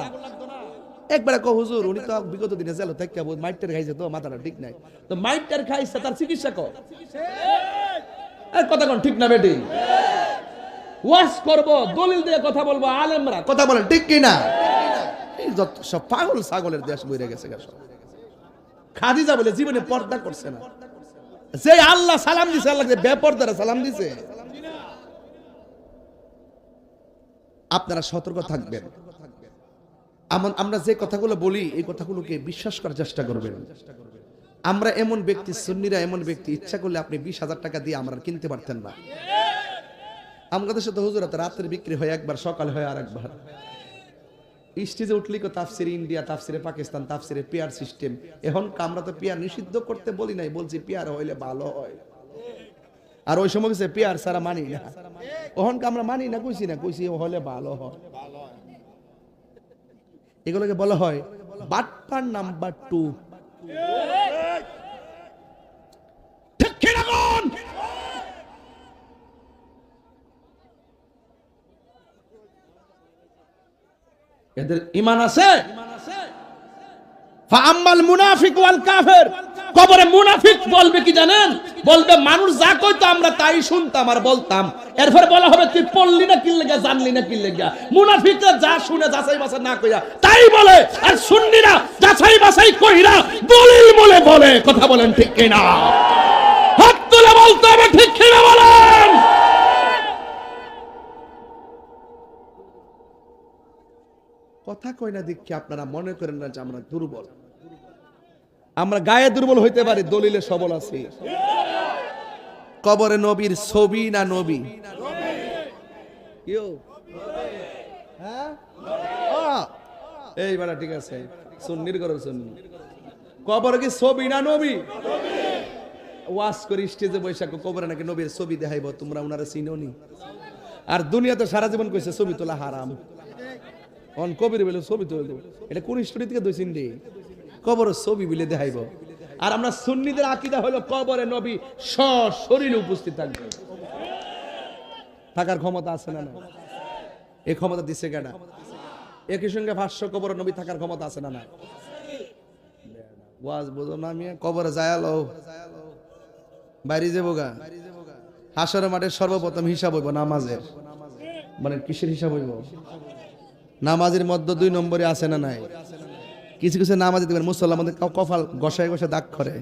একবারে কো হুজুর উনি তো বিগত দিনে জেল থেকে মাইটার খাইছে, তো মাথাটা ঠিক নাই, তো মাইটার খাইছে তার চিকিৎসা কর। কথা কোন ঠিক না বেটি? ওয়াজ করব, দলিল দিয়ে কথা বলবো, আলেমরা। কথা বলেন ঠিক কি না? এই যত সব পাগল ছাগলের দেশ বইরে গেছে সব। খাদিজা বলে জীবনে পর্দা করছে না, যে আল্লাহ সালাম দিছে, আল্লাহ বেপরদারে সালাম দিছে। আপনারা সতর্ক থাকবেন। আমরা যে কথাগুলো বলি এই কথাগুলোকে বিশ্বাস করার চেষ্টা করবেন। আমরা এমন ব্যক্তি, সুন্নিরা এমন ব্যক্তি, ইচ্ছা করলে আপনি 20,000 টাকা দিয়ে আমরা কিনতে পারতেন না। আমাদের দেশে তো হুজুর রাতের বিক্রি হয় একবার, সকাল হয় আর একবার। স্টেজে উঠলি কো তাফসিরে ইন্ডিয়া, তাফসিরে পাকিস্তান, তাফসিরে পেয়ার সিস্টেম। এখন আমরা তো পেয়ার নিষিদ্ধ করতে বলি নাই, বলছি পেয়ার হইলে ভালো হয়। আর ওই সময় গেছে পেয়ার ছাড়া মানি না, ওহন আমরা মানি না, কইছি হলে ভালো হয়। এগুলোকে বলা হয় বাটপার নাম্বার 2। এদের ঈমান আছে? ফাআম্মাল মুনাফিক ওয়াল কাফির, কবরে মুনাফিক বলবে কি জানেন? বলবে মানুষ যা কইতো আমরা তাই শুনতাম আর বলতাম। এরপর বলা হবে তুই পড়লি না কি লাগা, জানলি না কি লাগা। মুনাফিকরা যা শুনে যাচাই বাছাই না কইরা তাই বলে, আর সুন্নিরা যাচাই বাছাই কইরা দলিল বলে বলে। কথা বলেন ঠিক কি না? হাত তুলে বলতে হবে ঠিক কি না বলেন? কথা কই না দেখি আপনারা মনে করেন না যে আমরা দুর্বল। আমরা গায়ে দুর্বল হইতে পারি, দলিলে সবল আছি। কবরে নবীর ছবি না নবী? এই বেলা ঠিক আছে, সুন্নির ঘরের সুন্নি। কবরে কি ছবি না নবী? ওয়াজ করি স্টেজে বৈশাখ, কবরে নাকি নবীর ছবি দেখাইব, তোমরা উনারা চিনোনি। আর দুনিয়াতে সারা জীবন কইছে ছবি তোলা হারাম। অন কবির বলে ছবি তুলে, এটা কোন স্টোরি থেকে দইছেন রে? কবর ছবি বলে দেখাইব। আর আমরা সুন্নিদের আকীদা হলো কবরে নবী সশরীরে উপস্থিত থাকবে। থাকার ক্ষমতা আছে না? এই ক্ষমতা দিছে কেডা? একই সঙ্গে ভাষ্য কবরে নবী থাকার ক্ষমতা আছে না? ওয়াজ বুঝো না আমি কবরে যায়ালো বাইরে যাবো গা। হাসরের মাঠে সর্বপ্রথম হিসাব হইব নামাজের। মানে কিসের হিসাব হইব? নামাজের মধ্যে 2 নম্বরে আছে না নাই? কিছু কিছু নামাজ দিবেন মুসল্লা আমাদের কপাল গসায় গসায় দাগ করে,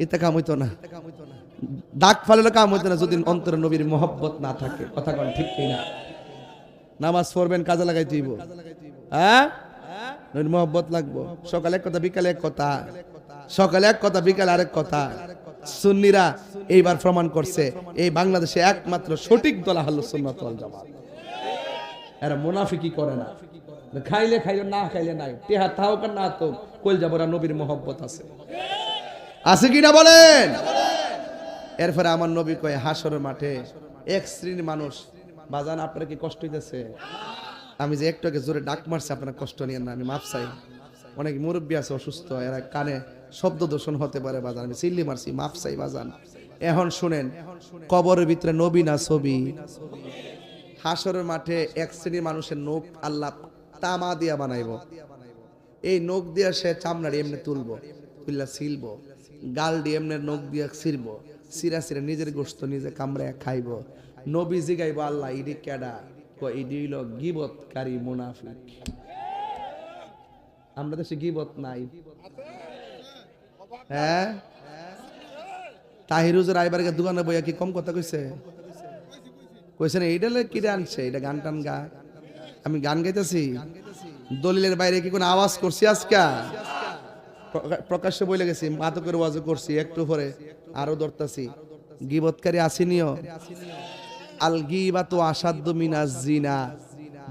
এতে কাম হইতো না। দাগ ফালালে কাম হইতো না যদি অন্তরে নবীর মহব্বত না থাকে। কথা কন ঠিক কিনা? নামাজ পড়বেন কাজে লাগাই দিব, হ্যাঁ নবীর মহব্বত লাগবো। সকালে এক কথা, বিকালে এক কথা, সকালে এক কথা, বিকালে আরেক কথা। সুন্নিরা এইবার প্রমাণ করছে এই বাংলাদেশে একমাত্র সঠিক দল আহলুস সুন্নাত ওয়াল জামাত। এরা মুনাফিকি করে না, খাইলে খাইলে না খাইলে নাই, টেহা তাও কার না তো কইল যাবরা নবীর মহব্বত আছে, আছে কিনা বলেন? এরপরে আমার নবী কয় হাসরের মাঠে এক শ্রেণীর মানুষ, বাজান আপনার কি কষ্ট হইতেছে? আমি যে একটু আগে জোরে ডাক মারছি আপনার কষ্ট নিয়েন না, আমি মাপ চাই। অনেক মুরব্বী আছে অসুস্থ, এরা কানে শব্দ দূষণ হতে পারে বাজান, আমি চিল্লি মারছি, মাপ চাই বাজান। এখন শুনেন, কবরের ভিতরে নবী না ছবি? হাসরের মাঠে এক শ্রেণীর মানুষের নখ আল্লাহ তামা দিয়া বানাইব, এই নখ দিয়া সে চামড়ারি এমনি তুলবো, তুললা ছিলব, গাল দিয়ে এমনি নখ দিয়া ছিড়ব, সিরা সিরা নিজের গোশত নিজে কামড়ায় খাইব। নবী জিগাইব আল্লাহ ইডি কেডা? ইডি হইল গিবতকারী মুনাফিক। আমরা দেশে গিবত নাই, হ্যাঁ? তাহিরুজের আইবারকে দোকানে বইয়া কি কম কথা কইছে? কইছে না এইটা কিরে আনছে, এটা গান টান গা, আমি গান গাইতেছি, দলিলের বাইরে কি কোনো আওয়াজ করছি? আজকা প্রকাশ্যে বলে গেছি, মাদকের ওয়াজও করছি, একটু পরে আরো ধরতাছি। গিবতকারী আসিনিও, আল গিবাতু আসাদ্দু মিনাজ জিনা,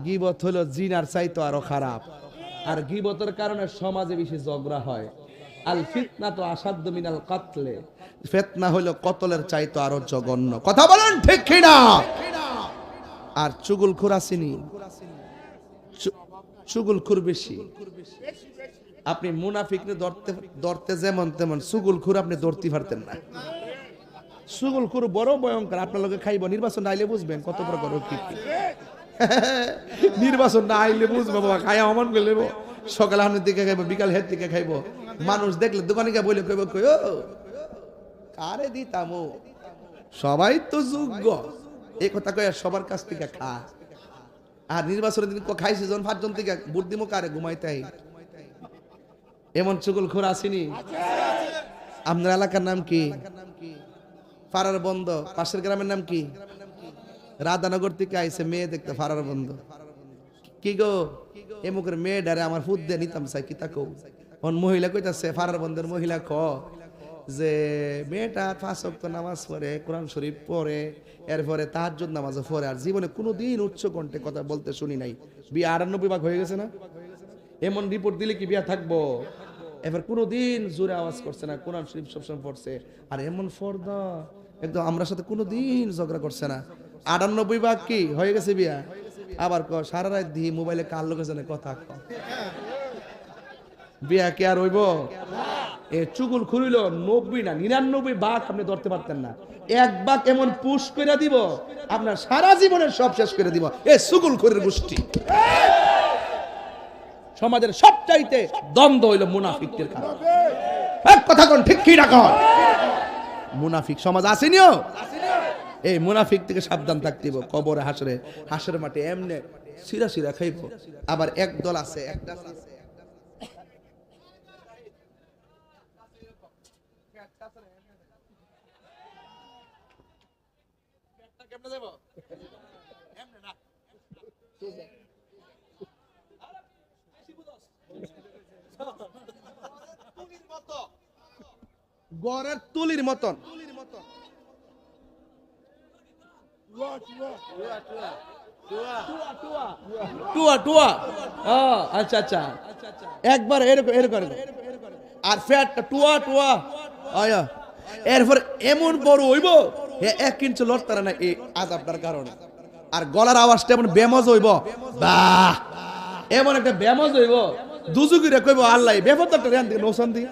গিবত হলো জিনার চাইতো আরো খারাপ। আর গিবতের কারণে সমাজে বেশি ঝগড়া হয়। আল ফিতনাতু আসাদ্দু মিনাল কাতলে, ফিতনা হলো কতলের চাইতো আরো জঘন্য। কথা বলেন ঠিক কিনা? আর চুগলখোর আসেনি, চুগলখোর বেশি। আপনি মুনাফিককে ধরতে যেমন তেমন চুগলখোর আপনি ধরতে পারতেন না। চুগলখোর বড় ভয়ঙ্কর, আপনার লগে খাইব, নির্বাচন না আইলে বুঝবেন কত বড় বড় কি। নির্বাচন না আইলে বুঝবো বাবা, খাই অমন করলে সকালে হামের দিকে খাইবো, বিকাল হের দিকে খাইবো। মানুষ দেখলে দোকানে গিয়ে বলে কইব, কই ও কারে দিতাম, সবাই তো যোগ্য, এই কথা কয়ে সবার কাছ থেকে খা। আর নির্বাচনের দিন খাইছি যখন 5 জন থেকে ভোট দিমো কারে ঘুমাইতাই, এমন চুগলখোর আসেনি? আপনার এলাকার নাম কি? ফারার বন্ধ। পাশের গ্রামের নাম কি? রাধানগর থেকে আইছে মেয়ে দেখতে, ফারার বন্ধ। কি গো এমুকের মেয়ে ডারে আমার ফুট দিয়ে নিতাম চাই কি তাকো। মহিলা কইতাছে, ফারার বন্ধের মহিলা ক যে মেয়েটা 5 ওয়াক্ত নামাজ পড়ে, কোরআন শরীফ পড়ে, এরপরে তাহাজ্জুদ নামাজও পড়ে, আর জীবনে কোনোদিন উচ্চ কণ্ঠে কথা বলতে শুনি নাই। বিয়ে 98 ভাগ হয়ে গেছে না? এমন রিপোর্ট দিলে কি বিয়া থাকবো? এবার কোনোদিন জোরে আওয়াজ করছে না, কোরআন শরীফ সবসময় পড়ছে, আর এমন ফর্দা একদম আমরা সাথে কোনোদিন ঝগড়া করছে না। 98 ভাগ কি হয়ে গেছে বিয়া? আবার সারা রাত দিয়ে মোবাইলে কার লোকের জন্য কথা ক, বিয়া কি আর হইব? এ চুগুল খুলিল 90 না 99 ভাগ আপনি ধরতে পারতেন না। 1 ভাগ এমন পুশ করে দিব আপনার সারা জীবনের সব শেষ করে দিব। এ চুগুল খুরির গোষ্ঠী। সমাজের সবচাইতে দ্বন্দ্ব হইল মুনাফিকদের কারণে। এক কথা কোন ঠিক কি রাখ, মুনাফিক সমাজ আসেনিও, এই মুনাফিক থেকে সাবধান থাকতে হবে। কবরে হাসরে, হাসরের মাঠে এমনে সিরা সিরা খাইব। আবার এক দল আছে, একটা গড়ের তুলির মতন, আচ্ছা আচ্ছা, একবার এরকম এরকম, আর ফ্যাটটা টুয়া টুয়া, এরপর এমন বড় হইব 1 ইঞ্চি লড়তারা না এই আযাবটার কারণে। আর গলার আওয়াজটা এমন বেমজ হইব, বাহ এমন একটা বেমজ হইব, দুজুগিরে কইব আল্লাহ বেফতারটা রেন দিকে নৌসান দি